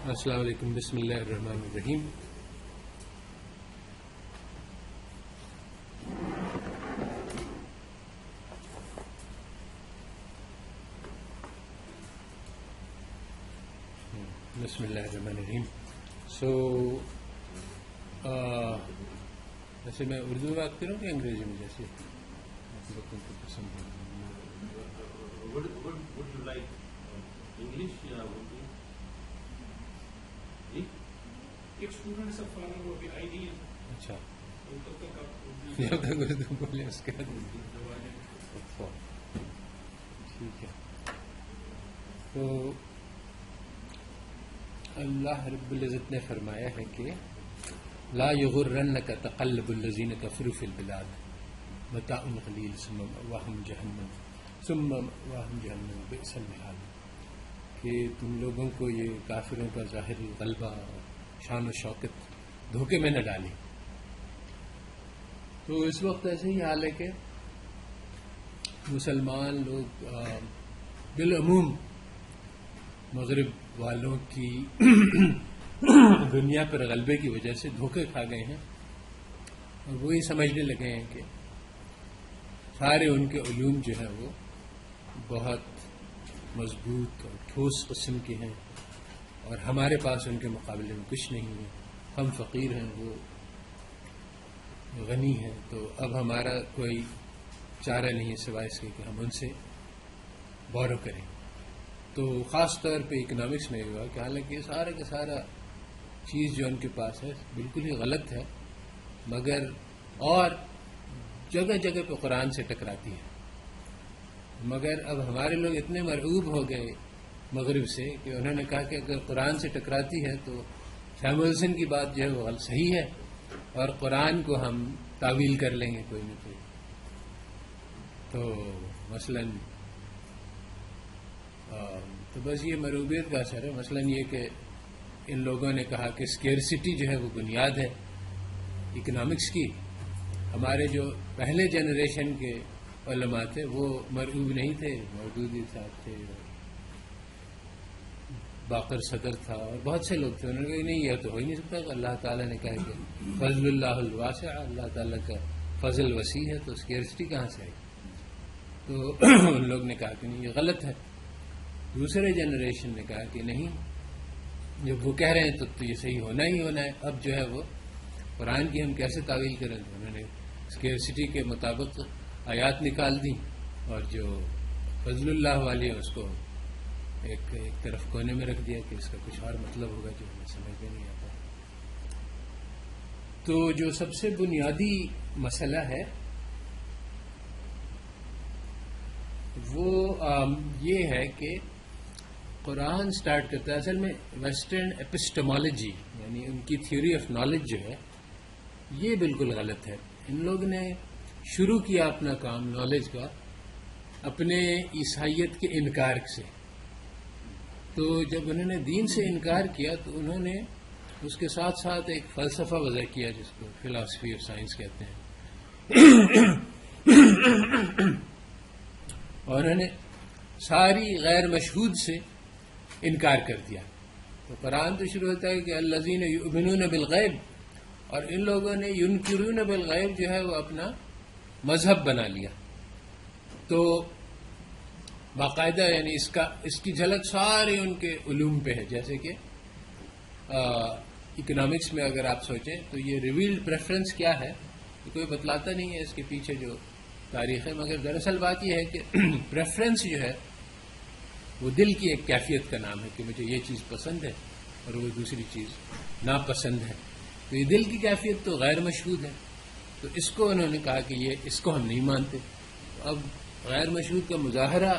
السلام علیکم. بسم اللہ الرحمن الرحیم. بسم اللہ الرحمن الرحیم. ویسے میں اردو میں بات کروں کہ انگریزی میں، جیسے آپ لوگوں کو پسند ہے. انگلش یا اردو؟ ایک اسٹوڈنٹ سے فارم ہو گیا آئی. اچھا، جب تک اردو بولے اس کے بعد ٹھیک ہے. تو اللہ رب العزت نے فرمایا ہے کہ لا یغرنک تقلب الذین کفروا فی البلاد متاع قلیل ثم مأواہم جہنم بئس المہاد. کہ تم لوگوں کو یہ کافروں کا ظاہری غلبہ اور شان و شوکت دھوکے میں نہ ڈالے. تو اس وقت ایسے ہی حال ہے کہ مسلمان لوگ بالعموم مغرب والوں کی دنیا پر غلبے کی وجہ سے دھوکے کھا گئے ہیں، اور وہی سمجھنے لگے ہیں کہ سارے ان کے علوم جو ہے وہ بہت مضبوط اور ٹھوس قسم کے ہیں، اور ہمارے پاس ان کے مقابلے میں کچھ نہیں ہے. ہم فقیر ہیں، وہ غنی ہیں، تو اب ہمارا کوئی چارہ نہیں سوائے اس کے کہ ہم ان سے بورو کریں. تو خاص طور پہ اکنامکس میں ہوا کہ حالانکہ سارا کا سارا چیز جو ان کے پاس ہے بالکل ہی غلط ہے، مگر اور جگہ جگہ پہ قرآن سے ٹکراتی ہے. مگر اب ہمارے لوگ اتنے مرعوب ہو گئے مغرب سے کہ انہوں نے کہا کہ اگر قرآن سے ٹکراتی ہے تو سیمولسن کی بات جو ہے وہ صحیح ہے، اور قرآن کو ہم تعویل کر لیں گے کوئی نہ کوئی. تو مثلاً تو بس یہ مرعوبیت کا اثر ہے. مثلاً یہ کہ ان لوگوں نے کہا کہ اسکیئرسٹی جو ہے وہ بنیاد ہے اکنامکس کی. ہمارے جو پہلے جنریشن کے علماء تھے وہ مرعوب نہیں تھے، مودودی صاحب تھے، باقر صدر تھا، اور بہت سے لوگ تھے. انہوں نے کہا نہیں، یہ تو ہو ہی نہیں سکتا. اللہ تعالیٰ نے کہا کہ فضل اللہ الواسع، اللہ تعالیٰ کا فضل وسیع ہے، تو اسکیئرسٹی کہاں سے آئی؟ تو ان لوگ نے کہا کہ نہیں، یہ غلط ہے. دوسرے جنریشن نے کہا کہ نہیں، جب وہ کہہ رہے ہیں تو یہ صحیح ہونا ہی ہونا ہے. اب جو ہے وہ قرآن کی ہم کیسے تعویل کریں؟ تو انہوں نے اسکیئرسٹی کے مطابق آیات نکال دی، اور جو فضل اللہ والی ہے اس کو ایک طرف کونے میں رکھ دیا کہ اس کا کچھ اور مطلب ہوگا جو ہمیں سمجھ میں نہیں آتا. تو جو سب سے بنیادی مسئلہ ہے وہ یہ ہے کہ قرآن سٹارٹ کرتا ہے اصل میں ویسٹرن ایپسٹمالوجی، یعنی ان کی تھیوری آف نالج جو ہے یہ بالکل غلط ہے. ان لوگ نے شروع کیا اپنا کام نالج کا اپنے عیسائیت کے انکار سے. تو جب انہوں نے دین سے انکار کیا تو انہوں نے اس کے ساتھ ساتھ ایک فلسفہ وضع کیا جس کو فلاسفی آف سائنس کہتے ہیں، اور انہوں نے ساری غیر مشہود سے انکار کر دیا. تو قرآن تو شروع ہوتا ہے کہ الذین یؤمنون بالغیب، اور ان لوگوں نے ینکرون بالغیب جو ہے وہ اپنا مذہب بنا لیا. تو باقاعدہ یعنی اس کی جھلک سارے ان کے علوم پہ ہے. جیسے کہ اکنامکس میں اگر آپ سوچیں تو یہ ریویلڈ پریفرنس کیا ہے کوئی بتلاتا نہیں ہے، اس کے پیچھے جو تاریخ ہے. مگر دراصل بات یہ ہے کہ پریفرنس جو ہے وہ دل کی ایک کیفیت کا نام ہے کہ مجھے یہ چیز پسند ہے اور وہ دوسری چیز ناپسند ہے. تو یہ دل کی کیفیت تو غیر مشہود ہے، تو اس کو انہوں نے کہا کہ یہ اس کو ہم نہیں مانتے. اب غیر مشہود کا مظاہرہ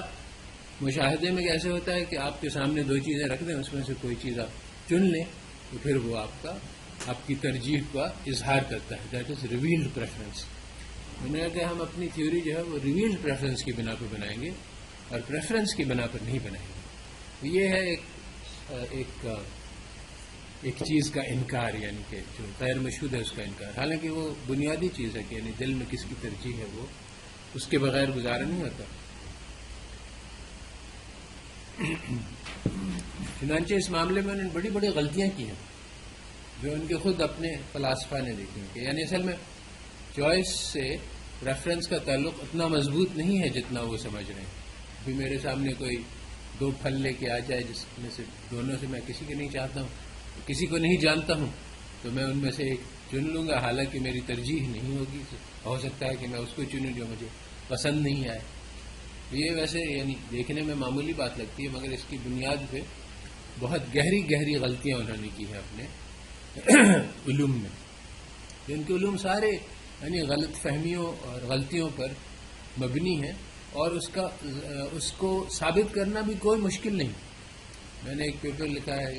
مشاہدے میں کیسے ہوتا ہے کہ آپ کے سامنے دو چیزیں رکھ دیں، اس میں سے کوئی چیز آپ چن لیں، تو پھر وہ آپ کی ترجیح کا اظہار کرتا ہے. That is revealed preference. میں نے کہا کہ ہم اپنی تھیوری جو ہے وہ ریویلڈ پریفرنس کی بنا پہ بنائیں گے اور پریفرنس کی بنا پر نہیں بنائیں گے. تو یہ ہے ایک چیز کا انکار، یعنی کہ جو غیر مشہود ہے اس کا انکار. حالانکہ وہ بنیادی چیز ہے کہ یعنی دل میں کس کی ترجیح ہے وہ اس کے بغیر گزارا نہیں ہوتا. چنانچہ اس معاملے میں انہوں نے بڑی بڑی غلطیاں کی ہیں جو ان کے خود اپنے فلاسفہ نے دیکھی ہیں کہ یعنی اصل میں چوائس سے ریفرنس کا تعلق اتنا مضبوط نہیں ہے جتنا وہ سمجھ رہے ہیں. ابھی میرے سامنے کوئی دو پھل لے کے آ جائے جس میں سے دونوں سے میں کسی کو نہیں چاہتا ہوں, کسی کو نہیں جانتا ہوں, تو میں ان میں سے ایک چن لوں گا, حالانکہ میری ترجیح نہیں ہوگی. ہو سکتا ہے کہ میں اس کو چنوں جو مجھے پسند نہیں آئے. یہ ویسے یعنی دیکھنے میں معمولی بات لگتی ہے, مگر اس کی بنیاد پہ بہت گہری گہری غلطیاں انہوں نے کی ہیں اپنے علوم میں. ان کے علوم سارے یعنی غلط فہمیوں اور غلطیوں پر مبنی ہیں, اور اس کو ثابت کرنا بھی کوئی مشکل نہیں. میں نے ایک پیپر لکھا ہے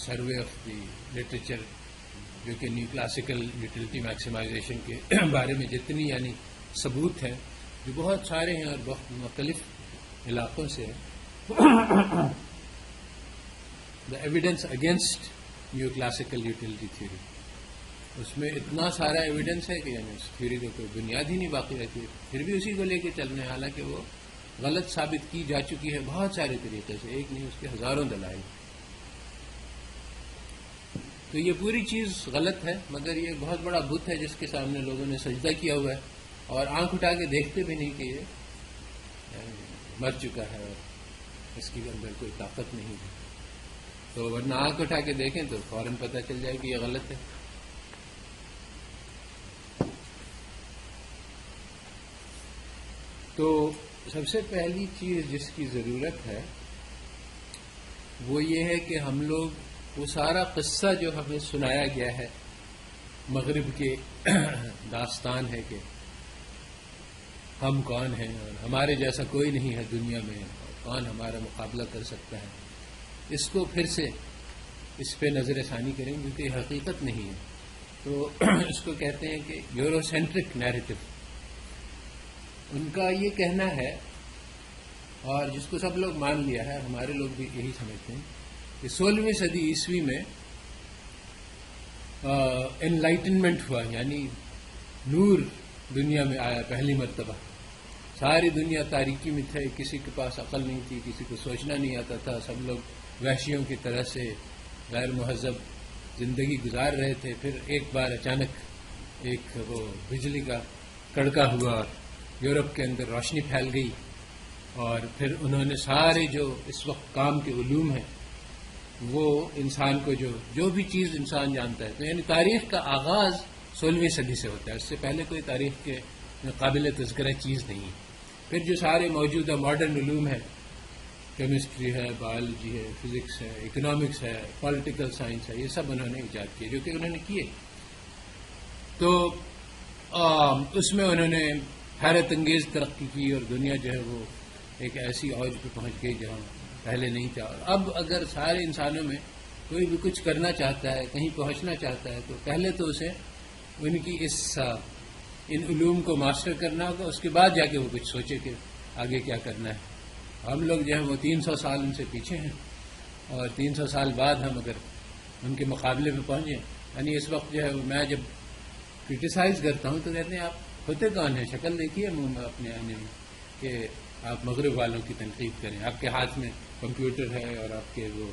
سروے آف دی لٹریچر, جو کہ نیو کلاسیکل یوٹیلٹی میکسیمائزیشن کے بارے میں جتنی یعنی ثبوت ہیں جو بہت سارے ہیں اور بہت مختلف علاقوں سے ہیں, the evidence against neo classical utility theory. اس میں اتنا سارا ایویڈنس ہے کہ یعنی اس تھیوری کو کوئی بنیاد ہی نہیں باقی رہتی ہے, پھر بھی اسی کو لے کے چل رہے ہیں, حالانکہ وہ غلط ثابت کی جا چکی ہے بہت سارے طریقے سے, ایک نہیں اس کے ہزاروں دلائل. تو یہ پوری چیز غلط ہے, مگر یہ بہت بڑا بت ہے جس کے سامنے لوگوں نے سجدہ کیا ہوا ہے, اور آنکھ اٹھا کے دیکھتے بھی نہیں کہ یہ مر چکا ہے اور اس کے اندر کوئی طاقت نہیں ہے. تو ورنہ آنکھ اٹھا کے دیکھیں تو فوراً پتہ چل جائے کہ یہ غلط ہے. تو سب سے پہلی چیز جس کی ضرورت ہے وہ یہ ہے کہ ہم لوگ وہ سارا قصہ جو ہمیں سنایا گیا ہے مغرب کے داستان ہے کہ ہم کون ہیں اور ہمارے جیسا کوئی نہیں ہے دنیا میں, اور کون ہمارا مقابلہ کر سکتا ہے, اس کو پھر سے اس پہ نظر ثانی کریں کیونکہ یہ حقیقت نہیں ہے. تو اس کو کہتے ہیں کہ یورو سینٹرک نیریٹو. ان کا یہ کہنا ہے, اور جس کو سب لوگ مان لیا ہے, ہمارے لوگ بھی یہی سمجھتے ہیں کہ 16ویں صدی عیسوی میں انلائٹنمنٹ ہوا, یعنی نور دنیا میں آیا پہلی مرتبہ. ساری دنیا تاریکی میں تھے, کسی کے پاس عقل نہیں تھی, کسی کو سوچنا نہیں آتا تھا, سب لوگ وحشیوں کی طرح سے غیر مہذب زندگی گزار رہے تھے. پھر ایک بار اچانک ایک وہ بجلی کا کڑکا ہوا اور یورپ کے اندر روشنی پھیل گئی, اور پھر انہوں نے سارے جو اس وقت کام کے علوم ہیں وہ انسان کو جو بھی چیز انسان جانتا ہے, تو یعنی تاریخ کا آغاز 16ویں صدی سے ہوتا ہے. اس سے پہلے کوئی تاریخ کے قابل تذکرہ چیز نہیں ہے. پھر جو سارے موجودہ ماڈرن علوم ہیں, کیمسٹری ہے, بایولوجی ہے, فزکس ہے, اکنامکس ہے, پولیٹیکل سائنس ہے, یہ سب انہوں نے ایجاد کیے, جو کہ انہوں نے کیے. تو اس میں انہوں نے حیرت انگیز ترقی کی, اور دنیا جو ہے وہ ایک ایسی اوج پہ پہنچ گئی جہاں پہلے نہیں تھا. اب اگر سارے انسانوں میں کوئی بھی کچھ کرنا چاہتا ہے, کہیں پہنچنا چاہتا ہے, تو پہلے تو اسے ان کی ان علوم کو ماسٹر کرنا ہوگا, اس کے بعد جا کے وہ کچھ سوچے کہ آگے کیا کرنا ہے. ہم لوگ جو ہے وہ 300 سال ان سے پیچھے ہیں, اور 300 سال بعد ہم اگر ان کے مقابلے میں پہنچیں, یعنی اس وقت جو ہے میں جب کرٹیسائز کرتا ہوں تو کہتے ہیں آپ ہوتے کون ہیں, شکل دیکھیے منہ میں اپنے آنے میں کہ آپ مغرب والوں کی تنقید کریں. آپ کے ہاتھ میں کمپیوٹر ہے اور آپ کے وہ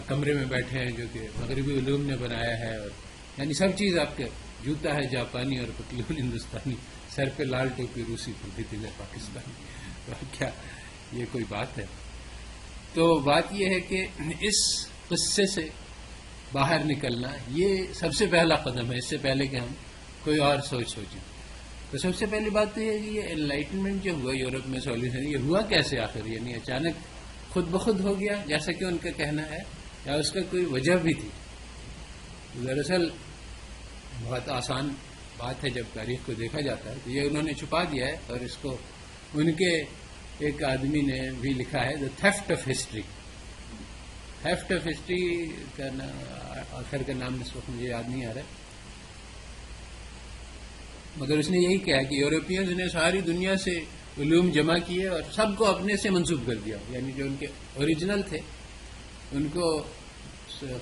کمرے میں بیٹھے ہیں جو کہ مغربی علوم نے بنایا ہے, اور یعنی سب چیز آپ کے, جوتا ہے جاپانی اور پتلون ہندوستانی, سر پہ لال ٹوپی روسی, پھر دل ہے پاکستانی. تو کیا یہ کوئی بات ہے؟ تو بات یہ ہے کہ اس قصے سے باہر نکلنا یہ سب سے پہلا قدم ہے, اس سے پہلے کہ ہم کوئی اور سوچیں. تو سب سے پہلی بات تو یہ ہے کہ یہ انلائٹنمنٹ جو ہوا یورپ میں 16ویں صدی, یہ ہوا کیسے آخر؟ یعنی اچانک خود بخود ہو گیا جیسا کہ ان کا کہنا ہے, یا اس کا کوئی وجہ بھی تھی؟ دراصل بہت آسان بات ہے, جب تاریخ کو دیکھا جاتا ہے تو یہ انہوں نے چھپا دیا ہے, اور اس کو ان کے ایک آدمی نے بھی لکھا ہے, the theft of history. Theft of history کا آخر کا نام اس وقت مجھے یاد نہیں آ رہا ہے, مگر اس نے یہی کہا کہ یورپینز نے ساری دنیا سے علوم جمع کیے اور سب کو اپنے سے منسوب کر دیا, یعنی جو ان کے اوریجنل تھے ان کو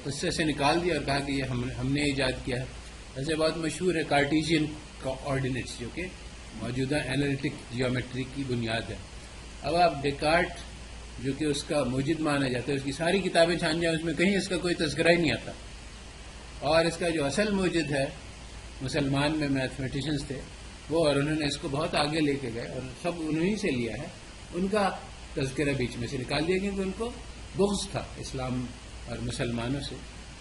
قصے سے نکال دیا اور کہا کہ یہ ہم نے ایجاد کیا ہے. ایسے بات مشہور ہے کارٹیزین کا آرڈینیٹس, جو کہ موجودہ اینالیٹک جیومیٹری کی بنیاد ہے. اب آپ ڈیکارٹ جو کہ اس کا موجد مانا جاتا ہے، اس کی ساری کتابیں چھان جائیں، اس میں کہیں اس کا کوئی تذکرہ ہی نہیں آتا. اور اس کا جو اصل موجد ہے مسلمان میں میتھمیٹیشنز تھے وہ، اور انہوں نے اس کو بہت آگے لے کے گئے اور سب انہی سے لیا ہے، ان کا تذکرہ بیچ میں سے نکال دیا کیونکہ ان کو بغض تھا اسلام اور مسلمانوں سے.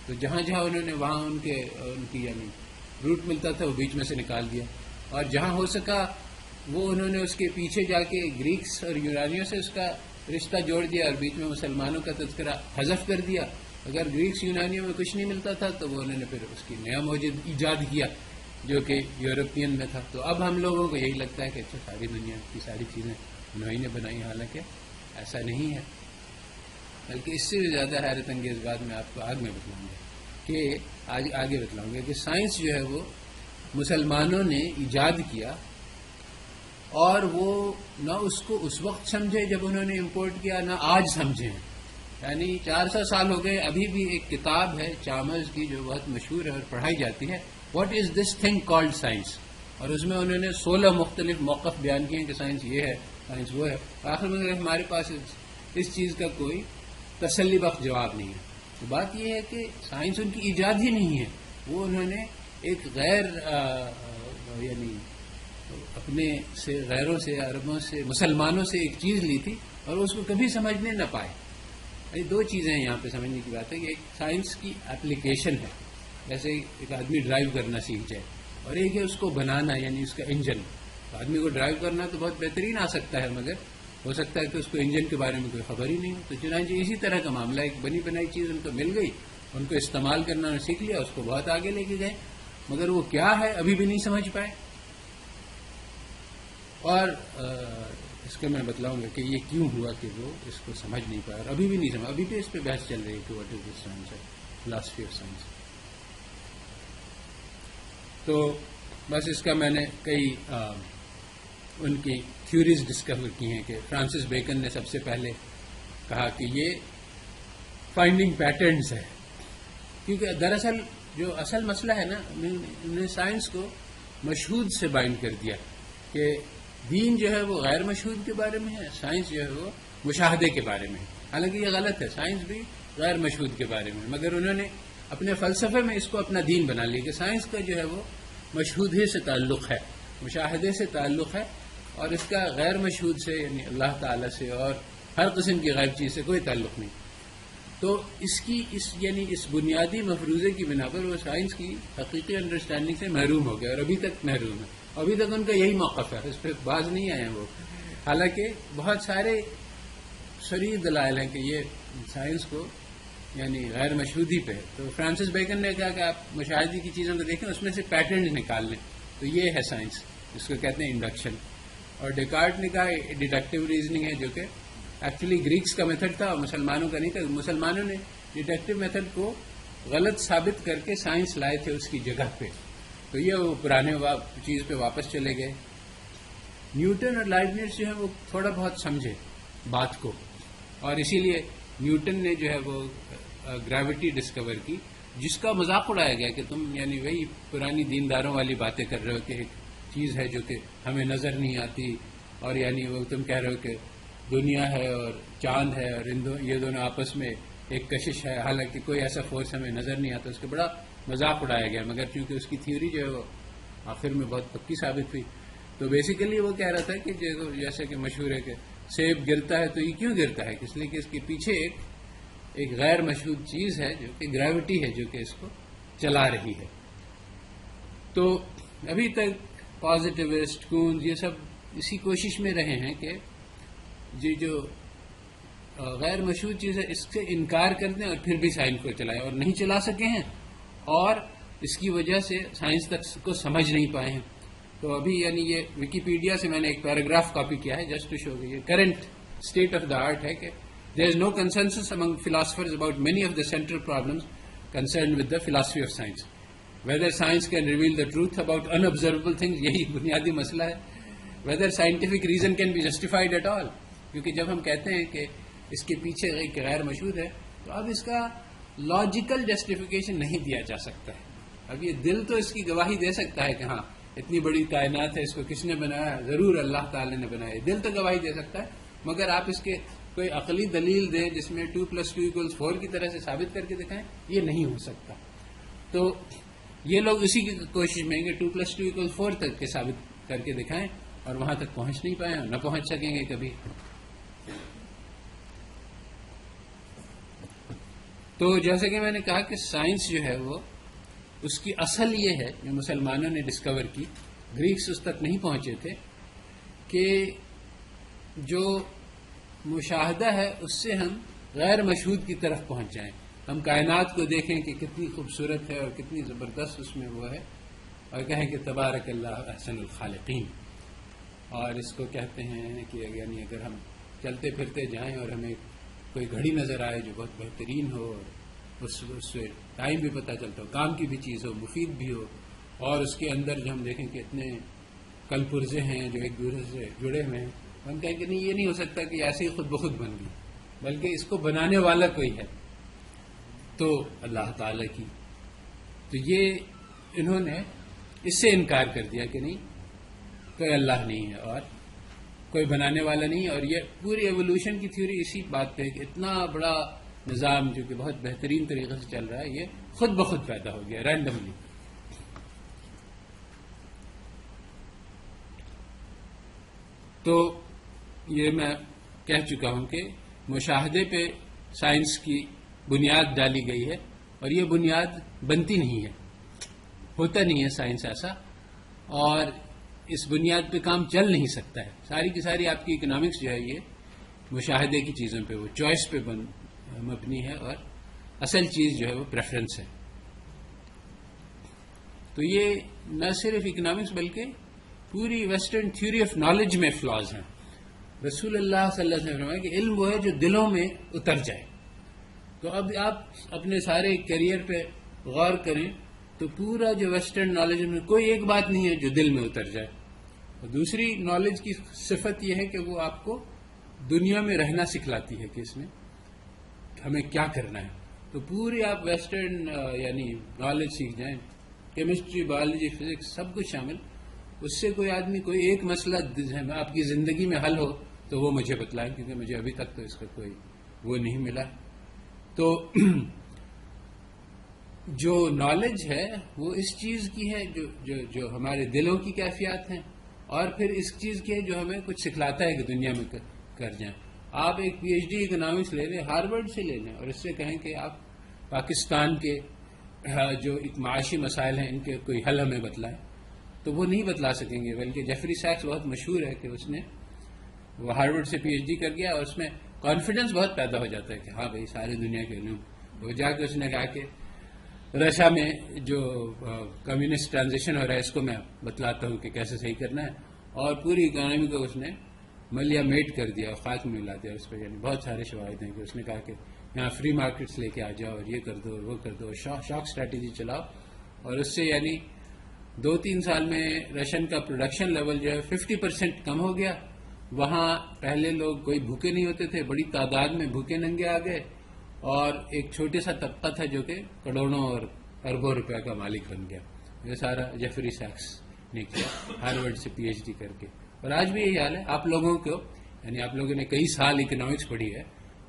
تو جہاں جہاں انہوں نے وہاں ان کی یعنی روٹ ملتا تھا وہ بیچ میں سے نکال دیا. اور جہاں ہو سکا وہ انہوں نے اس کے پیچھے جا کے گریکس اور یونانیوں سے اس کا رشتہ جوڑ دیا اور بیچ میں مسلمانوں کا تذکرہ حذف کر دیا. اگر گریکس یونانیوں میں کچھ نہیں ملتا تھا تو وہ انہوں نے پھر اس کی نیا موجود ایجاد کیا جو کہ یورپین میں تھا. تو اب ہم لوگوں کو یہی لگتا ہے کہ اچھا ساری دنیا کی ساری چیزیں انہوں نے بنائی، حالانکہ ایسا نہیں ہے. بلکہ اس سے بھی زیادہ حیرت انگیز بات میں آپ کو آگے بتلاؤں گا کہ سائنس جو ہے وہ مسلمانوں نے ایجاد کیا، اور وہ نہ اس کو اس وقت سمجھے جب انہوں نے امپورٹ کیا، نہ آج سمجھے ہیں. یعنی 400 سال ہو گئے، ابھی بھی ایک کتاب ہے چامرز کی جو بہت مشہور ہے اور پڑھائی جاتی ہے، what is this thing called science, اور اس میں انہوں نے 16 مختلف موقف بیان کیے ہیں کہ سائنس یہ ہے، سائنس وہ ہے. آخر میں ہمارے پاس اس چیز کا کوئی تسلی بخش جواب نہیں ہے. تو بات یہ ہے کہ سائنس ان کی ایجاد ہی نہیں ہے، وہ انہوں نے ایک غیر یعنی اپنے سے غیروں سے، عربوں سے، مسلمانوں سے ایک چیز لی تھی اور اس کو کبھی سمجھنے نہ پائے. یہ دو چیزیں یہاں پہ سمجھنے کی بات ہے کہ ایک سائنس کی اپلیکیشن ہے، جیسے ایک آدمی ڈرائیو کرنا سیکھ جائے، اور ایک ہے اس کو بنانا، یعنی اس کا انجن. آدمی کو ڈرائیو کرنا تو بہت بہترین آ سکتا ہے، مگر ہو سکتا ہے کہ اس کو انجن کے بارے میں کوئی خبر ہی نہیں ہو. تو چنانچہ اسی طرح کا معاملہ، ایک بنی بنائی چیز ان کو مل گئی، ان کو استعمال کرنا انہوں نے سیکھ لیا، اس کو بہت آگے لے کے گئے، مگر وہ کیا ہے ابھی بھی نہیں سمجھ پائے. اور اس کا میں بتلاؤں گا کہ یہ کیوں ہوا کہ وہ اس کو سمجھ نہیں پایا، اور ابھی بھی نہیں سمجھ. ابھی بھی اس پہ بحث چل رہی ہے کہ what is this science, philosophy of science. تو بس اس کا میں نے کئی ان کی تھیوریز ڈسکور کی ہیں کہ فرانسس بیکن نے سب سے پہلے کہا کہ یہ فائنڈنگ پیٹرنز ہے، کیونکہ دراصل جو اصل مسئلہ ہے نا، انہوں نے سائنس کو مشہود سے بائنڈ کر دیا کہ دین جو ہے وہ غیر مشہود کے بارے میں ہے، سائنس جو ہے وہ مشاہدے کے بارے میں ہے. حالانکہ یہ غلط ہے، سائنس بھی غیر مشہود کے بارے میں ہے، مگر انہوں نے اپنے فلسفے میں اس کو اپنا دین بنا لیا کہ سائنس کا جو ہے وہ مشہودے سے تعلق ہے، مشاہدے سے تعلق ہے، اور اس کا غیر مشہود سے یعنی اللہ تعالیٰ سے اور ہر قسم کی غیب چیز سے کوئی تعلق نہیں. تو یعنی اس بنیادی مفروضے کی بنا پر وہ سائنس کی حقیقی انڈرسٹینڈنگ سے محروم ہو گئے، اور ابھی تک محروم ہے. ابھی تک ان کا یہی موقف ہے، اس پہ باز نہیں آئے ہیں وہ. حالانکہ بہت سارے صریح دلائل ہیں کہ یہ سائنس کو یعنی غیر مشہودی پہ. تو فرانسس بیکن نے کہا کہ آپ مشاہدے کی چیزوں کو دیکھیں، اس میں سے پیٹرن نکال لیں، تو یہ ہے سائنس، اس کو کہتے ہیں انڈکشن. اور ڈیکارٹ نے کہا ڈیڈکٹیو ریزننگ ہے، جو کہ ایکچولی گریکس کا میتھڈ تھا اور مسلمانوں کا نہیں تھا. مسلمانوں نے ڈیڈکٹیو میتھڈ کو غلط ثابت کر کے سائنس لائے تھے اس کی جگہ پہ. تو یہ وہ پرانے چیز پہ واپس چلے گئے. نیوٹن اور لائبنٹس جو ہے وہ تھوڑا بہت سمجھے بات کو، اور اسی لیے نیوٹن نے جو ہے وہ گریوٹی ڈسکور کی، جس کا مذاق اڑایا گیا کہ تم یعنی وہی پرانی دینداروں والی باتیں کر رہے ہو کہ ایک چیز ہے جو کہ ہمیں نظر نہیں آتی، اور یعنی وہ تم کہہ رہے ہو کہ دنیا ہے اور چاند ہے اور یہ دونوں آپس میں ایک کشش ہے، حالانکہ کوئی ایسا فورس ہمیں نظر نہیں آتا. اس کا بڑا مذاق اڑایا گیا، مگر چونکہ اس کی تھیوری جو ہے وہ آخر میں بہت پکی ثابت ہوئی. تو بیسیکلی وہ کہہ رہا تھا کہ جیسے کہ مشہور ہے کہ سیب گرتا ہے تو یہ کیوں گرتا ہے، اس لیے کہ اس کے پیچھے ایک غیر مشہود چیز ہے جو کہ گریوٹی ہے، جو کہ اس کو چلا رہی ہے. تو ابھی تک پازیٹیوسٹ کونز یہ سب اسی کوشش میں رہے ہیں کہ جو غیر مشہود چیز ہے اس سے انکار کر دیں اور پھر بھی سائنس کو چلائیں، اور نہیں چلا سکے ہیں، اور اس کی وجہ سے سائنس تک کو سمجھ نہیں پائے ہیں. تو ابھی یعنی یہ ویکیپیڈیا سے میں نے ایک پیراگراف کاپی کیا ہے جسٹ ٹو شو کہ یہ current state of the art ہے کہ there is no consensus among philosophers about many of the central problems concerned with the philosophy of science. Whether science can reveal the truth about unobservable things, یہی بنیادی مسئلہ ہے. Whether scientific reason can be justified at all. کیونکہ جب ہم کہتے ہیں کہ اس کے پیچھے ایک غیر مشہود ہے تو اب اس کا لاجیکل جسٹیفیکیشن نہیں دیا جا سکتا ہے. اب یہ دل تو اس کی گواہی دے سکتا ہے کہ ہاں اتنی بڑی کائنات ہے، اس کو کس نے بنایا، ضرور اللہ تعالی نے بنایا، دل تو گواہی دے سکتا ہے، مگر آپ اس کے کوئی عقلی دلیل دیں جس میں 2+2=4 کی طرح سے ثابت کر کے دکھائیں، یہ نہیں ہو سکتا. تو یہ لوگ اسی کی کوشش میں گے 2+2=4 تک کے ثابت کر کے دکھائیں، اور وہاں تک پہنچ نہیں پائے اور نہ پہنچ سکیں گے کبھی. تو جیسے کہ میں نے کہا کہ سائنس جو ہے وہ اس کی اصل یہ ہے جو مسلمانوں نے ڈسکور کی، گریکس اس تک نہیں پہنچے تھے، کہ جو مشاہدہ ہے اس سے ہم غیر مشہود کی طرف پہنچ جائیں. ہم کائنات کو دیکھیں کہ کتنی خوبصورت ہے اور کتنی زبردست اس میں وہ ہے، اور کہیں کہ تبارک اللہ احسن الخالقین. اور اس کو کہتے ہیں کہ یعنی اگر ہم چلتے پھرتے جائیں اور ہمیں کوئی گھڑی نظر آئے جو بہت بہترین ہو، اس سے ٹائم بھی پتہ چلتا ہو، کام کی بھی چیز ہو، مفید بھی ہو، اور اس کے اندر جو ہم دیکھیں کہ اتنے کل پرزے ہیں جو ایک دوسرے سے جڑے ہوئے ہیں، ہم کہیں کہ نہیں، یہ نہیں ہو سکتا کہ ایسے ہی خود بخود بن گئی، بلکہ اس کو بنانے والا کوئی ہے، تو اللہ تعالی کی. تو یہ انہوں نے اس سے انکار کر دیا کہ نہیں، کوئی اللہ نہیں ہے اور کوئی بنانے والا نہیں ہے. اور یہ پوری ایوولوشن کی تھیوری اسی بات پہ ہے کہ اتنا بڑا نظام جو کہ بہت بہترین طریقے سے چل رہا ہے، یہ خود بخود پیدا ہو گیا رینڈملی. تو یہ میں کہہ چکا ہوں کہ مشاہدے پہ سائنس کی بنیاد ڈالی گئی ہے، اور یہ بنیاد بنتی نہیں ہے، ہوتا نہیں ہے سائنس ایسا، اور اس بنیاد پہ کام چل نہیں سکتا ہے. ساری کی ساری آپ کی اکنامکس جو ہے یہ مشاہدے کی چیزوں پہ، وہ چوائس پہ مبنی ہے، اور اصل چیز جو ہے وہ پریفرنس ہے. تو یہ نہ صرف اکنامکس بلکہ پوری ویسٹرن تھیوری آف نالج میں فلاز ہیں. رسول اللہ صلی اللہ علیہ وسلم نے فرمایا کہ علم وہ ہے جو دلوں میں اتر جائے. تو اب آپ اپنے سارے کیریئر پہ غور کریں تو پورا جو ویسٹرن نالج میں کوئی ایک بات نہیں ہے جو دل میں اتر جائے. اور دوسری نالج کی صفت یہ ہے کہ وہ آپ کو دنیا میں رہنا سکھلاتی ہے کہ اس میں ہمیں کیا کرنا ہے. تو پوری آپ ویسٹرن یعنی نالج سیکھ جائیں، کیمسٹری، بایولوجی، فزکس، سب کچھ شامل. اس سے کوئی آدمی کوئی ایک مسئلہ آپ کی زندگی میں حل ہو تو وہ مجھے بتلائیں، کیونکہ مجھے ابھی تک تو اس کا کوئی وہ نہیں ملا. تو جو نالج ہے وہ اس چیز کی ہے جو ہمارے دلوں کی کیفیات ہیں، اور پھر اس چیز کی ہے جو ہمیں کچھ سکھلاتا ہے کہ دنیا میں کر جائیں. آپ ایک پی ایچ ڈی اکنامکس لے لیں، ہارورڈ سے لے لیں، اور اس سے کہیں کہ آپ پاکستان کے جو ایک معاشی مسائل ہیں ان کے کوئی حل ہمیں بتلائیں، تو وہ نہیں بتلا سکیں گے. بلکہ جیفری سیکس بہت مشہور ہے کہ اس نے وہ ہارورڈ سے پی ایچ ڈی کر گیا، اور اس میں کانفیڈنس بہت پیدا ہو جاتا ہے کہ ہاں بھائی ساری دنیا کے علوم. وہ جا کے اس نے کہا کہ رشیا میں جو کمیونسٹ ٹرانزیشن ہو رہا ہے اس کو میں بتلاتا ہوں کہ کیسے صحیح کرنا ہے، اور پوری اکانومی کو اس نے ملیا میٹ کر دیا اور خاک میں ملا دیا. اس پہ یعنی بہت سارے شواہد ہیں کہ اس نے کہا کہ یہاں فری مارکیٹس لے کے آ جاؤ، اور یہ کر دو اور وہ کر دو، شاک اسٹریٹجی چلاؤ. اور اس سے یعنی 2-3 سال میں رشین کا پروڈکشن لیول جو ہے 50% کم ہو گیا. وہاں پہلے لوگ کوئی بھوکے نہیں ہوتے تھے، بڑی تعداد میں بھوکے ننگے آ گئے، اور ایک چھوٹے سا طبقہ تھا جو کہ کروڑوں اور اربوں روپے کا مالک بن گیا. یہ سارا جیفری سیکس نے کیا ہارورڈ سے پی ایچ ڈی کر کے. اور آج بھی یہی حال ہے. آپ لوگوں کو یعنی آپ لوگوں نے کئی سال اکنامکس پڑھی ہے،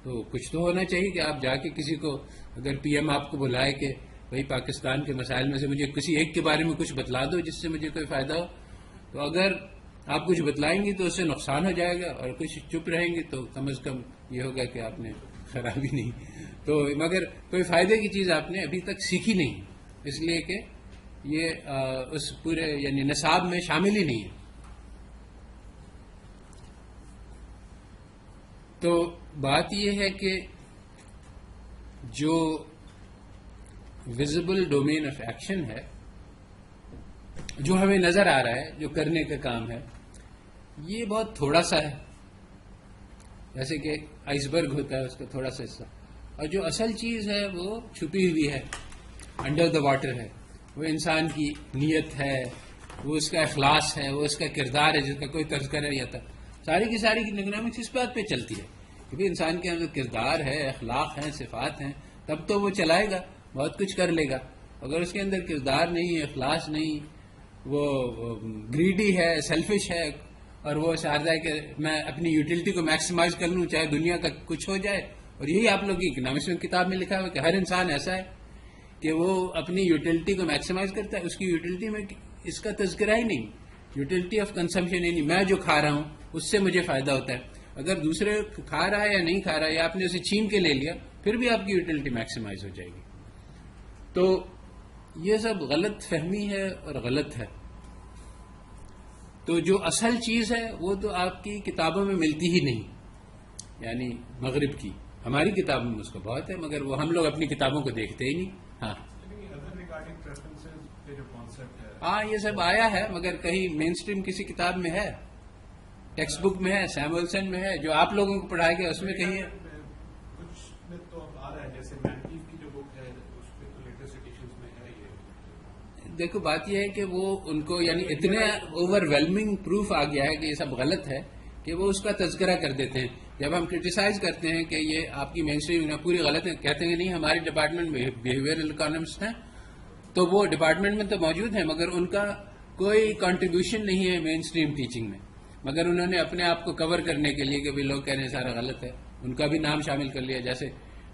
تو کچھ تو ہونا چاہیے کہ آپ جا کے کسی کو، اگر پی ایم آپ کو بلائے کہ بھائی پاکستان کے مسائل میں سے مجھے کسی ایک کے بارے میں کچھ بتلا دو جس سے مجھے کوئی فائدہ ہو، تو اگر آپ کچھ بتلائیں گی تو اس سے نقصان ہو جائے گا، اور کچھ چپ رہیں گے تو کم از کم یہ ہوگا کہ آپ نے خرابی نہیں. تو مگر کوئی فائدے کی چیز آپ نے ابھی تک سیکھی نہیں، اس لیے کہ یہ اس پورے یعنی نصاب میں شامل ہی نہیں ہے. تو بات یہ ہے کہ جو ویزیبل ڈومین آف ایکشن ہے، جو ہمیں نظر آ رہا ہے، جو کرنے کا کام ہے، یہ بہت تھوڑا سا ہے. جیسے کہ آئس برگ ہوتا ہے، اس کا تھوڑا سا حصہ، اور جو اصل چیز ہے وہ چھپی ہوئی ہے، انڈر دا واٹر ہے. وہ انسان کی نیت ہے، وہ اس کا اخلاص ہے، وہ اس کا کردار ہے جس کا کوئی تذکرہ نہیں آتا. ساری کی ساری اکنامکس اس بات پہ چلتی ہے کہ بھی انسان کے اندر کردار ہے، اخلاق ہیں، صفات ہیں، تب تو وہ چلائے گا، بہت کچھ کر لے گا. اگر اس کے اندر کردار نہیں، اخلاص نہیں، وہ گریڈی ہے، سیلفش ہے، اور وہ چاہتا ہے کہ میں اپنی یوٹیلٹی کو میکسیمائز کر لوں چاہے دنیا کا کچھ ہو جائے. اور یہی آپ لوگ کی اکنامکس میں کتاب میں لکھا ہوا ہے کہ ہر انسان ایسا ہے کہ وہ اپنی یوٹیلٹی کو میکسیمائز کرتا ہے. اس کی یوٹیلٹی میں اس کا تذکرہ ہی نہیں, یوٹیلٹی آف کنزمپشن ہی نہیں. میں جو کھا رہا ہوں اس سے مجھے فائدہ ہوتا ہے, اگر دوسرے کھا رہا ہے یا نہیں کھا رہا ہے یا آپ نے اسے چھین کے لے لیا پھر بھی آپ کی یوٹیلٹی میکسیمائز ہو جائے گی. تو یہ سب غلط فہمی ہے اور غلط ہے. تو جو اصل چیز ہے وہ تو آپ کی کتابوں میں ملتی ہی نہیں, یعنی مغرب کی. ہماری کتابوں میں اس کو بہت ہے مگر وہ ہم لوگ اپنی کتابوں کو دیکھتے ہی نہیں. ہاں یہ سب آیا ہے مگر کہیں مین اسٹریم کسی کتاب میں ہے, ٹیکسٹ بک میں ہے, سیمولسن میں ہے, جو آپ لوگوں کو پڑھایا گیا اس میں کہیں ہے. کچھ میں تو آ رہا ہے جیسے مینکیف کی جو بک ہے اس پہ تو لیٹسٹ ایڈیشنز میں ہے یہ. دیکھو بات یہ ہے کہ وہ ان کو یعنی اتنے اوور ویلمنگ پروف آ گیا ہے کہ یہ سب غلط ہے کہ وہ اس کا تذکرہ کر دیتے ہیں. جب ہم کرٹیسائز کرتے ہیں کہ یہ آپ کی مین اسٹریم پوری غلط ہے, کہتے ہیں کہ نہیں ہماری ڈپارٹمنٹ میں بیہیویئرل اکانومسٹ ہیں تو وہ ڈپارٹمنٹ میں تو موجود ہیں مگر ان کا کوئی کنٹریبیوشن نہیں ہے مین اسٹریم ٹیچنگ میں, مگر انہوں نے اپنے آپ کو کور کرنے کے لیے کہ بھی لوگ کہہ رہے ہیں سارا غلط ہے ان کا بھی نام شامل کر لیا. جیسے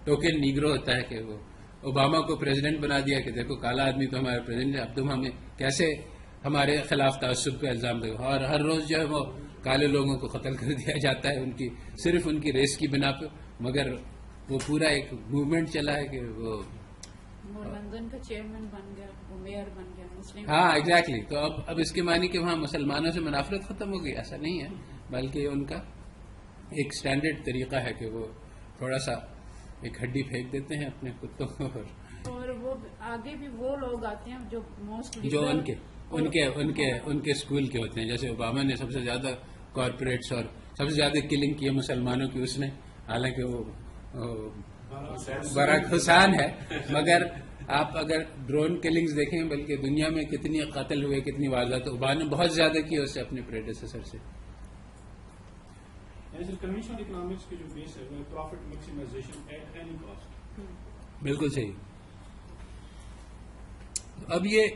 ٹوکن نیگرو ہوتا ہے کہ وہ اوباما کو پریزیڈنٹ بنا دیا کہ دیکھو کالا آدمی تو ہمارا پریزیڈنٹ ہے, اب تم ہمیں کیسے ہمارے خلاف تعصب کا الزام دے. اور ہر روز جو ہے وہ کالے لوگوں کو قتل کر دیا جاتا ہے صرف ان کی ریس کی بنا پہ. مگر وہ پورا ایک موومنٹ چلا ہے کہ وہ لندن کا چیئرمین بن گیا, وہ میئر بن گیا مسلم. ہاں ایگزیکٹلی. تو اب اس کے معنی کہ وہاں مسلمانوں سے منافرت ختم ہو گئی, ایسا نہیں ہے بلکہ ان کا ایک سٹینڈرڈ طریقہ ہے کہ وہ تھوڑا سا ایک ہڈی پھینک دیتے ہیں اپنے کتوں کو. اور وہ آگے بھی وہ لوگ آتے ہیں جو موسٹ جو ان کے اسکول کے ہوتے ہیں. جیسے اوباما نے سب سے زیادہ کارپوریٹس اور سب سے زیادہ کلنگ کی ہے مسلمانوں کی اس نے, حالانکہ وہ براک حسین ہے, مگر آپ اگر ڈرون کلنگز دیکھیں بلکہ دنیا میں کتنی قتل ہوئے کتنی واردات اوباما نے بہت زیادہ کی اس سے اپنے پریڈیسیسر سے. کنونشنل اکنامکس کی جو بیس ہے وہ profit maximisation at any cost. بالکل صحیح. اب یہ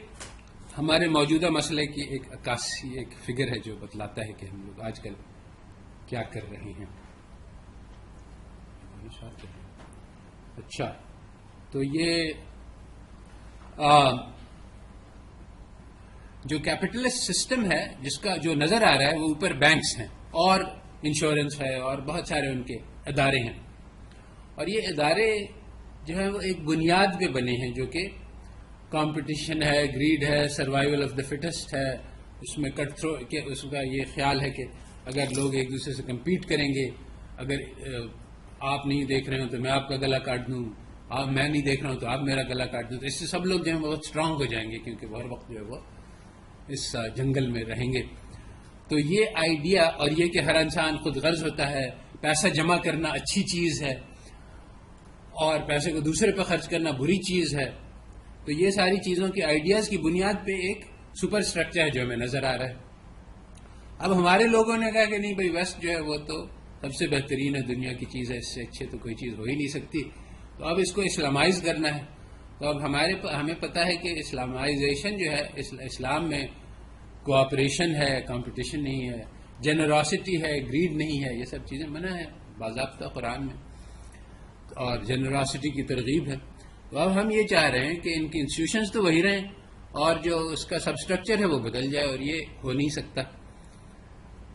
ہمارے موجودہ مسئلے کی ایک عکاسی ایک فگر ہے جو بتلاتا ہے کہ ہم لوگ آج کل کیا کر رہے ہیں. اچھا تو یہ جو کیپٹلسٹ سسٹم ہے جس کا جو نظر آ رہا ہے وہ اوپر بینکس ہیں اور انشورنس ہے اور بہت سارے ان کے ادارے ہیں. اور یہ ادارے جو ہیں وہ ایک بنیاد پہ بنے ہیں جو کہ کمپٹیشن ہے, گریڈ ہے, سروائیول آف دا فٹسٹ ہے. اس میں کٹ تھرو کہ اس کا یہ خیال ہے کہ اگر لوگ ایک دوسرے سے کمپیٹ کریں گے, اگر آپ نہیں دیکھ رہے ہو تو میں آپ کا گلا کاٹ دوں, میں نہیں دیکھ رہا ہوں تو آپ میرا گلا کاٹ دوں, تو اس سے سب لوگ جو ہیں بہت اسٹرانگ ہو جائیں گے کیونکہ وہ ہر وقت جو ہے وہ اس جنگل میں رہیں گے. تو یہ آئیڈیا اور یہ کہ ہر انسان خود غرض ہوتا ہے, پیسہ جمع کرنا اچھی چیز ہے اور پیسے کو دوسرے پہ خرچ کرنا بری چیز ہے, تو یہ ساری چیزوں کے آئیڈیاز کی بنیاد پہ ایک سپر اسٹرکچر ہے جو ہمیں نظر آ رہا ہے. اب ہمارے لوگوں نے کہا کہ نہیں بھائی ویسٹ جو ہے وہ تو سب سے بہترین ہے, دنیا کی چیز ہے, اس سے اچھے تو کوئی چیز ہو ہی نہیں سکتی, تو اب اس کو اسلامائز کرنا ہے. تو اب ہمیں پتہ ہے کہ اسلامائزیشن جو ہے اسلام میں کوآپریشن ہے, کمپٹیشن نہیں ہے, جنراسٹی ہے, گریڈ نہیں ہے, یہ سب چیزیں منع ہے باضابطہ قرآن میں, اور جنراسٹی کی ترغیب ہے. تو اب ہم یہ چاہ رہے ہیں کہ ان کی انسٹیٹیوشنز تو وہی رہیں اور جو اس کا سب اسٹرکچر ہے وہ بدل جائے, اور یہ ہو نہیں سکتا.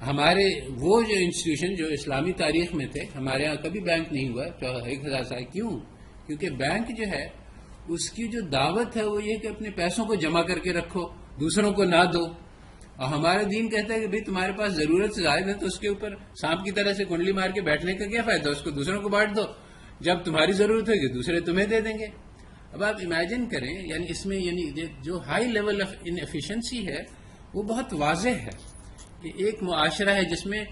ہمارے وہ جو انسٹیٹیوشن جو اسلامی تاریخ میں تھے, ہمارے ہاں کبھی بینک نہیں ہوا 1000 سال. کیوں؟ کیونکہ بینک جو ہے اس کی جو دعوت ہے وہ یہ کہ اپنے پیسوں کو جمع کر کے رکھو, دوسروں کو نہ دو. اور ہمارا دین کہتا ہے کہ بھئی تمہارے پاس ضرورت سے زائد ہے تو اس کے اوپر سانپ کی طرح سے کنڈلی مار کے بیٹھنے کا کیا فائدہ, اس کو دوسروں کو بانٹ دو, جب تمہاری ضرورت ہوگی دوسرے تمہیں دے دیں گے. اب آپ امیجن کریں, یعنی اس میں یعنی جو high level of in efficiency ہے وہ بہت واضح ہے کہ ایک معاشرہ ہے جس میں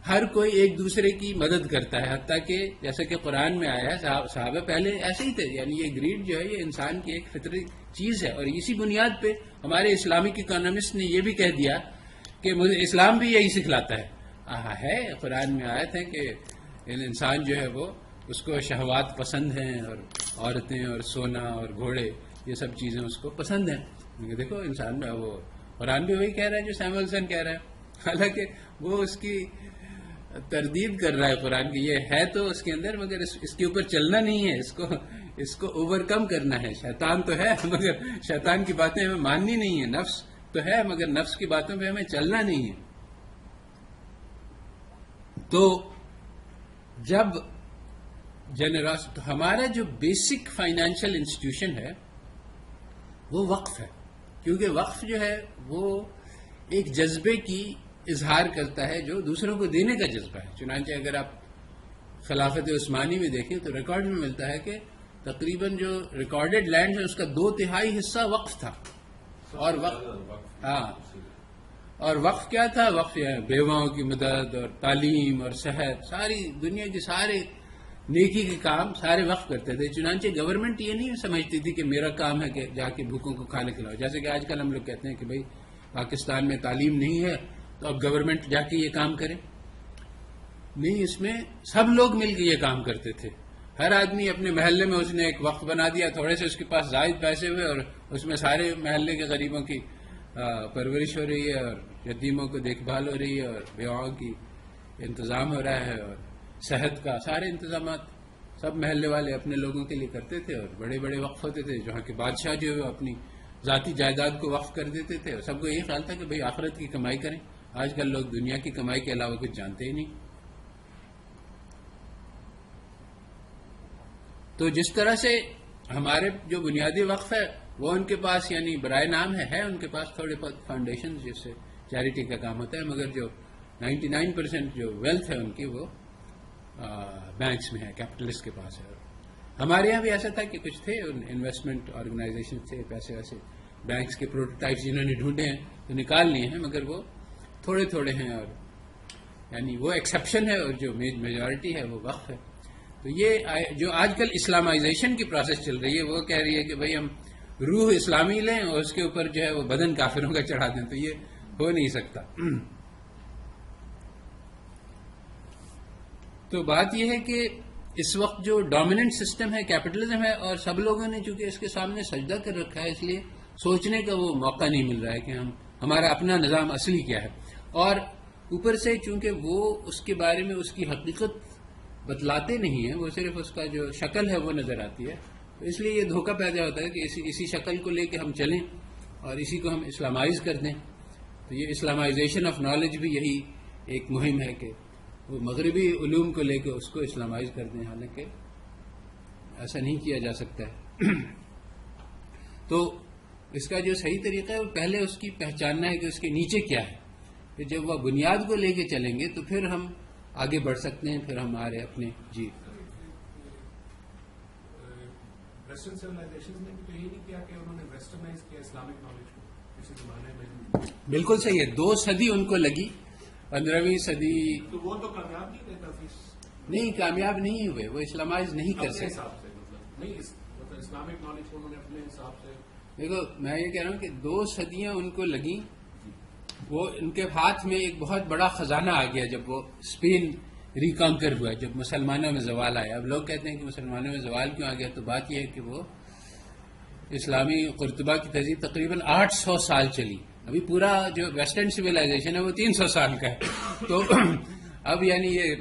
ہر کوئی ایک دوسرے کی مدد کرتا ہے, حتیٰ کہ جیسا کہ قرآن میں آیا ہے صحابہ پہلے ایسے ہی تھے. یعنی یہ گریڈ جو ہے یہ انسان کی ایک فطری چیز ہے, اور اسی بنیاد پہ ہمارے اسلامک اکانومسٹ نے یہ بھی کہہ دیا کہ اسلام بھی یہی سکھلاتا ہے. قرآن میں آیت ہے کہ انسان جو ہے وہ اس کو شہوات پسند ہیں, اور عورتیں اور سونا اور گھوڑے یہ سب چیزیں اس کو پسند ہیں. دیکھو انسان میں وہ قرآن بھی وہی کہہ رہا ہے جو سیمولسن کہہ رہا ہے. حالانکہ وہ اس کی تردید کر رہا ہے قرآن کی. یہ ہے تو اس کے اندر مگر اس کے اوپر چلنا نہیں ہے, اس کو اوور کم کرنا ہے. شیطان تو ہے مگر شیطان کی باتیں ہمیں ماننی نہیں ہے. نفس تو ہے مگر نفس کی باتوں پہ ہمیں چلنا نہیں ہے. تو جب تو ہمارا جو بیسک فائنینشیل انسٹیٹیوشن ہے وہ وقف ہے, کیونکہ وقف جو ہے وہ ایک جذبے کی اظہار کرتا ہے جو دوسروں کو دینے کا جذبہ ہے. چنانچہ اگر آپ خلافت عثمانی میں دیکھیں تو ریکارڈ میں ملتا ہے کہ تقریباً جو ریکارڈڈ لینڈ ہے اس کا 2/3 حصہ وقف تھا. اور وقف کیا تھا؟ وقف بیواؤں کی مدد اور تعلیم اور صحت, ساری دنیا کے سارے نیکی کے کام سارے وقف کرتے تھے. چنانچہ گورنمنٹ یہ نہیں سمجھتی تھی کہ میرا کام ہے کہ جا کے بھوکوں کو کھانا کھلاؤ. جیسے کہ آج کل ہم لوگ کہتے ہیں کہ بھائی پاکستان میں تعلیم نہیں ہے تو اب گورنمنٹ جا کے یہ کام کرے. نہیں, اس میں سب لوگ مل کے یہ کام کرتے تھے. ہر آدمی اپنے محلے میں اس نے ایک وقف بنا دیا, تھوڑے سے اس کے پاس زائد پیسے ہوئے اور اس میں سارے محلے کے غریبوں کی پرورش ہو رہی ہے اور یتیموں کو دیکھ بھال ہو رہی ہے اور بیواؤں کی انتظام ہو رہا ہے اور صحت کا سارے انتظامات سب محلے والے اپنے لوگوں کے لیے کرتے تھے. اور بڑے بڑے وقف ہوتے تھے. جہاں کے بادشاہ جو ہے اپنی ذاتی جائیداد کو وقف کر دیتے تھے اور سب کو یہ خیال تھا کہ بھئی آخرت کی کمائی کریں. آج کل لوگ دنیا کی کمائی کے علاوہ کچھ جانتے ہی نہیں. تو جس طرح سے ہمارے جو بنیادی وقف ہے وہ ان کے پاس یعنی برائے نام ہے ان کے پاس تھوڑے فاؤنڈیشن جس سے چیریٹی کا کام ہوتا ہے, مگر جو 99% جو ویلتھ ہے ان کی وہ بینکس میں ہے, کیپٹلسٹ کے پاس ہے. ہمارے یہاں بھی ایسا تھا کہ کچھ تھے انویسٹمنٹ آرگنائزیشن تھے, پیسے ویسے بینکس کے پروٹوٹائپس جنہوں نے ڈھونڈے ہیں تو نکال لیے ہیں, مگر وہ تھوڑے تھوڑے ہیں اور یعنی وہ ایکسیپشن ہے اور جو میجورٹی ہے وہ وقف ہے. تو یہ جو آج کل اسلامائزیشن کی پروسیس چل رہی ہے وہ کہہ رہی ہے کہ بھئی ہم روح اسلامی لیں اور اس کے اوپر جو ہے وہ بدن کافروں کا چڑھا دیں, تو یہ ہو نہیں سکتا. تو بات یہ ہے کہ اس وقت جو ڈومیننٹ سسٹم ہے کیپٹلزم ہے اور سب لوگوں نے چونکہ اس کے سامنے سجدہ کر رکھا ہے اس لیے سوچنے کا وہ موقع نہیں مل رہا ہے کہ ہمارا اپنا نظام اصلی کیا ہے. اور اوپر سے چونکہ وہ اس کے بارے میں اس کی حقیقت بتلاتے نہیں ہیں, وہ صرف اس کا جو شکل ہے وہ نظر آتی ہے, تو اس لیے یہ دھوکہ پیدا ہوتا ہے کہ اسی شکل کو لے کے ہم چلیں اور اسی کو ہم اسلامائز کر دیں. تو یہ اسلامائزیشن آف نالج بھی یہی ایک مہم ہے کہ وہ مغربی علوم کو لے کے اس کو اسلامائز کر دیں, حالانکہ ایسا نہیں کیا جا سکتا ہے. تو اس کا جو صحیح طریقہ ہے وہ پہلے اس کی پہچاننا ہے کہ اس کے نیچے کیا ہے, کہ جب وہ بنیاد کو لے کے چلیں گے تو پھر ہم آگے بڑھ سکتے ہیں, پھر ہمارے اپنے جی ویسٹرن سیولائزیشن نے بھی تو یہی نہیں کیا کہ انہوں نے ویسٹرنائز کیا اسلامک نالج کو کسی زمانے میں. بالکل صحیح ہے, 2 صدی ان کو لگی, 15ویں صدی. تو وہ تو کامیاب نہیں رہتا نہیں, کامیاب نہیں ہوئے, وہ اسلامائز نہیں کر سکتے. نہیں مطلب اسلامک نالج کو انہوں نے اپنے حساب سے. دیکھو میں یہ کہہ رہا ہوں کہ 2 صدیاں ان کو لگیں, وہ ان کے ہاتھ میں ایک بہت بڑا خزانہ آ گیا جب وہ اسپین ریکانکر ہوا, جب مسلمانوں میں زوال آیا. اب لوگ کہتے ہیں کہ مسلمانوں میں زوال کیوں آ گیا, تو بات یہ ہے کہ وہ اسلامی قرطبہ کی تہذیب تقریباً 800 سال چلی. ابھی پورا جو ویسٹرن سویلائزیشن ہے وہ 300 سال کا ہے. تو اب یعنی یہ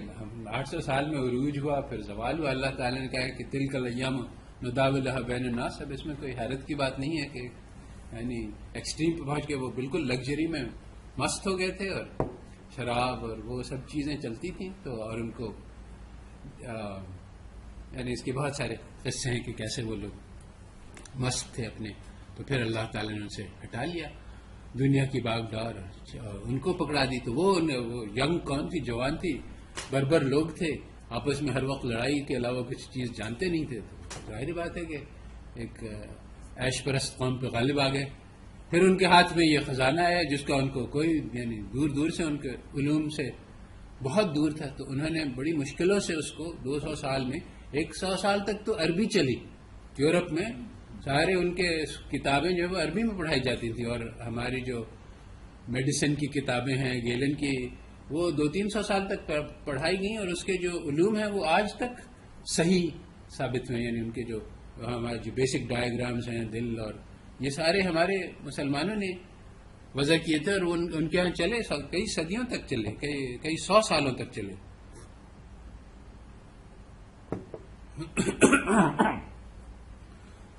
800 سال میں عروج ہوا, پھر زوال ہوا. اللہ تعالیٰ نے کہا کہ تلک الایام نداولها بین الناس. اب اس میں کوئی حیرت کی بات نہیں ہے کہ یعنی ایکسٹریم پہ پہنچ کے وہ بالکل لگژری میں مست ہو گئے تھے اور شراب اور وہ سب چیزیں چلتی تھیں. تو اور ان کو یعنی اس کے بہت سارے قصے ہیں کہ کیسے وہ لوگ مست تھے اپنے. تو پھر اللہ تعالیٰ نے ان سے ہٹا لیا دنیا کی باغ ڈور, ان کو پکڑا دی. تو وہ ینگ کون تھی, جوان تھی, بربر لوگ تھے, آپس میں ہر وقت لڑائی کے علاوہ کچھ چیز جانتے نہیں تھے. تو ظاہر بات ہے کہ ایک عیش پرست قوم پہ غالب آ گئے. پھر ان کے ہاتھ میں یہ خزانہ آیا جس کا ان کو کوئی یعنی دور دور سے ان کے علوم سے بہت دور تھا. تو انہوں نے بڑی مشکلوں سے اس کو 200 سال میں 100 سال تک تو عربی چلی. یورپ میں سارے ان کے کتابیں جو ہے وہ عربی میں پڑھائی جاتی تھیں, اور ہماری جو میڈیسن کی کتابیں ہیں گیلن کی وہ 200-300 سال تک پڑھائی گئیں, اور اس کے جو علوم ہیں وہ آج تک صحیح ثابت ہوئے. یعنی ان کے جو ہمارے جو بیسک ڈائیگرامز ہیں دل اور یہ سارے ہمارے مسلمانوں نے وضع کیے تھے، اور ان کے یہاں چلے کئی صدیوں تک چلے، کئی 100 سالوں تک چلے.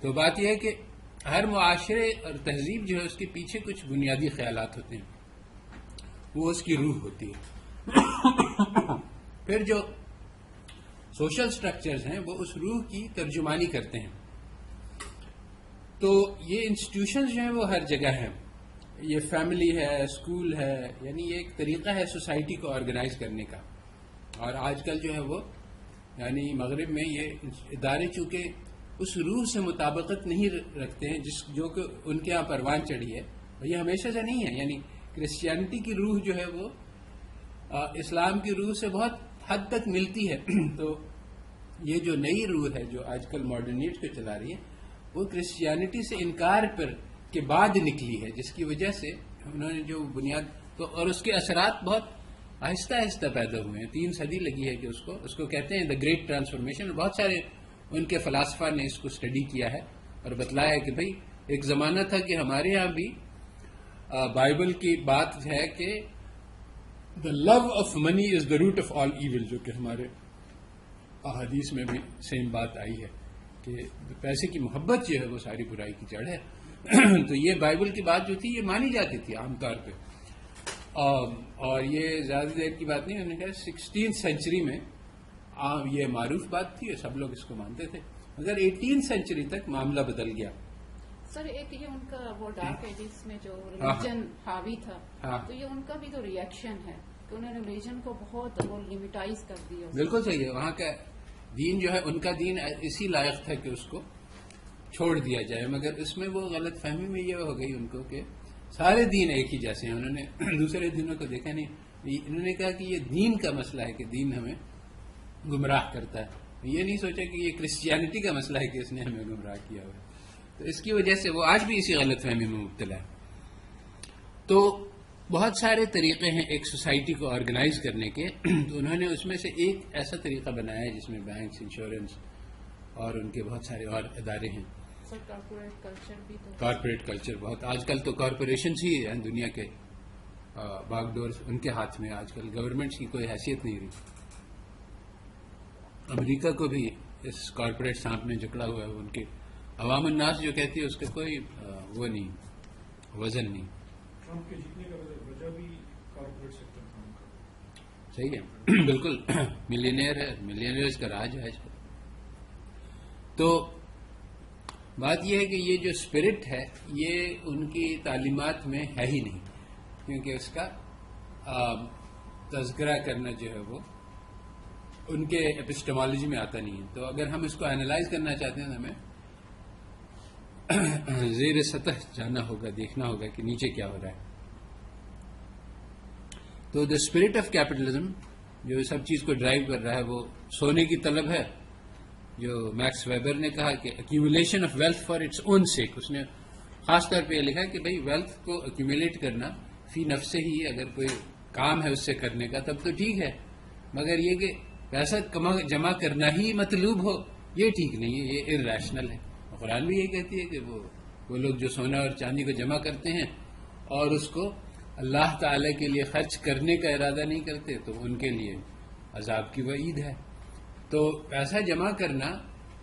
تو بات یہ ہے کہ ہر معاشرے اور تہذیب جو ہے اس کے پیچھے کچھ بنیادی خیالات ہوتے ہیں، وہ اس کی روح ہوتی ہے. پھر جو سوشل سٹرکچرز ہیں وہ اس روح کی ترجمانی کرتے ہیں. تو یہ انسٹیٹیوشنز جو ہیں وہ ہر جگہ ہیں. یہ فیملی ہے، اسکول ہے، یعنی یہ ایک طریقہ ہے سوسائٹی کو آرگنائز کرنے کا. اور آج کل جو ہے وہ یعنی مغرب میں یہ ادارے چونکہ اس روح سے مطابقت نہیں رکھتے ہیں جو کہ ان کے یہاں پروان چڑھی ہے، اور یہ ہمیشہ سے نہیں ہے. یعنی کرسچینٹی کی روح جو ہے وہ اسلام کی روح سے بہت حد تک ملتی ہے. تو یہ جو نئی روح ہے جو آج کل ماڈرنیٹ کو چلا رہی ہے، وہ کرسچینٹی سے انکار کے بعد نکلی ہے، جس کی وجہ سے انہوں نے جو بنیاد تو اور اس کے اثرات بہت آہستہ آہستہ پیدا ہوئے ہیں. 3 صدی لگی ہے کہ اس کو کہتے ہیں دا گریٹ ٹرانسفارمیشن. بہت سارے ان کے فلاسفہ نے اس کو اسٹڈی کیا ہے اور بتلایا کہ بھئی ایک زمانہ تھا کہ ہمارے یہاں بھی بائبل کی بات ہے کہ the love of money is the root of all evil, جو کہ ہمارے احادیث میں بھی سیم بات آئی ہے کہ پیسے کی محبت جو ہے وہ ساری برائی کی جڑ ہے. تو یہ بائبل کی بات جو تھی یہ مانی جاتی تھی عام طور پہ، اور یہ زیادہ دیر کی بات نہیں. انہوں نے کہا 16th سینچری میں یہ معروف بات تھی اور سب لوگ اس کو مانتے تھے، مگر 18th سینچری تک معاملہ بدل گیا. سر ایک یہ ان کا وہ ڈارک ایجز میں جو ریلیجن حاوی تھا، تو یہ ان کا بھی تو ریئیکشن ہے کہ انہوں نے ریلیجن کو بہت وہ لمیٹائز کر دیا. بالکل صحیح ہے. وہاں کا دین جو ہے ان کا دین اسی لائق تھا کہ اس کو چھوڑ دیا جائے، مگر اس میں وہ غلط فہمی میں یہ ہو گئی ان کو کہ سارے دین ایک ہی جیسے ہیں. انہوں نے دوسرے دینوں کو دیکھا نہیں. انہوں نے کہا کہ یہ دین کا مسئلہ ہے کہ دین ہمیں گمراہ کرتا ہے. یہ نہیں سوچا کہ یہ کرسچینٹی کا مسئلہ ہے کہ اس نے ہمیں گمراہ کیا ہوا ہے. تو اس کی وجہ سے وہ آج بھی اسی غلط فہمی میں مبتلا ہے. تو بہت سارے طریقے ہیں ایک سوسائٹی کو آرگنائز کرنے کے. تو انہوں نے اس میں سے ایک ایسا طریقہ بنایا ہے جس میں بینکس، انشورنس اور ان کے بہت سارے اور ادارے ہیں. سر کارپوریٹ کلچر بھی تو کارپوریٹ کلچر بہت آج کل تو کارپوریشنز ہی ہیں دنیا کے باغ ڈور ان کے ہاتھ میں. آج کل گورنمنٹس کی کوئی حیثیت نہیں رہی. امریکہ کو بھی اس کارپوریٹ سانپ میں جکڑا ہوا ہے. ان کے عوام الناس جو کہتی ہے اس کا کوئی وہ نہیں، وزن نہیں. ٹرمپ کے جیتنے کا وجہ بھی کارپوریٹ سیکٹر کا. صحیح ہے. بالکل ملینئر ہے، ملینئرز کا راج ہے. تو بات یہ ہے کہ یہ جو اسپرٹ ہے یہ ان کی تعلیمات میں ہے ہی نہیں، کیونکہ اس کا تذکرہ کرنا جو ہے وہ ان کے ایپسٹمالوجی میں آتا نہیں ہے. تو اگر ہم اس کو اینالائز کرنا چاہتے ہیں تو ہمیں زیر سطح جانا ہوگا، دیکھنا ہوگا کہ نیچے کیا ہو رہا ہے. تو دا اسپرٹ آف کیپٹلزم جو سب چیز کو ڈرائیو کر رہا ہے وہ سونے کی طلب ہے. جو میکس ویبر نے کہا کہ accumulation of wealth for its own sake. اس نے خاص طور پہ یہ لکھا کہ بھائی ویلتھ کو ایکیومولیٹ کرنا فی نفس سے ہی اگر کوئی کام ہے اس سے کرنے کا تب تو ٹھیک ہے، مگر یہ کہ پیسہ جمع کرنا ہی مطلوب ہو یہ ٹھیک نہیں ہے، یہ ارریشنل ہے. قرآن بھی یہ کہتی ہے کہ وہ لوگ جو سونا اور چاندی کو جمع کرتے ہیں اور اس کو اللہ تعالی کے لیے خرچ کرنے کا ارادہ نہیں کرتے تو ان کے لیے عذاب کی وعید ہے. تو پیسہ جمع کرنا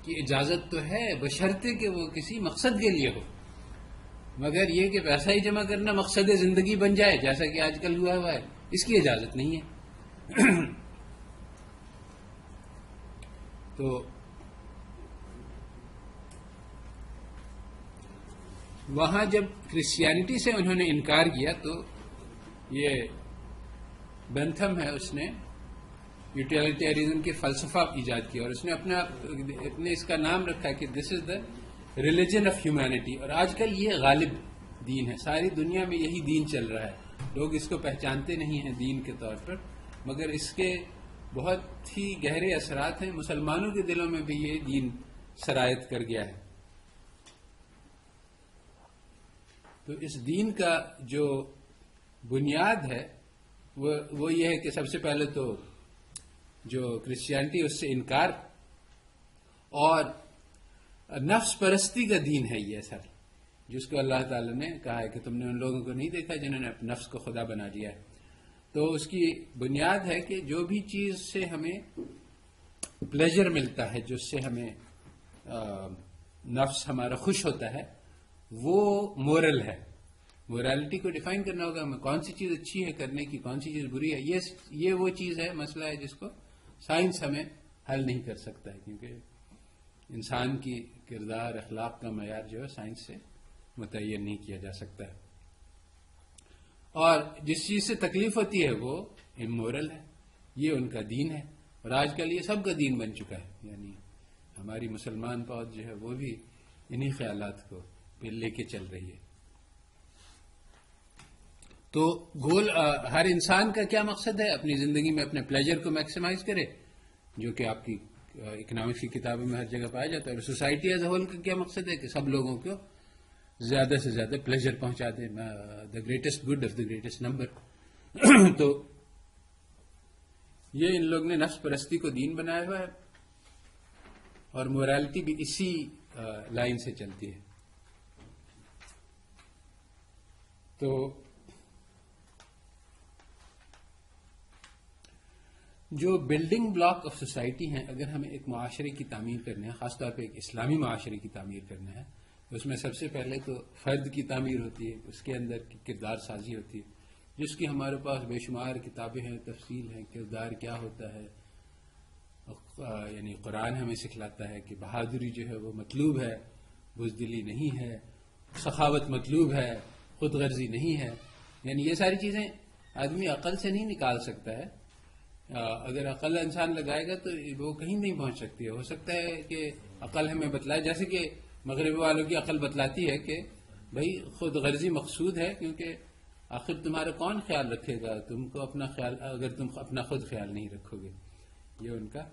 کی اجازت تو ہے بشرطے کہ وہ کسی مقصد کے لیے ہو، مگر یہ کہ پیسہ ہی جمع کرنا مقصد زندگی بن جائے جیسا کہ آج کل ہوا ہے، اس کی اجازت نہیں ہے. تو وہاں جب کرسچینٹی سے انہوں نے انکار کیا تو یہ بینتھم ہے اس نے یوٹیلیٹیرزم کے فلسفہ ایجاد کیا اور اس نے اپنے اس کا نام رکھا کہ دس از دا ریلیجن آف ہیومینٹی. اور آج کل یہ غالب دین ہے، ساری دنیا میں یہی دین چل رہا ہے. لوگ اس کو پہچانتے نہیں ہیں دین کے طور پر، مگر اس کے بہت ہی گہرے اثرات ہیں. مسلمانوں کے دلوں میں بھی یہ دین سرایت کر گیا ہے. تو اس دین کا جو بنیاد ہے وہ یہ ہے کہ سب سے پہلے تو جو کرسچینٹی اس سے انکار اور نفس پرستی کا دین ہے یہ. سر جس کو اللہ تعالیٰ نے کہا ہے کہ تم نے ان لوگوں کو نہیں دیکھا جنہوں نے اپنے نفس کو خدا بنا دیا ہے. تو اس کی بنیاد ہے کہ جو بھی چیز سے ہمیں پلیجر ملتا ہے، جس سے ہمیں نفس ہمارا خوش ہوتا ہے، وہ مورل ہے. مورالٹی کو ڈیفائن کرنا ہوگا، ہمیں کون سی چیز اچھی ہے کرنے کی، کون سی چیز بری ہے. یہ وہ چیز ہے، مسئلہ ہے جس کو سائنس ہمیں حل نہیں کر سکتا ہے، کیونکہ انسان کی کردار اخلاق کا معیار جو ہے سائنس سے متعین نہیں کیا جا سکتا ہے. اور جس چیز سے تکلیف ہوتی ہے وہ امورل ہے. یہ ان کا دین ہے، اور آج کل یہ سب کا دین بن چکا ہے. یعنی ہماری مسلمان فوج جو ہے وہ بھی انہی خیالات کو لے کے چل رہی ہے. تو گول ہر انسان کا کیا مقصد ہے؟ اپنی زندگی میں اپنے پلیجر کو میکسیمائز کرے، جو کہ آپ کی اکنامکس کی کتابوں میں ہر جگہ پایا جاتا ہے. اور سوسائٹی ایز اے ہول کا کیا مقصد ہے؟ کہ سب لوگوں کو زیادہ سے زیادہ پلیجر پہنچا دیں، the greatest good of the greatest number. تو یہ ان لوگ نے نفس پرستی کو دین بنایا ہوا ہے، اور مورالٹی بھی اسی لائن سے چلتی ہے. تو جو بلڈنگ بلاک آف سوسائٹی ہیں، اگر ہمیں ایک معاشرے کی تعمیر کرنا ہے، خاص طور پہ ایک اسلامی معاشرے کی تعمیر کرنا ہے، تو اس میں سب سے پہلے تو فرد کی تعمیر ہوتی ہے، اس کے اندر کی کردار سازی ہوتی ہے، جس کی ہمارے پاس بے شمار کتابیں ہیں، تفصیل ہیں. کردار کیا ہوتا ہے، یعنی قرآن ہمیں سکھلاتا ہے کہ بہادری جو ہے وہ مطلوب ہے، بزدلی نہیں ہے، سخاوت مطلوب ہے، خود غرضی نہیں ہے. یعنی یہ ساری چیزیں آدمی عقل سے نہیں نکال سکتا ہے. اگر عقل انسان لگائے گا تو وہ کہیں نہیں پہنچ سکتی ہے. ہو سکتا ہے کہ عقل ہمیں بتلائے، جیسے کہ مغرب والوں کی عقل بتلاتی ہے کہ بھائی خود غرضی مقصود ہے، کیونکہ آخر تمہارا کون خیال رکھے گا تم کو اپنا خیال، اگر تم اپنا خود خیال نہیں رکھو گے. یہ ان کا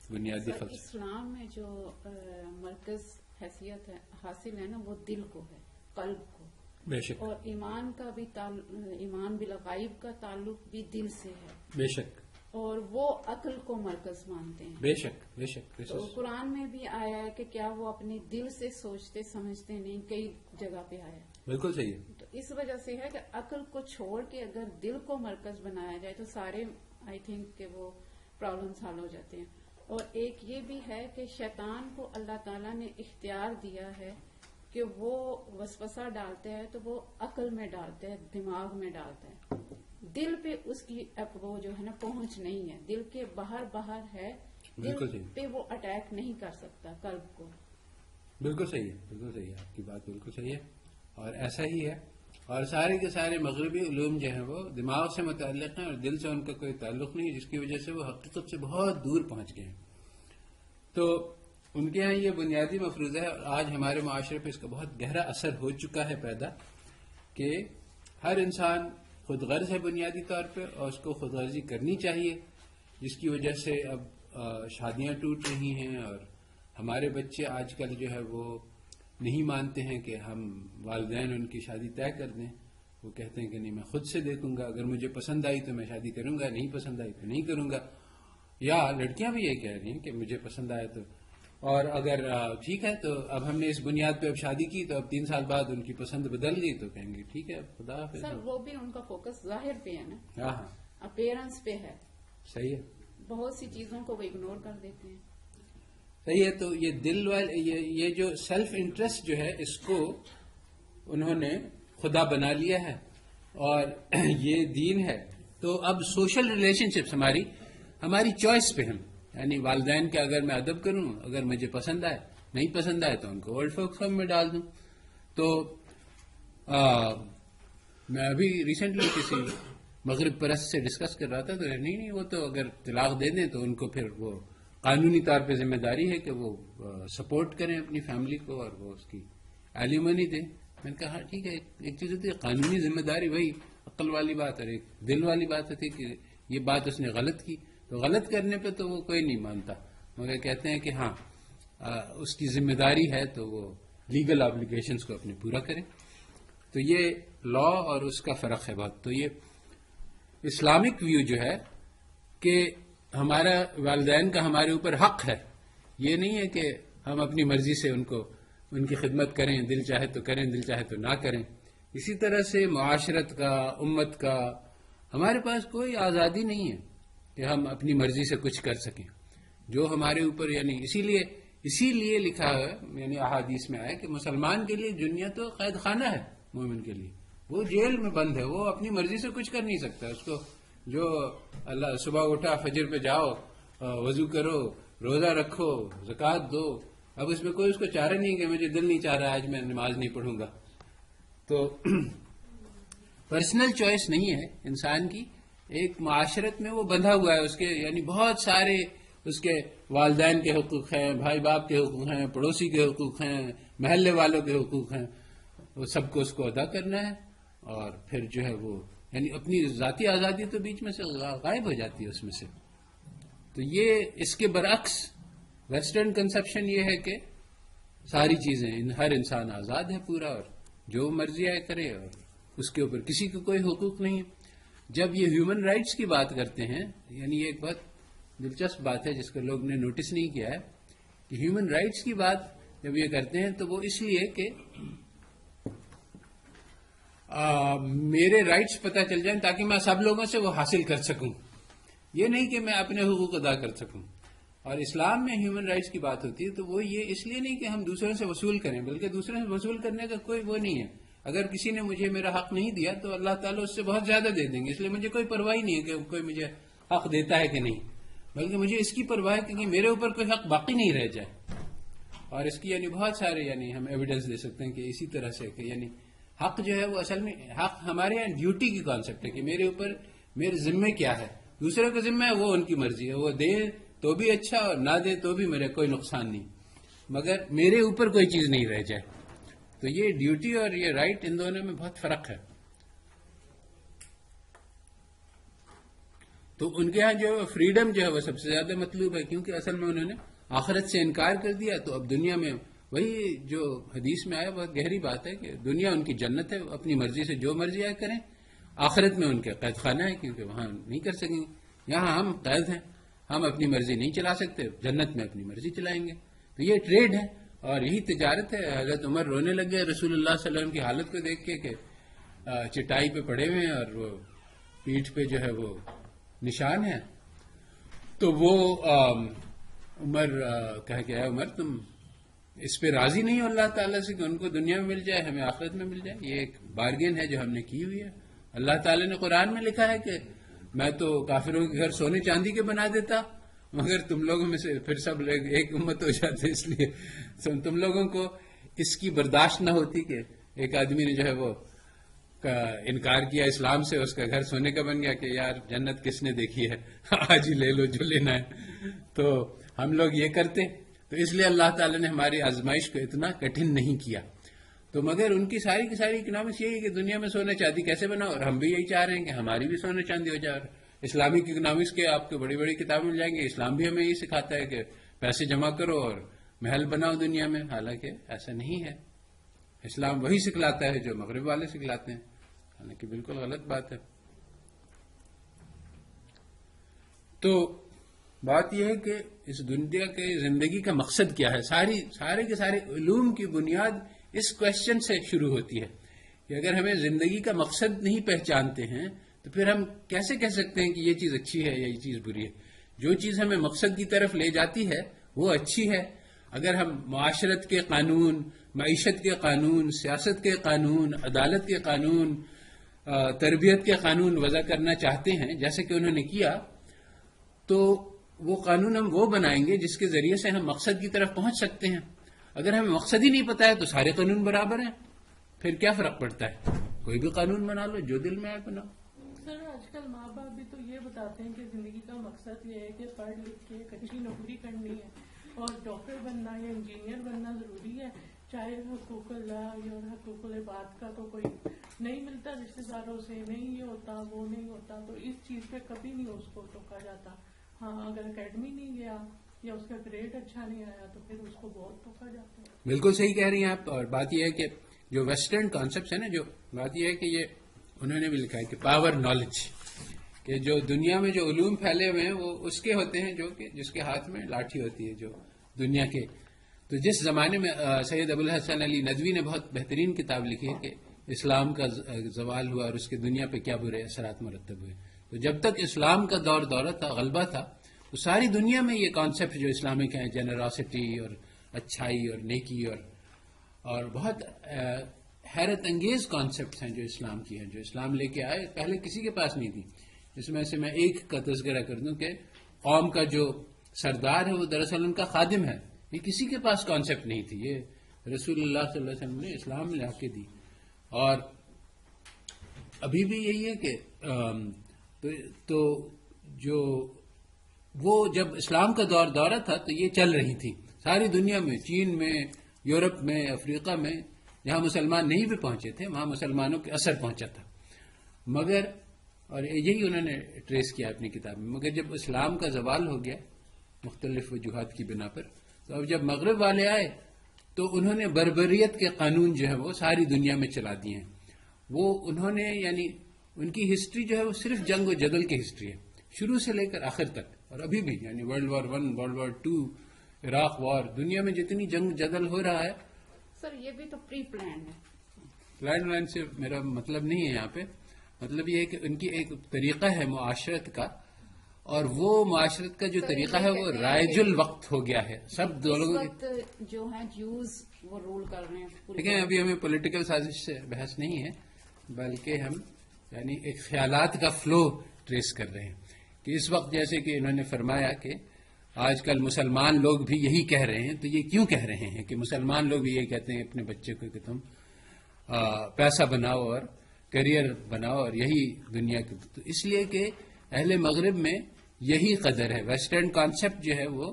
بنیادی فلسفہ. اسلام میں جو مرکز حیثیت حاصل ہے نا، وہ دل کو ہے، قلب کو. بے شک. اور ایمان کا بھی ایمان بالغیب کا تعلق بھی دل سے ہے. بے شک. اور وہ عقل کو مرکز مانتے ہیں. بے شک بے شک. تو قرآن میں بھی آیا ہے کہ کیا وہ اپنے دل سے سوچتے سمجھتے نہیں، کئی جگہ پہ آیا. بالکل صحیح ہے. تو اس وجہ سے ہے کہ عقل کو چھوڑ کے اگر دل کو مرکز بنایا جائے تو سارے آئی تھنک کہ وہ پرابلمس حل ہو جاتے ہیں. اور ایک یہ بھی ہے کہ شیطان کو اللہ تعالیٰ نے اختیار دیا ہے کہ وہ وسوسہ ڈالتے ہیں تو وہ عقل میں ڈالتے ہیں، دماغ میں ڈالتے ہیں. دل پہ اس کی وہ جو ہے نا پہنچ نہیں ہے، دل کے باہر ہے، دل پہ وہ اٹیک نہیں کر سکتا قلب کو. بالکل صحیح ہے، بالکل صحیح ہے، آپ کی بات بالکل صحیح ہے. اور ایسا ہی ہے. اور سارے کے سارے مغربی علوم جو ہیں وہ دماغ سے متعلق ہیں اور دل سے ان کا کوئی تعلق نہیں، جس کی وجہ سے وہ حقیقت سے بہت دور پہنچ گئے ہیں. تو ان کے ہاں یہ بنیادی مفروضہ ہے. اور آج ہمارے معاشرے پہ اس کا بہت گہرا اثر ہو چکا ہے پیدا، کہ ہر انسان خود غرض ہے بنیادی طور پہ، اور اس کو خود غرضی کرنی چاہیے، جس کی وجہ سے اب شادیاں ٹوٹ رہی ہیں. اور ہمارے بچے آج کل جو ہے وہ نہیں مانتے ہیں کہ ہم والدین ان کی شادی طے کر دیں. وہ کہتے ہیں کہ نہیں، میں خود سے دیکھوں گا، اگر مجھے پسند آئی تو میں شادی کروں گا، نہیں پسند آئی تو نہیں کروں گا. یا لڑکیاں بھی یہ کہہ رہی ہیں کہ مجھے پسند آیا تو، اور اگر ٹھیک ہے تو اب ہم نے اس بنیاد پہ اب شادی کی تو اب 3 سال بعد ان کی پسند بدل گئی تو کہیں گے ٹھیک ہے خدا حافظ. سر وہ بھی ان کا فوکس ظاہر پہ ہے نا، ہاں اپیرنس پہ ہے. صحیح ہے. بہت سی چیزوں کو وہ اگنور کر دیتے ہیں. صحیح ہے. تو یہ دل والے یہ جو سیلف انٹرسٹ جو ہے اس کو انہوں نے خدا بنا لیا ہے اور یہ دین ہے. تو اب سوشل ریلیشن شپس ہماری چوائس پہ ہیں. یعنی والدین کا اگر میں ادب کروں، اگر مجھے پسند آئے، نہیں پسند آئے تو ان کو اولڈ فوکس ہوم میں ڈال دوں. تو میں ابھی ریسنٹلی کسی مغرب پرست سے ڈسکس کر رہا تھا تو نہیں وہ تو اگر طلاق دے دیں تو ان کو پھر وہ قانونی طور پہ ذمہ داری ہے کہ وہ سپورٹ کریں اپنی فیملی کو اور وہ اس کی ایلیمنی دیں. میں نے کہا ہاں ٹھیک ہے، ایک چیز ہوتی ہے قانونی ذمہ داری، وہی عقل والی بات، اور ایک دل والی بات ہوتی ہے کہ یہ بات اس نے غلط کی تو غلط کرنے پہ تو وہ کوئی نہیں مانتا، مگر کہتے ہیں کہ ہاں اس کی ذمہ داری ہے تو وہ لیگل آبلیگیشنز کو اپنے پورا کریں. تو یہ لا اور اس کا فرق ہے بہت. تو یہ اسلامک ویو جو ہے کہ ہمارا والدین کا ہمارے اوپر حق ہے، یہ نہیں ہے کہ ہم اپنی مرضی سے ان کی خدمت کریں، دل چاہے تو کریں، دل چاہے تو نہ کریں. اسی طرح سے معاشرت کا، امت کا، ہمارے پاس کوئی آزادی نہیں ہے کہ ہم اپنی مرضی سے کچھ کر سکیں. جو ہمارے اوپر یعنی اسی لیے لکھا ہے، یعنی احادیث میں آیا کہ مسلمان کے لیے دنیا تو قید خانہ ہے، مومن کے لیے وہ جیل میں بند ہے، وہ اپنی مرضی سے کچھ کر نہیں سکتا. اس کو جو اللہ صبح اٹھا فجر پہ جاؤ، وضو کرو، روزہ رکھو، زکوٰۃ دو، اب اس میں کوئی اس کو چارہ نہیں کہ مجھے دل نہیں چاہ رہا آج میں نماز نہیں پڑھوں گا. تو پرسنل چوائس نہیں ہے انسان کی. ایک معاشرت میں وہ بندھا ہوا ہے، اس کے یعنی بہت سارے اس کے والدین کے حقوق ہیں، بھائی باپ کے حقوق ہیں، پڑوسی کے حقوق ہیں، محلے والوں کے حقوق ہیں، وہ سب کو اس کو ادا کرنا ہے. اور پھر جو ہے وہ یعنی اپنی ذاتی آزادی تو بیچ میں سے غائب ہو جاتی ہے اس میں سے. تو یہ اس کے برعکس ویسٹرن کنسپشن یہ ہے کہ ساری چیزیں ہر انسان آزاد ہے پورا، اور جو مرضی آئے کرے، اور اس کے اوپر کسی کو کوئی حقوق نہیں ہے. جب یہ ہیومن رائٹس کی بات کرتے ہیں، یعنی یہ ایک بہت دلچسپ بات ہے جس کو لوگ نے نوٹس نہیں کیا ہے کہ ہیومن رائٹس کی بات جب یہ کرتے ہیں تو وہ اس لیے کہ میرے رائٹس پتہ چل جائیں تاکہ میں سب لوگوں سے وہ حاصل کر سکوں، یہ نہیں کہ میں اپنے حقوق ادا کر سکوں. اور اسلام میں ہیومن رائٹس کی بات ہوتی ہے تو وہ یہ اس لیے نہیں کہ ہم دوسروں سے وصول کریں، بلکہ دوسروں سے وصول کرنے کا کوئی وہ نہیں ہے. اگر کسی نے مجھے میرا حق نہیں دیا تو اللہ تعالیٰ اس سے بہت زیادہ دے دیں گے، اس لیے مجھے کوئی پرواہ نہیں ہے کہ کوئی مجھے حق دیتا ہے کہ نہیں، بلکہ مجھے اس کی پرواہ ہے کہ میرے اوپر کوئی حق باقی نہیں رہ جائے. اور اس کی یعنی بہت سارے یعنی ہم ایویڈنس دے سکتے ہیں کہ اسی طرح سے کہ یعنی حق جو ہے وہ اصل میں حق ہمارے یہاں ڈیوٹی کی کانسیپٹ ہے کہ میرے اوپر میرے ذمے کیا ہے. دوسرے کا ذمہ ہے وہ ان کی مرضی ہے، وہ دے تو بھی اچھا اور نہ دے تو بھی میرے کوئی نقصان نہیں، مگر میرے اوپر کوئی چیز نہیں رہ جائے. تو یہ ڈیوٹی اور یہ رائٹ ان دونوں میں بہت فرق ہے. تو ان کے ہاں جو فریڈم جو ہے وہ سب سے زیادہ مطلوب ہے، کیونکہ اصل میں انہوں نے آخرت سے انکار کر دیا. تو اب دنیا میں وہی جو حدیث میں آیا بہت گہری بات ہے کہ دنیا ان کی جنت ہے، اپنی مرضی سے جو مرضی آئے کریں. آخرت میں ان کے قید خانہ ہے کیونکہ وہاں نہیں کر سکیں گے. یہاں ہم قید ہیں، ہم اپنی مرضی نہیں چلا سکتے، جنت میں اپنی مرضی چلائیں گے. تو یہ ٹریڈ ہے اور یہی تجارت ہے. حضرت عمر رونے لگ گئے رسول اللہ صلی اللہ علیہ وسلم کی حالت کو دیکھ کے کہ چٹائی پہ پڑے ہوئے ہیں اور وہ پیٹھ پہ جو ہے وہ نشان ہے. تو وہ عمر کہہ کے آئے عمر تم اس پہ راضی نہیں ہو اللہ تعالیٰ سے کہ ان کو دنیا میں مل جائے ہمیں آخرت میں مل جائے. یہ ایک بارگین ہے جو ہم نے کی ہوئی ہے. اللہ تعالیٰ نے قرآن میں لکھا ہے کہ میں تو کافروں کے گھر سونے چاندی کے بنا دیتا، مگر تم لوگوں میں سے پھر سب ایک امت ہو جاتے، اس لیے تم لوگوں کو اس کی برداشت نہ ہوتی کہ ایک آدمی نے جو ہے وہ انکار کیا اسلام سے، اس کا گھر سونے کا بن گیا کہ یار جنت کس نے دیکھی ہے، آج ہی لے لو جو لینا ہے. تو ہم لوگ یہ کرتے. تو اس لیے اللہ تعالیٰ نے ہماری آزمائش کو اتنا کٹھن نہیں کیا. تو مگر ان کی ساری کی ساری اکنامکس یہی ہے کہ دنیا میں سونا چاندی کیسے بناؤ، اور ہم بھی یہی چاہ رہے ہیں کہ ہماری بھی سونا چاندی ہو جائے. اسلامک اکنامکس کے آپ کو بڑی بڑی کتابیں مل جائیں گے. اسلام بھی ہمیں یہی سکھاتا ہے کہ پیسے جمع کرو اور محل بناؤ دنیا میں. حالانکہ ایسا نہیں ہے. اسلام وہی سکھلاتا ہے جو مغرب والے سکھلاتے ہیں، حالانکہ بالکل غلط بات ہے. تو بات یہ ہے کہ اس دنیا کے زندگی کا مقصد کیا ہے. سارے کے سارے علوم کی بنیاد اس کوشچن سے شروع ہوتی ہے کہ اگر ہمیں زندگی کا مقصد نہیں پہچانتے ہیں تو پھر ہم کیسے کہہ سکتے ہیں کہ یہ چیز اچھی ہے یا یہ چیز بری ہے. جو چیز ہمیں مقصد کی طرف لے جاتی ہے وہ اچھی ہے. اگر ہم معاشرت کے قانون، معیشت کے قانون، سیاست کے قانون، عدالت کے قانون، تربیت کے قانون وضع کرنا چاہتے ہیں جیسے کہ انہوں نے کیا، تو وہ قانون ہم وہ بنائیں گے جس کے ذریعے سے ہم مقصد کی طرف پہنچ سکتے ہیں. اگر ہمیں مقصد ہی نہیں پتا ہے تو سارے قانون برابر ہیں، پھر کیا فرق پڑتا ہے؟ کوئی بھی قانون بنا لو، جو دل میں آئے بناؤ. سر آج کل ماں باپ بھی تو یہ بتاتے ہیں کہ زندگی کا مقصد یہ ہے کہ پڑھ لکھ کے ایک اچھی نوکری کرنی ہے اور ڈاکٹر بننا یا انجینئر بننا ضروری ہے، چاہے حقوق اللہ یا حقوق العباد کا تو کوئی نہیں ملتا رشتے داروں سے، نہیں یہ ہوتا وہ نہیں ہوتا. تو اس چیز پہ کبھی نہیں اس کو ٹوکا جاتا. ہاں اگر اکیڈمی نہیں گیا یا اس کا گریڈ اچھا نہیں آیا تو پھر اس کو بہت ٹوکا جاتا ہے. بالکل صحیح کہہ رہی ہیں آپ. اور بات یہ ہے کہ جو ویسٹرن کانسیپٹس ہیں نا، جو بات یہ ہے کہ یہ انہوں نے بھی لکھا ہے کہ پاور نالج، کہ جو دنیا میں جو علوم پھیلے ہوئے ہیں وہ اس کے ہوتے ہیں جو کہ جس کے ہاتھ میں لاٹھی ہوتی ہے، جو دنیا کے تو جس زمانے میں سید ابوالحسن علی ندوی نے بہت بہترین کتاب لکھی ہے کہ اسلام کا زوال ہوا اور اس کے دنیا پہ کیا برے اثرات مرتب ہوئے. تو جب تک اسلام کا دورہ تھا، غلبہ تھا، تو ساری دنیا میں یہ کانسیپٹ جو اسلامک ہیں، جنراسٹی اور اچھائی اور نیکی اور بہت حیرت انگیز کانسیپٹس ہیں جو اسلام کی ہیں، جو اسلام لے کے آئے، پہلے کسی کے پاس نہیں تھی. اس میں سے میں ایک کا تذکرہ کر دوں کہ قوم کا جو سردار ہے وہ دراصل ان کا خادم ہے. یہ کسی کے پاس کانسیپٹ نہیں تھی، یہ رسول اللہ صلی اللہ علیہ وسلم نے اسلام لا کے دی. اور ابھی بھی یہی ہے کہ تو جو وہ جب اسلام کا دورہ تھا تو یہ چل رہی تھی ساری دنیا میں، چین میں، یورپ میں، افریقہ میں، جہاں مسلمان نہیں بھی پہنچے تھے وہاں مسلمانوں کے اثر پہنچا تھا. مگر اور یہی انہوں نے ٹریس کیا اپنی کتاب میں. مگر جب اسلام کا زوال ہو گیا مختلف وجوہات کی بنا پر، تو اب جب مغرب والے آئے تو انہوں نے بربریت کے قانون جو ہے وہ ساری دنیا میں چلا دیے ہیں. وہ انہوں نے یعنی ان کی ہسٹری جو ہے وہ صرف جنگ و جدل کی ہسٹری ہے، شروع سے لے کر آخر تک. اور ابھی بھی یعنی world war 1، world war 2، Iraq war, دنیا میں جتنی جنگ جدل ہو رہا ہے. سر یہ بھی تو پری پلان ہے. پلان وائن سے میرا مطلب نہیں ہے یہاں پہ. مطلب یہ ہے کہ ان کی ایک طریقہ ہے معاشرت کا، اور وہ معاشرت کا جو طریقہ ہے وہ رائج الوقت ہو گیا ہے. سب لوگوں جو ہیں جوز وہ رول کر رہے ہیں. دیکھیں ابھی ہمیں پولیٹیکل سازش سے بحث نہیں ہے، بلکہ ہم یعنی ایک خیالات کا فلو ٹریس کر رہے ہیں کہ اس وقت جیسے کہ انہوں نے فرمایا کہ آج کل مسلمان لوگ بھی یہی کہہ رہے ہیں. تو یہ کیوں کہہ رہے ہیں کہ مسلمان لوگ بھی یہی کہتے ہیں اپنے بچے کو کہ تم پیسہ بناؤ اور کیریئر بناؤ اور یہی دنیا کی. تو اس لیے کہ اہل مغرب میں یہی قدر ہے. ویسٹرن کانسیپٹ جو ہے وہ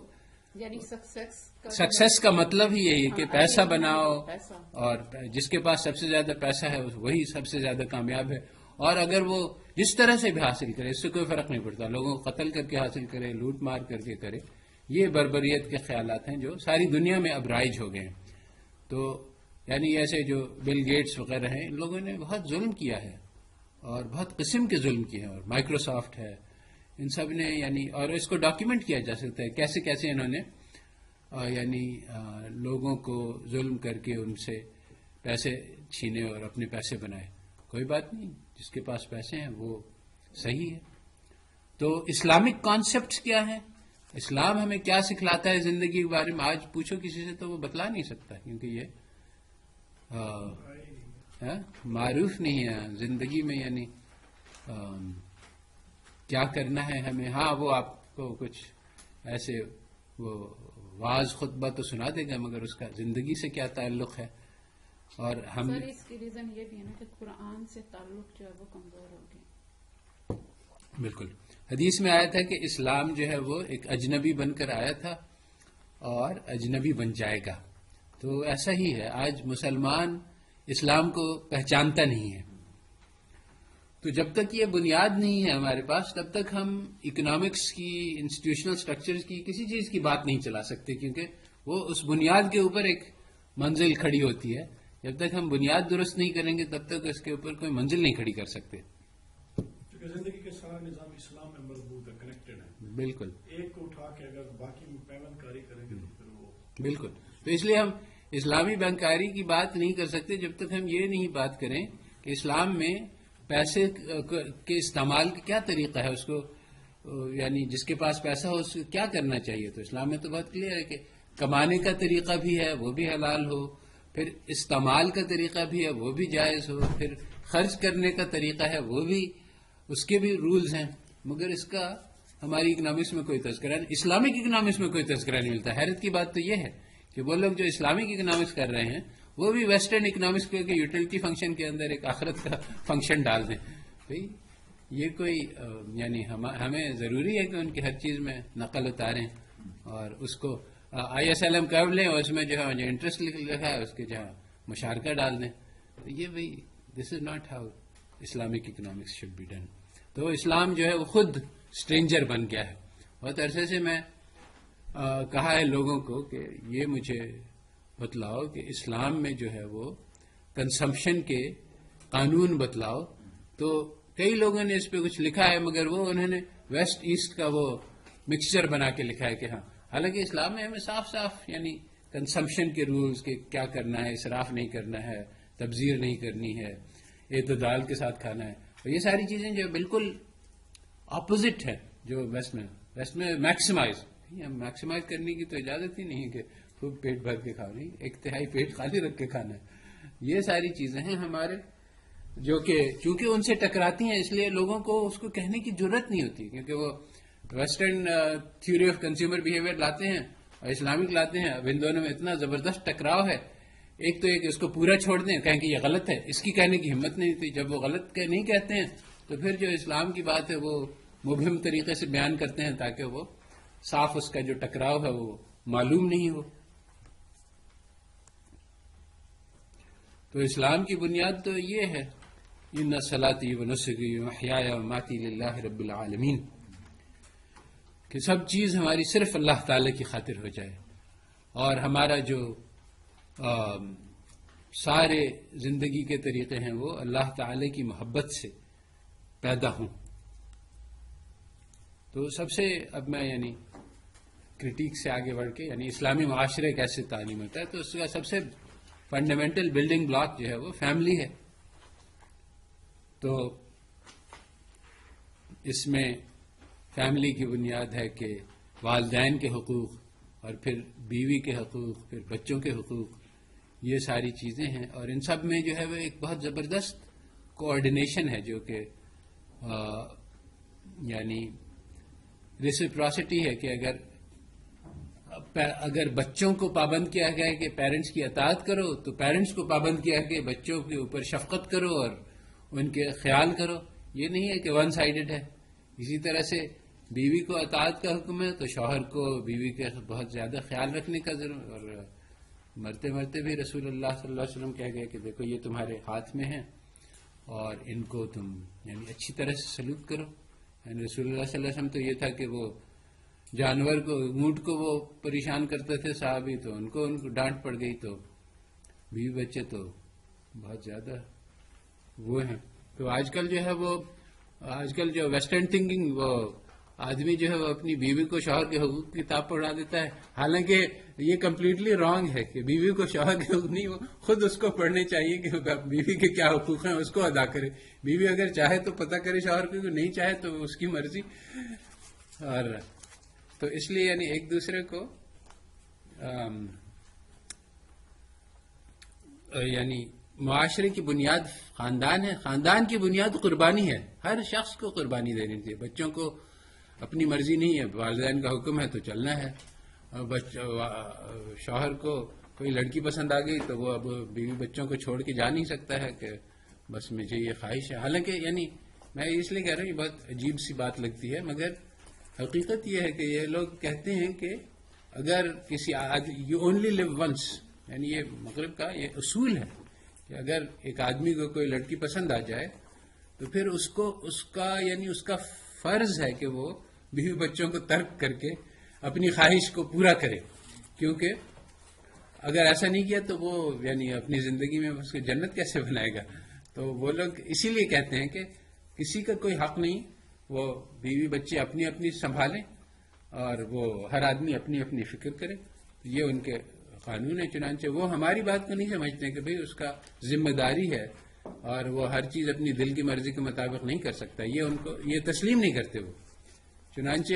یعنی سکسیس کا مطلب ہی یہی ہے کہ پیسہ بناؤ، اور جس کے پاس سب سے زیادہ پیسہ ہے وہی سب سے زیادہ کامیاب ہے. اور اگر وہ جس طرح سے بھی حاصل کرے اس سے کوئی فرق نہیں پڑتا، لوگوں کو قتل کر کے حاصل کرے، لوٹ مار کر کے کرے. یہ بربریت کے خیالات ہیں جو ساری دنیا میں اب رائج ہو گئے ہیں. تو یعنی ایسے جو بل گیٹس وغیرہ ہیں ان لوگوں نے بہت ظلم کیا ہے اور بہت قسم کے ظلم کیے ہیں. اور مائکروسافٹ ہے، ان سب نے یعنی، اور اس کو ڈاکیومنٹ کیا جا سکتا ہے کیسے کیسے انہوں نے یعنی لوگوں کو ظلم کر کے ان سے پیسے چھینے اور اپنے پیسے بنائے. کوئی بات نہیں، جس کے پاس پیسے ہیں وہ صحیح ہے. تو اسلامک کانسیپٹس کیا ہیں، اسلام ہمیں کیا سکھلاتا ہے زندگی کے بارے میں، آج پوچھو کسی سے تو وہ بتلا نہیں سکتا، کیونکہ یہ معروف نہیں ہے زندگی میں. یعنی کیا کرنا ہے ہمیں، ہاں وہ آپ کو کچھ ایسے وہ واعظ خطبہ تو سنا دے گا، مگر اس کا زندگی سے کیا تعلق ہے. اور ہم سر اس کی ریزن یہ بھی ہے نا کہ قرآن سے تعلق جو ہے وہ کمزور ہو گیا. بالکل. حدیث میں آیا تھا کہ اسلام جو ہے وہ ایک اجنبی بن کر آیا تھا اور اجنبی بن جائے گا. تو ایسا ہی ہے، آج مسلمان اسلام کو پہچانتا نہیں ہے. تو جب تک یہ بنیاد نہیں ہے ہمارے پاس تب تک ہم اکنامکس کی، انسٹیٹیوشنل سٹرکچرز کی، کسی چیز کی بات نہیں چلا سکتے، کیونکہ وہ اس بنیاد کے اوپر ایک منزل کھڑی ہوتی ہے. جب تک ہم بنیاد درست نہیں کریں گے تب تک اس کے اوپر کوئی منزل نہیں کھڑی کر سکتے. کیونکہ زندگی کے سارا نظام اسلام میں مربوط ہے، کنیکٹڈ ہے. بالکل. ایک کو اٹھا کے اگر باقی میں پیوند کاری کریں گے تو پھر وہ بالکل. تو اس لیے ہم اسلامی بینکاری کی بات نہیں کر سکتے جب تک ہم یہ نہیں بات کریں کہ اسلام میں پیسے کے استعمال کا کیا طریقہ ہے، اس کو یعنی جس کے پاس پیسہ ہو اس کو کیا کرنا چاہیے. تو اسلام میں تو بہت کلیئر ہے کہ کمانے کا طریقہ بھی ہے وہ بھی حلال ہو، پھر استعمال کا طریقہ بھی ہے وہ بھی جائز ہو، پھر خرچ کرنے کا طریقہ ہے وہ بھی، اس کے بھی رولز ہیں. مگر اس کا ہماری اکنامکس میں کوئی تذکرہ نہیں، اسلامک اکنامکس میں کوئی تذکرہ نہیں ملتا. حیرت کی بات تو یہ ہے کہ وہ لوگ جو اسلامک اکنامکس کر رہے ہیں وہ بھی ویسٹرن اکنامکس کے یوٹیلٹی فنکشن کے اندر ایک آخرت کا فنکشن ڈال دیں. بھائی یہ کوئی یعنی ہمیں ضروری ہے کہ ان کی ہر چیز میں نقل اتاریں اور اس کو ISLM کر لیں اور اس میں جو ہے انٹرسٹ لکھا ہے اس کے جہاں مشارکہ ڈال دیں. تو یہ بھائی this is not how Islamic economics should be done. تو اسلام جو ہے وہ خود اسٹرینجر بن گیا ہے. بہت عرصے سے میں کہا ہے لوگوں کو کہ یہ مجھے بتلاؤ کہ اسلام میں جو ہے وہ کنسمپشن کے قانون بتلاؤ. تو کئی لوگوں نے اس پہ کچھ لکھا ہے مگر وہ انہوں نے ویسٹ ایسٹ کا وہ مکسچر بنا کے لکھا ہے کہ ہاں، حالانکہ اسلام میں ہمیں صاف صاف یعنی کنسمپشن کے رولز کہ کیا کرنا ہے، اسراف نہیں کرنا ہے، تبذیر نہیں کرنی ہے، اعتدال کے ساتھ کھانا ہے. اور یہ ساری چیزیں جو بالکل اپوزٹ ہے جو ویسٹ میں میکسیمائز کرنے کی تو اجازت ہی نہیں کہ خوب پیٹ بھر کے کھانا، نہیں، ایک تہائی پیٹ خالی رکھ کے کھانا ہے. یہ ساری چیزیں ہیں ہمارے جو کہ چونکہ ان سے ٹکراتی ہیں، اس لیے لوگوں کو اس کو کہنے کی ضرورت نہیں ہوتی، کیونکہ وہ western theory of consumer behaviour لاتے ہیں اور اسلامک لاتے ہیں. اب ان دونوں میں اتنا زبردست ٹکراؤ ہے. ایک تو ایک اس کو پورا چھوڑ دیں، کہیں کہ یہ غلط ہے، اس کی کہنے کی ہمت نہیں ہوتی. جب وہ غلط نہیں کہتے ہیں تو پھر جو اسلام کی بات ہے وہ مبہم طریقے سے بیان کرتے ہیں تاکہ وہ صاف اس کا جو ٹکراؤ ہے وہ معلوم نہیں ہو. تو اسلام کی بنیاد تو یہ ہے، ان صلاتی و نسکی و محیای و ماتی للہ رب العالمین، کہ سب چیز ہماری صرف اللہ تعالی کی خاطر ہو جائے، اور ہمارا جو سارے زندگی کے طریقے ہیں وہ اللہ تعالی کی محبت سے پیدا ہوں. تو سب سے اب میں کرٹیک سے آگے بڑھ کے اسلامی معاشرے کیسے تعلیم ہوتا ہے، تو اس کا سب سے فنڈامنٹل بلڈنگ بلاک جو ہے وہ فیملی ہے. تو اس میں فیملی کی بنیاد ہے کہ والدین کے حقوق، اور پھر بیوی کے حقوق، پھر بچوں کے حقوق، یہ ساری چیزیں ہیں. اور ان سب میں جو ہے وہ ایک بہت زبردست کوآرڈینیشن ہے، جو کہ ریسیپراسٹی ہے، کہ اگر بچوں کو پابند کیا گیا ہے کہ پیرنٹس کی اطاعت کرو، تو پیرنٹس کو پابند کیا کہ بچوں کے اوپر شفقت کرو اور ان کے خیال کرو. یہ نہیں ہے کہ ون سائیڈڈ ہے. اسی طرح سے بیوی کو اطاعت کا حکم ہے تو شوہر کو بیوی کے بہت زیادہ خیال رکھنے کا ضرور. اور مرتے مرتے بھی رسول اللہ صلی اللہ علیہ وسلم کہہ گئے کہ دیکھو یہ تمہارے ہاتھ میں ہیں اور ان کو تم اچھی طرح سے سلوک کرو. رسول اللہ صلی اللہ علیہ وسلم تو یہ تھا کہ وہ جانور کو، اونٹ کو وہ پریشان کرتے تھے صحابی، تو ان کو ڈانٹ پڑ گئی، تو بیوی بچے تو بہت زیادہ وہ ہیں. تو آج کل جو ویسٹرن تھنکنگ، وہ آدمی جو ہے وہ اپنی بیوی کو شوہر کے حقوق کی کتاب پڑھا دیتا ہے، حالانکہ یہ کمپلیٹلی رانگ ہے کہ بیوی کو شوہر کے حقوق نہیں، وہ خود اس کو پڑھنے چاہیے کہ بیوی کے کیا حقوق ہیں، اس کو ادا کرے. بیوی اگر چاہے تو پتہ کرے شوہر کو، نہیں چاہے تو اس کی مرضی. اور تو اس لیے ایک دوسرے کو معاشرے کی بنیاد خاندان ہے. خاندان کی بنیاد قربانی ہے. ہر شخص کو قربانی دینی چاہیے. بچوں کو اپنی مرضی نہیں ہے، والدین کا حکم ہے تو چلنا ہے. شوہر کو کوئی لڑکی پسند آ گئی تو وہ اب بیوی بچوں کو چھوڑ کے جا نہیں سکتا ہے کہ بس مجھے یہ خواہش ہے. حالانکہ میں اس لیے کہہ رہا ہوں، یہ بہت عجیب سی بات لگتی ہے، مگر حقیقت یہ ہے کہ یہ لوگ کہتے ہیں کہ اگر کسی یو اونلی لیو ونس، یہ مغرب کا یہ اصول ہے کہ اگر ایک آدمی کو کوئی لڑکی پسند آ جائے تو پھر اس کا فرض ہے کہ وہ بیوی بچوں کو ترک کر کے اپنی خواہش کو پورا کرے. کیونکہ اگر ایسا نہیں کیا تو وہ اپنی زندگی میں اس کی جنت کیسے بنائے گا. تو وہ لوگ اسی لیے کہتے ہیں کہ کسی کا کوئی حق نہیں، وہ بیوی بچے اپنی اپنی سنبھالیں اور وہ ہر آدمی اپنی اپنی فکر کرے. یہ ان کے قانون ہے. چنانچہ وہ ہماری بات کو نہیں سمجھتے کہ بھئی اس کا ذمہ داری ہے اور وہ ہر چیز اپنی دل کی مرضی کے مطابق نہیں کر سکتا. یہ ان کو یہ تسلیم نہیں کرتے وہ. چنانچہ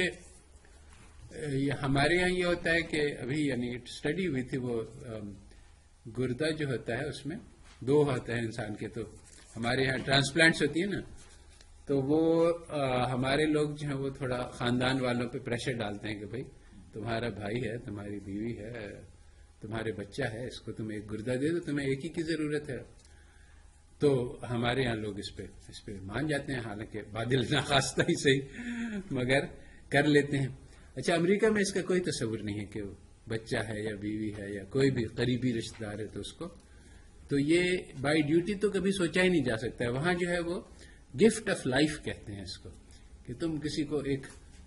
ہمارے یہاں یہ ہوتا ہے کہ ابھی اسٹڈی ہوئی تھی، وہ گردہ جو ہوتا ہے اس میں 2 ہوتا ہے انسان کے. تو ہمارے یہاں ٹرانسپلانٹس ہوتی ہیں نا، تو وہ ہمارے لوگ جو ہیں وہ تھوڑا خاندان والوں پہ پریشر ڈالتے ہیں کہ بھئی تمہارا بھائی ہے، تمہاری بیوی ہے، تمہارے بچہ ہے، اس کو تم ایک گردہ دے دو، تمہیں ایک ہی کی ضرورت ہے. تو ہمارے یہاں لوگ اس پہ مان جاتے ہیں، حالانکہ بادل ناخواستہ ہی صحیح مگر کر لیتے ہیں. اچھا، امریکہ میں اس کا کوئی تصور نہیں ہے کہ بچہ ہے یا بیوی ہے یا کوئی بھی قریبی رشتہ دار ہے تو اس کو، تو یہ بائی ڈیوٹی تو کبھی سوچا ہی نہیں جا سکتا ہے. وہاں جو ہے وہ گفٹ آف لائف کہتے ہیں اس کو، کہ تم کسی کو ایک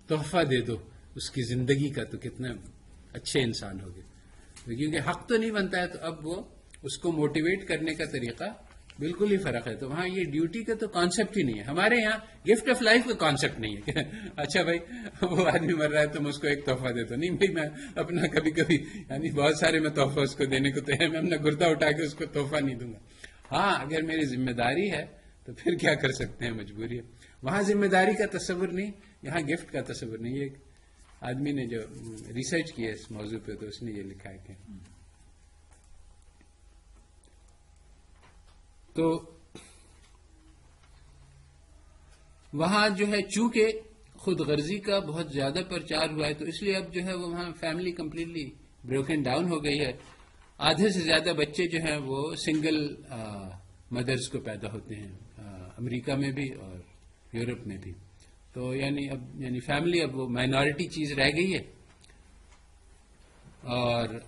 تحفہ دے دو اس کی زندگی کا تو کتنا اچھے انسان ہوگے. کیونکہ حق تو نہیں بنتا ہے تو اب وہ اس کو موٹیویٹ کرنے کا طریقہ بالکل ہی فرق ہے. تو وہاں یہ ڈیوٹی کا تو کانسیپٹ ہی نہیں ہے. ہمارے یہاں گفٹ آف لائف کا کانسیپٹ نہیں ہے کہ اچھا بھائی وہ آدمی مر رہا ہے تم اس کو ایک تحفہ دیتا. نہیں بھائی میں اپنا کبھی کبھی یعنی بہت سارے میں تحفہ اس کو دینے کو تیار. میں اپنا گردہ اٹھا کے اس کو تحفہ نہیں دوں گا. ہاں اگر میری ذمہ داری ہے تو پھر کیا کر سکتے ہیں, مجبوری ہے. وہاں ذمہ داری کا تصور نہیں, یہاں گفٹ کا تصور نہیں. ایک آدمی نے جو ریسرچ کی ہے اس موضوع پہ تو اس نے یہ لکھا ہے کہ تو وہاں جو ہے چونکہ خود غرضی کا بہت زیادہ پرچار ہوا ہے تو اس لیے اب جو ہے وہ وہاں فیملی کمپلیٹلی بروکن ڈاؤن ہو گئی ہے. آدھے سے زیادہ بچے جو ہیں وہ سنگل مدرز کو پیدا ہوتے ہیں, امریکہ میں بھی اور یورپ میں بھی. تو یعنی فیملی اب وہ مائنورٹی چیز رہ گئی ہے. اور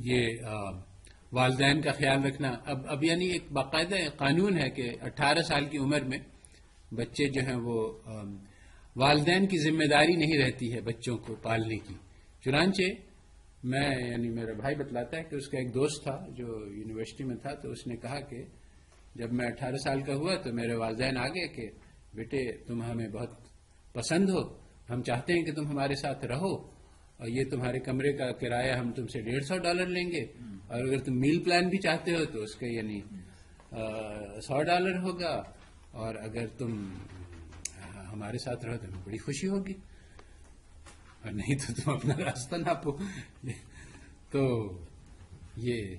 یہ والدین کا خیال رکھنا اب یعنی ایک باقاعدہ قانون ہے کہ 18 سال کی عمر میں بچے جو ہیں وہ والدین کی ذمہ داری نہیں رہتی ہے بچوں کو پالنے کی. چنانچہ میں یعنی میرا بھائی بتلاتا ہے کہ اس کا ایک دوست تھا جو یونیورسٹی میں تھا, تو اس نے کہا کہ جب میں 18 سال کا ہوا تو میرے والدین آ گئے کہ بیٹے تم ہمیں بہت پسند ہو, ہم چاہتے ہیں کہ تم ہمارے ساتھ رہو, اور یہ تمہارے کمرے کا کرایہ ہم تم سے $150 لیں گے, اور اگر تم میل پلان بھی چاہتے ہو تو اس کا یعنی $100 ہوگا, اور اگر تم ہمارے ساتھ رہو تو ہمیں بڑی خوشی ہوگی, اور نہیں تو تم اپنا راستہ ناپو. تو یہ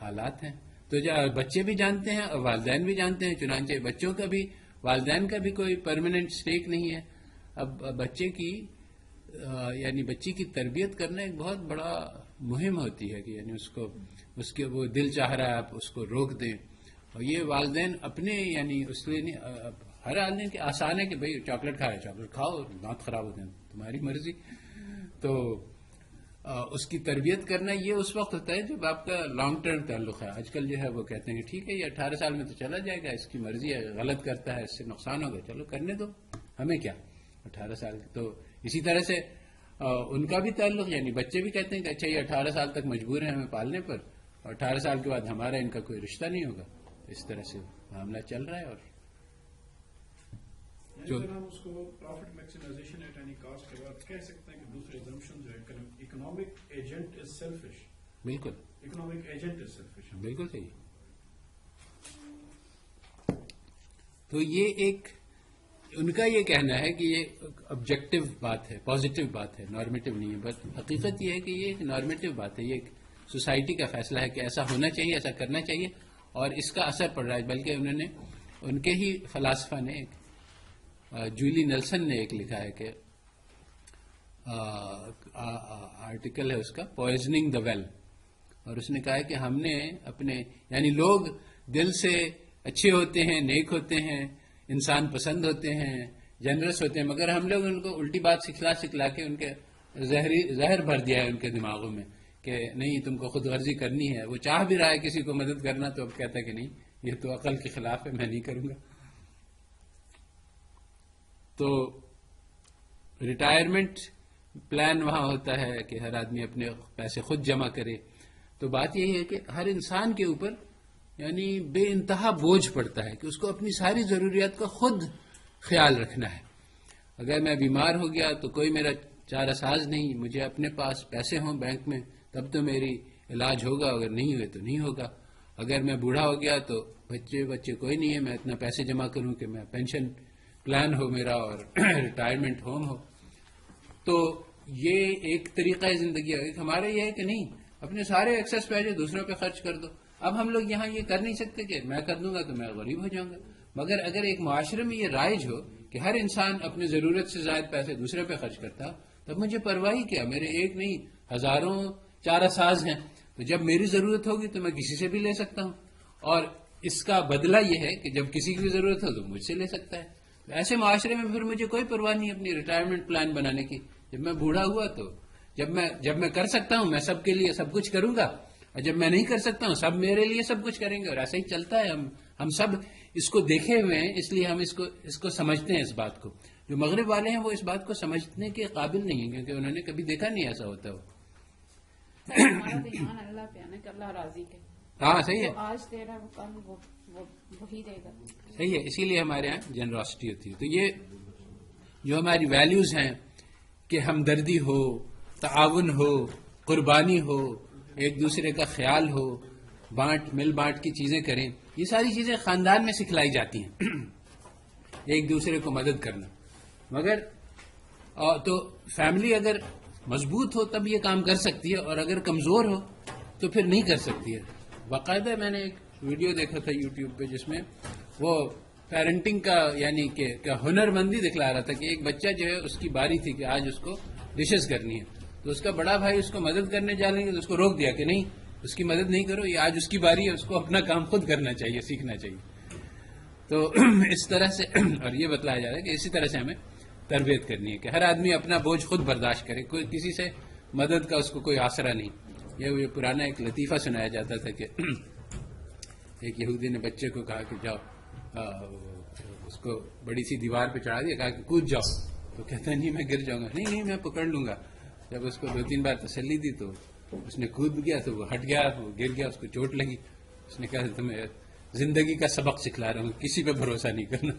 حالات ہیں. تو بچے بھی جانتے ہیں اور والدین بھی جانتے ہیں. چنانچہ بچوں کا بھی والدین کا بھی کوئی پرماننٹ اسٹیک نہیں ہے. اب بچے کی یعنی بچی کی تربیت کرنا ایک بہت بڑا مہم ہوتی ہے کہ یعنی اس کے وہ دل چاہ رہا ہے آپ اس کو روک دیں, اور یہ والدین اپنے یعنی اس لیے نہیں, ہر آدمی کے آسان ہے کہ بھائی چاکلیٹ کھا رہے چاکلیٹ کھاؤ, دانت خراب ہوتے ہیں تمہاری مرضی. تو اس کی تربیت کرنا یہ اس وقت ہوتا ہے جب آپ کا لانگ ٹرم تعلق ہے. آج کل جو ہے وہ کہتے ہیں کہ ٹھیک ہے یہ 18 سال میں تو چلا جائے گا, اس کی مرضی ہے, غلط کرتا ہے اس سے نقصان ہوگا, چلو کرنے دو, ہمیں کیا 18 سال. تو اسی طرح سے ان کا بھی تعلق یعنی بچے بھی کہتے ہیں کہ اچھا یہ 18 سال تک مجبور ہیں ہمیں پالنے پر, اور 18 سال کے بعد ہمارا ان کا کوئی رشتہ نہیں ہوگا. اس طرح سے معاملہ چل رہا ہے. اور ہم اس کو profit maximisation at any cost کے بعد کہہ سکتے ہیں کہ دوسرے ایگزمپشن جو ہے اکنامک ایجنٹ از سیلفش. بالکل اکنامک ایجنٹ از سیلفش. بالکل صحیح. تو یہ ایک ان کا یہ کہنا ہے کہ یہ آبجیکٹو بات ہے, پازیٹو بات ہے, نارمیٹو نہیں ہے. بٹ حقیقت یہ ہے کہ یہ ایک نارمیٹو بات ہے, یہ ایک سوسائٹی کا فیصلہ ہے کہ ایسا ہونا چاہیے, ایسا کرنا چاہیے, اور اس کا اثر پڑ رہا ہے. بلکہ انہوں نے ان کے ہی فلاسفہ نے جولی نیلسن نے ایک لکھا ہے کہ آرٹیکل ہے اس کا پوائزننگ دا ویل, اور اس نے کہا ہے کہ ہم نے اپنے یعنی لوگ دل سے اچھے ہوتے ہیں, نیک ہوتے ہیں, انسان پسند ہوتے ہیں, جنرس ہوتے ہیں, مگر ہم لوگ ان کو الٹی بات سکھلا کے ان کے زہر بھر دیا ہے ان کے دماغوں میں کہ نہیں تم کو خود غرضی کرنی ہے. وہ چاہ بھی رہا ہے کسی کو مدد کرنا تو اب کہتا ہے کہ نہیں یہ تو عقل کے خلاف ہے, میں نہیں کروں گا. تو ریٹائرمنٹ پلان وہاں ہوتا ہے کہ ہر آدمی اپنے پیسے خود جمع کرے. تو بات یہی ہے کہ ہر انسان کے اوپر یعنی بے انتہا بوجھ پڑتا ہے کہ اس کو اپنی ساری ضروریات کا خود خیال رکھنا ہے. اگر میں بیمار ہو گیا تو کوئی میرا چارہ ساز نہیں, مجھے اپنے پاس پیسے ہوں بینک میں تب تو میری علاج ہوگا, اگر نہیں ہوئے تو نہیں ہوگا. اگر میں بوڑھا ہو گیا تو بچے کوئی نہیں ہے, میں اتنا پیسے جمع کروں کہ میں پینشن پلان ہو میرا اور ریٹائرمنٹ ہوم ہو. تو یہ ایک طریقہ زندگی ہے. ہمارا یہ ہے کہ نہیں اپنے سارے ایکسس پیسے دوسروں پہ خرچ کر دو. اب ہم لوگ یہاں یہ کر نہیں سکتے کہ میں کر دوں گا تو میں غریب ہو جاؤں گا. مگر اگر ایک معاشرے میں یہ رائج ہو کہ ہر انسان اپنی ضرورت سے زائد پیسے دوسرے پہ خرچ کرتا, تب مجھے پرواہی کیا, میرے ایک نہیں ہزاروں چارہ ساز ہیں, تو جب میری ضرورت ہوگی تو میں کسی سے بھی لے سکتا ہوں, اور اس کا بدلہ یہ ہے کہ جب کسی کی بھی ضرورت ہو تو مجھ سے لے سکتا ہے. تو ایسے معاشرے میں پھر مجھے کوئی پرواہ نہیں اپنی ریٹائرمنٹ پلان بنانے کی. جب میں بوڑھا ہوا تو جب میں کر سکتا ہوں میں سب کے لیے سب کچھ کروں گا, اور جب میں نہیں کر سکتا ہوں سب میرے لیے سب کچھ کریں گے. اور ایسا ہی چلتا ہے. ہم سب اس کو دیکھے ہوئے ہیں, اس لیے ہم اس کو سمجھتے ہیں. اس بات کو جو مغرب والے ہیں وہ اس بات کو سمجھنے کے قابل نہیں ہیں, کیونکہ انہوں نے کبھی دیکھا نہیں ایسا ہوتا ہو. ہمارا دھیان اللہ پہ آنا کہ اللہ راضی ہے. ہاں صحیح ہے، جو آج دے رہا ہے وہ کل وہی دے گا. صحیح ہے. اسی لیے ہمارے یہاں جنراسٹی ہوتی ہے. تو یہ جو ہماری ویلیوز ہیں کہ ہمدردی ہو، تعاون ہو، قربانی ہو، ایک دوسرے کا خیال ہو، مل بانٹ کی چیزیں کریں، یہ ساری چیزیں خاندان میں سکھلائی جاتی ہیں. ایک دوسرے کو مدد کرنا. مگر تو فیملی اگر مضبوط ہو تب یہ کام کر سکتی ہے، اور اگر کمزور ہو تو پھر نہیں کر سکتی ہے. باقاعدہ میں نے ایک ویڈیو دیکھا تھا یوٹیوب پہ جس میں وہ پیرنٹنگ کا یعنی کہ ہنر مندی دکھلا رہا تھا کہ ایک بچہ جو ہے اس کی باری تھی کہ آج اس کو ڈشز کرنی ہے، تو اس کا بڑا بھائی اس کو مدد کرنے جانے گے تو اس کو روک دیا کہ نہیں، اس کی مدد نہیں کرو، یہ آج اس کی باری ہے، اس کو اپنا کام خود کرنا چاہیے، سیکھنا چاہیے. تو اس طرح سے اور یہ بتلایا جا رہا ہے کہ اسی طرح سے ہمیں تربیت کرنی ہے کہ ہر آدمی اپنا بوجھ خود برداشت کرے، کوئی کسی سے مدد کا اس کو کوئی آسرا نہیں. یہ پرانا ایک لطیفہ سنایا جاتا تھا کہ ایک یہودی نے بچے کو کہا کہ جاؤ، اس کو بڑی سی دیوار پہ چڑھا دیا، کہا کہ کود جاؤ، تو کہتا نہیں میں گر جاؤں گا. نہیں میں پکڑ لوں گا. جب اس کو 2-3 بار تسلی دی تو اس نے کود گیا تو وہ ہٹ گیا، وہ گر گیا، اس کو چوٹ لگی. اس نے کہا تمہیں زندگی کا سبق سکھلا رہا ہوں، کسی پہ بھروسہ نہیں کرنا.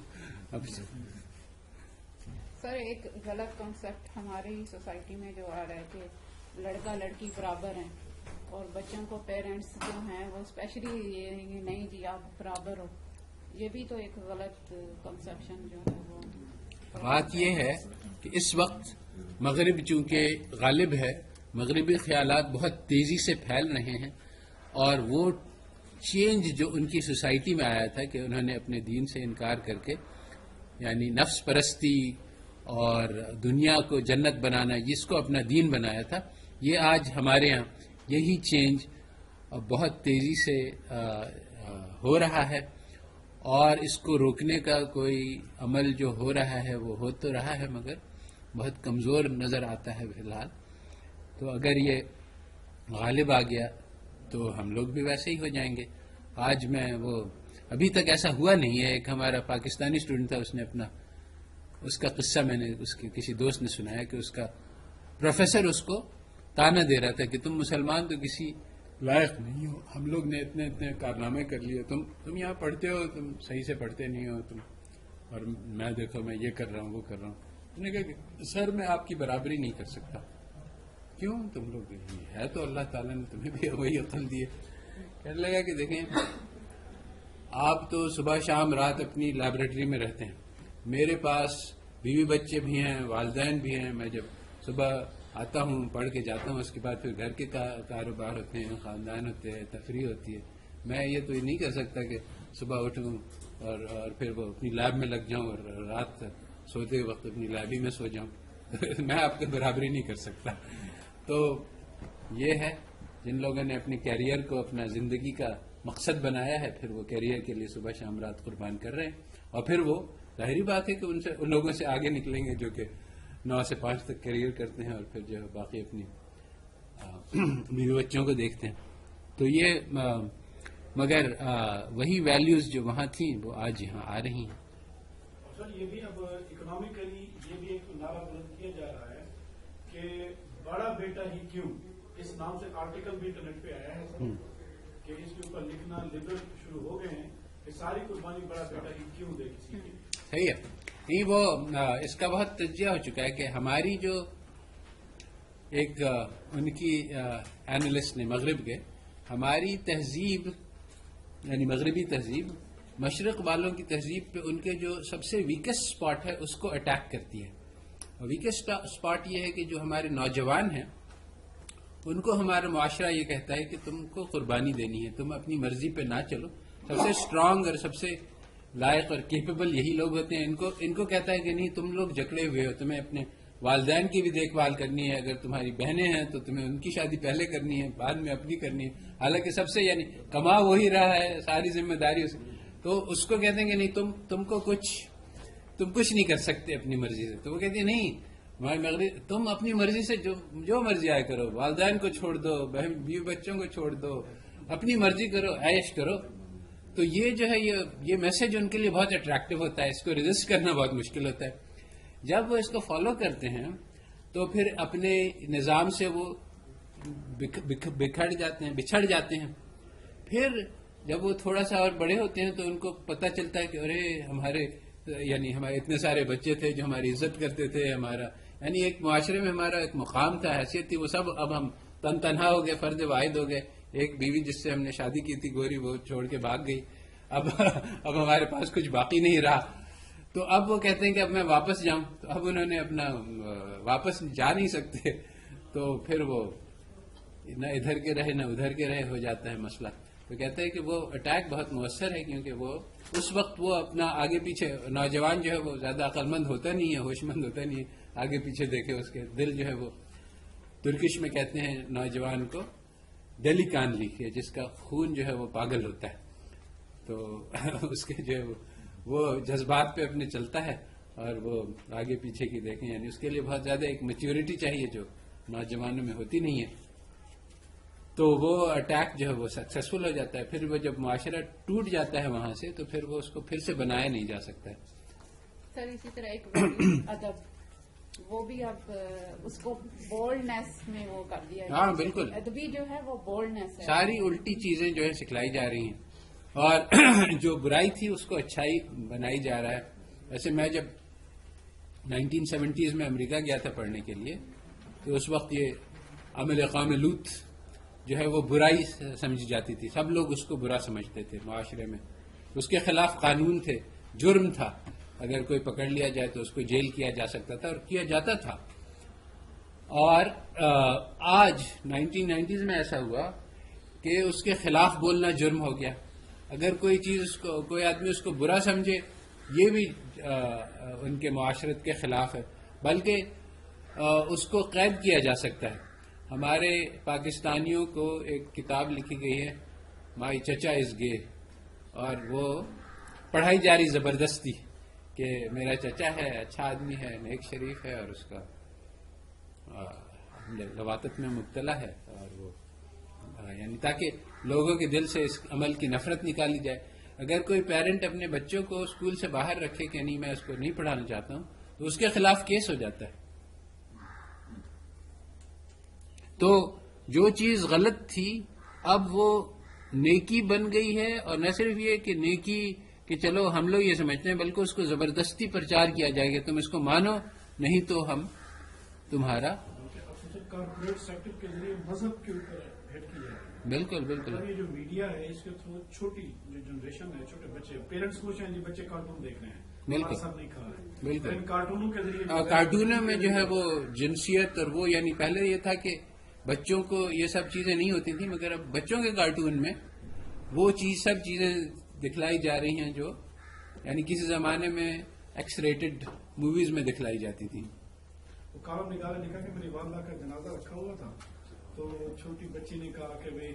اب سر ایک غلط کنسپٹ ہماری سوسائٹی میں جو آ رہا ہے کہ لڑکا لڑکی برابر ہیں، اور بچوں کو پیرنٹس جو ہیں وہ اسپیشلی یہ نہیں جی آپ برابر ہو. یہ بھی تو ایک غلط کنسپشن جو ہے وہ. بات یہ ہے کہ اس وقت مغرب چونکہ غالب ہے، مغربی خیالات بہت تیزی سے پھیل رہے ہیں، اور وہ چینج جو ان کی سوسائٹی میں آیا تھا کہ انہوں نے اپنے دین سے انکار کر کے یعنی نفس پرستی اور دنیا کو جنت بنانا جس کو اپنا دین بنایا تھا، یہ آج ہمارے ہاں یہی چینج بہت تیزی سے ہو رہا ہے. اور اس کو روکنے کا کوئی عمل جو ہو رہا ہے وہ ہو تو رہا ہے مگر بہت کمزور نظر آتا ہے فی الحال. تو اگر یہ غالب آ گیا تو ہم لوگ بھی ویسے ہی ہو جائیں گے. آج میں وہ ابھی تک ایسا ہوا نہیں ہے. ایک ہمارا پاکستانی اسٹوڈنٹ تھا، اس نے اس کا قصہ میں نے اس کے کسی دوست نے سنایا کہ اس کا پروفیسر اس کو تانا دے رہا تھا کہ تم مسلمان تو کسی لائق نہیں ہو، ہم لوگ نے اتنے اتنے کارنامے کر لیے، تم یہاں پڑھتے ہو، تم صحیح سے پڑھتے نہیں ہو تم، اور میں دیکھو میں یہ کر رہا ہوں وہ کر رہا ہوں. انہوں نے کہا کہ سر میں آپ کی برابری نہیں کر سکتا. کیوں؟ تم لوگ ہے تو اللہ تعالیٰ نے تمہیں بھی وہی عقل دی ہے. کہنے لگا کہ دیکھیں آپ تو صبح شام رات اپنی لیبورٹری میں رہتے ہیں، میرے پاس بیوی بچے بھی ہیں، والدین بھی ہیں. میں جب صبح آتا ہوں پڑھ کے جاتا ہوں، اس کے بعد پھر گھر کے کاروبار ہوتے ہیں، خاندان ہوتے ہیں، تفریح ہوتی ہے. میں یہ تو نہیں کر سکتا کہ صبح اٹھوں اور پھر وہ اپنی لیب میں لگ جاؤں اور رات سوتے وقت اپنی لیب ہی میں سو جاؤں. میں آپ کی برابری نہیں کر سکتا. تو یہ ہے جن لوگوں نے اپنے کیریئر کو اپنا زندگی کا مقصد بنایا ہے، پھر وہ کیریئر کے لیے صبح شام رات قربان کر رہے ہیں، اور پھر وہ ظاہری بات ہے کہ ان لوگوں سے آگے نکلیں گے جو کہ 9 سے 5 تک کیریئر کرتے ہیں اور پھر جو باقی اپنی بیوی بچوں کو دیکھتے ہیں. تو یہ مگر وہی ویلیوز جو وہاں تھیں وہ آج یہاں آ رہی ہیں. اور سر یہ بھی اب اکنامیکلی یہ بھی ایک نعرہ بلند کیا جا رہا ہے کہ بڑا بیٹا ہی کیوں، اس نام سے آرٹیکل بھی انٹرنیٹ پہ آیا ہے کہ اس کے اوپر لکھنا لبرل شروع ہو گئے ہیں کہ ساری قربانی بڑا بیٹا ہی کیوں دے کسی کی. صحیح ہے. نہیں وہ اس کا بہت تجزیہ ہو چکا ہے کہ ہماری جو ایک ان کی اینالسٹ نے مغرب کے، ہماری تہذیب یعنی مغربی تہذیب مشرق والوں کی تہذیب پہ ان کے جو سب سے ویکسٹ اسپاٹ ہے اس کو اٹیک کرتی ہے. اور ویکسٹ اسپاٹ یہ ہے کہ جو ہمارے نوجوان ہیں ان کو ہمارا معاشرہ یہ کہتا ہے کہ تم کو قربانی دینی ہے، تم اپنی مرضی پہ نہ چلو. سب سے اسٹرانگ اور سب سے لائق اور کیپیبل یہی لوگ ہوتے ہیں. ان کو کہتا ہے کہ نہیں تم لوگ جکڑے ہوئے ہو، تمہیں اپنے والدین کی بھی دیکھ بھال کرنی ہے، اگر تمہاری بہنیں ہیں تو تمہیں ان کی شادی پہلے کرنی ہے، بعد میں اپنی کرنی ہے. حالانکہ سب سے یعنی کما وہی رہا ہے، ساری ذمہ داری تو اس کو کہتے ہیں کہ نہیں تم کچھ نہیں کر سکتے اپنی مرضی سے. تو وہ کہتے ہیں نہیں تم اپنی مرضی سے جو مرضی آئے کرو، والدین کو چھوڑ دو، بیوی بچوں کو چھوڑ دو، اپنی مرضی کرو، عیش کرو. تو یہ جو ہے یہ میسج ان کے لیے بہت اٹریکٹیو ہوتا ہے، اس کو ریزسٹ کرنا بہت مشکل ہوتا ہے. جب وہ اس کو فالو کرتے ہیں تو پھر اپنے نظام سے وہ بچھڑ جاتے ہیں. پھر جب وہ تھوڑا سا اور بڑے ہوتے ہیں تو ان کو پتہ چلتا ہے کہ ارے ہمارے اتنے سارے بچے تھے جو ہماری عزت کرتے تھے، ہمارا یعنی ایک معاشرے میں ہمارا ایک مقام تھا، حیثیت تھی، وہ سب اب ہم تنہا ہو گئے، فرد واحد ہو گئے. ایک بیوی جس سے ہم نے شادی کی تھی گوری، وہ چھوڑ کے بھاگ گئی. اب ہمارے پاس کچھ باقی نہیں رہا. تو اب وہ کہتے ہیں کہ اب میں واپس جاؤں. تو اب انہوں نے اپنا واپس جا نہیں سکتے، تو پھر وہ نہ ادھر کے رہے نہ ادھر کے رہے ہو جاتا ہے مسئلہ. تو کہتے ہیں کہ وہ اٹیک بہت مؤثر ہے، کیونکہ وہ اس وقت وہ اپنا آگے پیچھے، نوجوان جو ہے وہ زیادہ عقل مند ہوتا نہیں ہے، ہوش مند ہوتا نہیں ہے، آگے پیچھے دیکھے اس کے دل جو ہے وہ، ترکش میں کہتے ہیں نوجوان کو دلی کان لکھے، جس کا خون جو ہے وہ پاگل ہوتا ہے. تو اس کے جو ہے وہ جذبات پہ اپنے چلتا ہے اور وہ آگے پیچھے کی دیکھیں، یعنی اس کے لیے بہت زیادہ ایک میچیورٹی چاہیے جو نوجوانوں میں ہوتی نہیں ہے. تو وہ اٹیک جو ہے وہ سکسیسفل ہو جاتا ہے. پھر وہ جب معاشرہ ٹوٹ جاتا ہے وہاں سے، تو پھر وہ اس کو پھر سے بنایا نہیں جا سکتا ہے. سر اسی طرح ایک ادب، وہ بھی اب اس کو بولڈنیس میں وہ کر دیا ہے. ہاں بالکل، ادبی جو ہے وہ بولڈنیس ہے. ساری الٹی چیزیں جو ہے سکھلائی جا رہی ہیں، اور جو برائی تھی اس کو اچھائی بنائی جا رہا ہے. ویسے میں جب 1970s میں امریکہ گیا تھا پڑھنے کے لیے، تو اس وقت یہ عمل قوم لوط جو ہے وہ برائی سمجھی جاتی تھی. سب لوگ اس کو برا سمجھتے تھے معاشرے میں. اس کے خلاف قانون تھے، جرم تھا، اگر کوئی پکڑ لیا جائے تو اس کو جیل کیا جا سکتا تھا، اور کیا جاتا تھا. اور آج 1990s میں ایسا ہوا کہ اس کے خلاف بولنا جرم ہو گیا. اگر کوئی چیز کوئی آدمی اس کو برا سمجھے، یہ بھی ان کے معاشرت کے خلاف ہے، بلکہ اس کو قید کیا جا سکتا ہے. ہمارے پاکستانیوں کو ایک کتاب لکھی گئی ہے، مائی چچا از گے، اور وہ پڑھائی جا رہی زبردستی کہ میرا چچا ہے، اچھا آدمی ہے، نیک شریف ہے، اور اس کا لواطت میں مبتلا ہے، اور وہ یعنی تاکہ لوگوں کے دل سے اس عمل کی نفرت نکالی جائے. اگر کوئی پیرنٹ اپنے بچوں کو اسکول سے باہر رکھے کہ نہیں میں اس کو نہیں پڑھانا چاہتا ہوں، تو اس کے خلاف کیس ہو جاتا ہے. تو جو چیز غلط تھی اب وہ نیکی بن گئی ہے. اور نہ صرف یہ کہ نیکی کہ چلو ہم لوگ یہ سمجھتے ہیں، بلکہ اس کو زبردستی پرچار کیا جائے گا، تم اس کو مانو نہیں تو ہم تمہارا. کارپوریٹ سیکٹر کے ذریعے مذہب کے اوپر ہٹ کیا ہے. بالکل بالکل. یہ جو میڈیا ہے اس کے تھرو چھوٹی جو جنریشن ہے، چھوٹے بچے، پیرنٹس پوچھ رہے ہیں جی بچے کارٹون دیکھ رہے ہیں، بالکل سب نہیں کھا رہے ہیں. بالکل. ان کارٹونوں کے ذریعے کارٹونوں میں جو ہے وہ جنسیت اور وہ، یعنی پہلے یہ تھا کہ بچوں کو یہ سب چیزیں نہیں ہوتی تھیں، مگر اب بچوں کے کارٹون میں وہ سب چیزیں دکھلائی جا رہی ہیں جو یعنی کسی زمانے میں ایکس ریٹڈ موویز میں دکھلائی جاتی تھیں. وہ کالم نکالا، لکھا کہ میری والدہ کا جنازہ رکھا ہوا تھا، تو چھوٹی بچی نے کہا کہ بھائی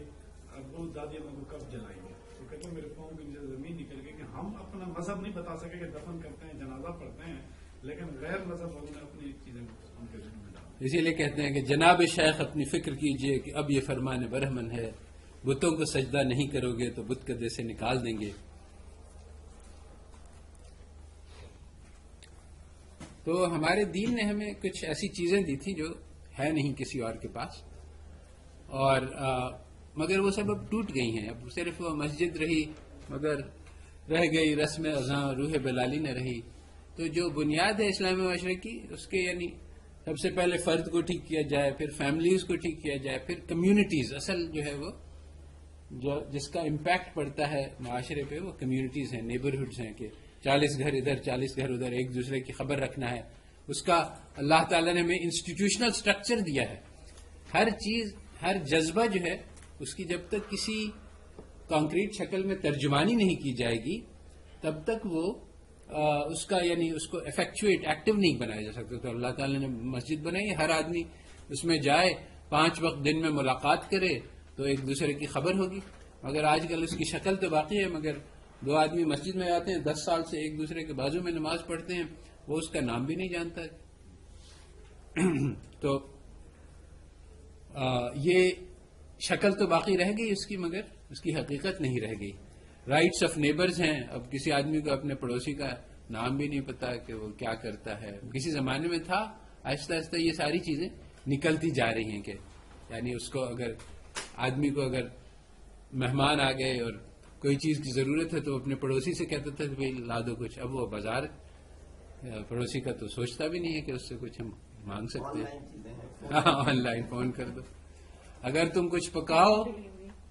ابو دادی ہم کو کب جلائیں گے. تو کہتے ہیں میرے پاؤں کی زمین نکل گئی کہ ہم اپنا مذہب نہیں بتا سکے کہ دفن کرتے ہیں، جنازہ پڑھتے ہیں، لیکن غیر مذہب والوں نے اپنی چیزیں ان کے ذہن میں ڈالی. اسی لیے کہتے ہیں کہ جناب شیخ اپنی فکر کیجئے کہ اب یہ فرمان برہمن ہے، بتوں کو سجدہ نہیں کرو گے تو بت کدے سے نکال دیں گے. تو ہمارے دین نے ہمیں کچھ ایسی چیزیں دی تھی جو ہے نہیں کسی اور کے پاس، اور مگر وہ سب اب ٹوٹ گئی ہیں. اب صرف وہ مسجد رہی، مگر رہ گئی رسم اذاں، روح بلالی نہ رہی. تو جو بنیاد ہے اسلامی معاشرے کی، اس کے یعنی سب سے پہلے فرد کو ٹھیک کیا جائے، پھر فیملیز کو ٹھیک کیا جائے، پھر کمیونٹیز. اصل جو ہے وہ جو جس کا امپیکٹ پڑتا ہے معاشرے پہ وہ کمیونٹیز ہیں، نیبرہڈز ہیں، کہ 40 گھر ادھر 40 گھر ادھر، ایک دوسرے کی خبر رکھنا ہے. اس کا اللہ تعالیٰ نے ہمیں انسٹیٹیوشنل سٹرکچر دیا ہے. ہر چیز، ہر جذبہ جو ہے اس کی جب تک کسی کانکریٹ شکل میں ترجمانی نہیں کی جائے گی، تب تک وہ اس کا یعنی اس کو افیکچویٹ، ایکٹیو نہیں بنایا جا سکتا. تو اللہ تعالیٰ نے مسجد بنائی، ہر آدمی اس میں جائے، 5 وقت دن میں ملاقات کرے تو ایک دوسرے کی خبر ہوگی. مگر آج کل اس کی شکل تو باقی ہے، مگر 2 آدمی مسجد میں آتے ہیں، 10 سال سے ایک دوسرے کے بازو میں نماز پڑھتے ہیں، وہ اس کا نام بھی نہیں جانتا. تو یہ شکل تو باقی رہ گئی اس کی، مگر اس کی حقیقت نہیں رہ گئی. رائٹس آف نیبرز ہیں. اب کسی آدمی کو اپنے پڑوسی کا نام بھی نہیں پتا کہ وہ کیا کرتا ہے. کسی زمانے میں تھا، آہستہ آہستہ یہ ساری چیزیں نکلتی جا رہی ہیں کہ یعنی اس کو اگر آدمی کو اگر مہمان آ گئے اور کوئی چیز کی ضرورت ہے تو اپنے پڑوسی سے کہتا تھا کہ بھائی لا دو کچھ. اب وہ بازار پڑوسی کا تو سوچتا بھی نہیں ہے کہ اس سے کچھ ہم مانگ سکتے ہیں. ہاں آن لائن فون کر دو. اگر تم کچھ پکاؤ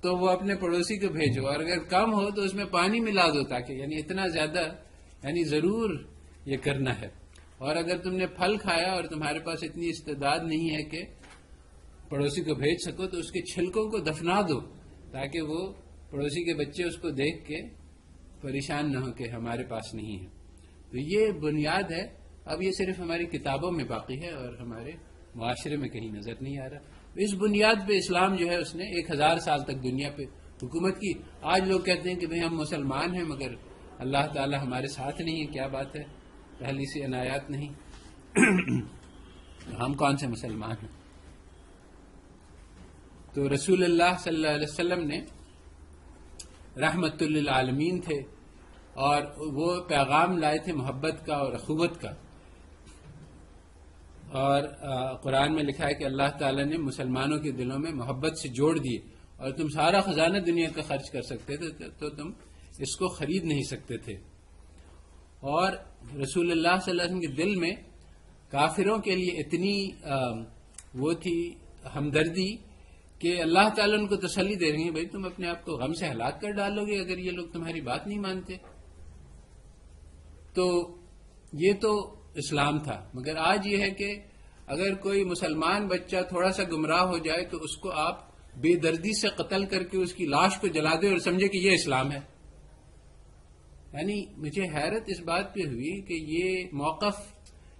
تو وہ اپنے پڑوسی کو بھیجو, اور اگر کم ہو تو اس میں پانی ملا دو, تاکہ یعنی اتنا زیادہ یعنی ضرور یہ کرنا ہے. اور اگر تم نے پھل کھایا اور تمہارے پاس اتنی استعداد نہیں ہے کہ پڑوسی کو بھیج سکو تو اس کے چھلکوں کو دفنا دو, تاکہ وہ پڑوسی کے بچے اس کو دیکھ کے پریشان نہ ہو کہ ہمارے پاس نہیں ہے. تو یہ بنیاد ہے. اب یہ صرف ہماری کتابوں میں باقی ہے اور ہمارے معاشرے میں کہیں نظر نہیں آ رہا. اس بنیاد پہ اسلام جو ہے اس نے 1000 سال تک دنیا پہ حکومت کی. آج لوگ کہتے ہیں کہ بھئی ہم مسلمان ہیں مگر اللہ تعالی ہمارے ساتھ نہیں ہے. کیا بات ہے, پہلی سی عنایات نہیں. ہم کون سے مسلمان ہیں؟ تو رسول اللہ صلی اللہ علیہ وسلم نے رحمت للعالمین تھے اور وہ پیغام لائے تھے محبت کا اور اخوت کا. اور قرآن میں لکھا ہے کہ اللہ تعالیٰ نے مسلمانوں کے دلوں میں محبت سے جوڑ دیے, اور تم سارا خزانہ دنیا کا خرچ کر سکتے تھے تو تم اس کو خرید نہیں سکتے تھے. اور رسول اللہ صلی اللہ علیہ وسلم کے دل میں کافروں کے لیے اتنی وہ تھی ہمدردی کہ اللہ تعالیٰ ان کو تسلی دے رہی ہیں, بھائی تم اپنے آپ کو غم سے ہلاک کر ڈالو گے اگر یہ لوگ تمہاری بات نہیں مانتے. تو یہ تو اسلام تھا. مگر آج یہ ہے کہ اگر کوئی مسلمان بچہ تھوڑا سا گمراہ ہو جائے تو اس کو آپ بے دردی سے قتل کر کے اس کی لاش کو جلا دے اور سمجھے کہ یہ اسلام ہے. یعنی مجھے حیرت اس بات پہ ہوئی کہ یہ موقف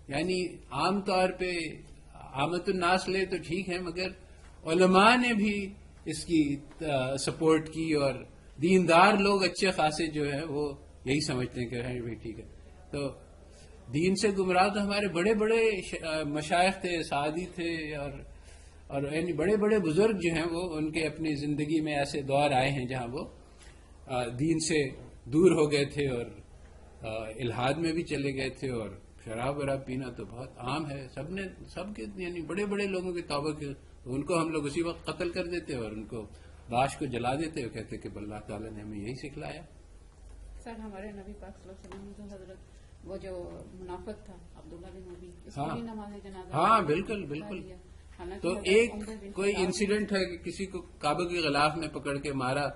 یعنی عام طور پہ عامت الناس لے تو ٹھیک ہے, مگر علماء نے بھی اس کی سپورٹ کی, اور دیندار لوگ اچھے خاصے جو ہیں وہ یہی سمجھتے ہیں کہ بھائی ٹھیک ہے. تو دین سے گمراہ تو ہمارے بڑے بڑے مشائخ تھے, سعدی تھے, اور یعنی بڑے بڑے بزرگ جو ہیں وہ ان کے اپنی زندگی میں ایسے دور آئے ہیں جہاں وہ دین سے دور ہو گئے تھے اور الحاد میں بھی چلے گئے تھے, اور شراب وراب پینا تو بہت عام ہے. سب کے یعنی بڑے بڑے لوگوں کے توبہ کے ان کو ہم لوگ اسی وقت قتل کر دیتے اور ان کو لاش کو جلا دیتے اور کہتے کہ اللہ تعالیٰ نے ہمیں یہی سکھلایا. سر ہمارے نبی پاک صلی اللہ علیہ وسلم حضرت وہ جو منافق تھا عبداللہ بن ابی, اس کو بھی نماز جنازہ. ہاں بالکل بالکل. تو ایک کوئی انسیڈنٹ ہے کہ کسی کو کعبہ کے غلاف میں پکڑ کے مارا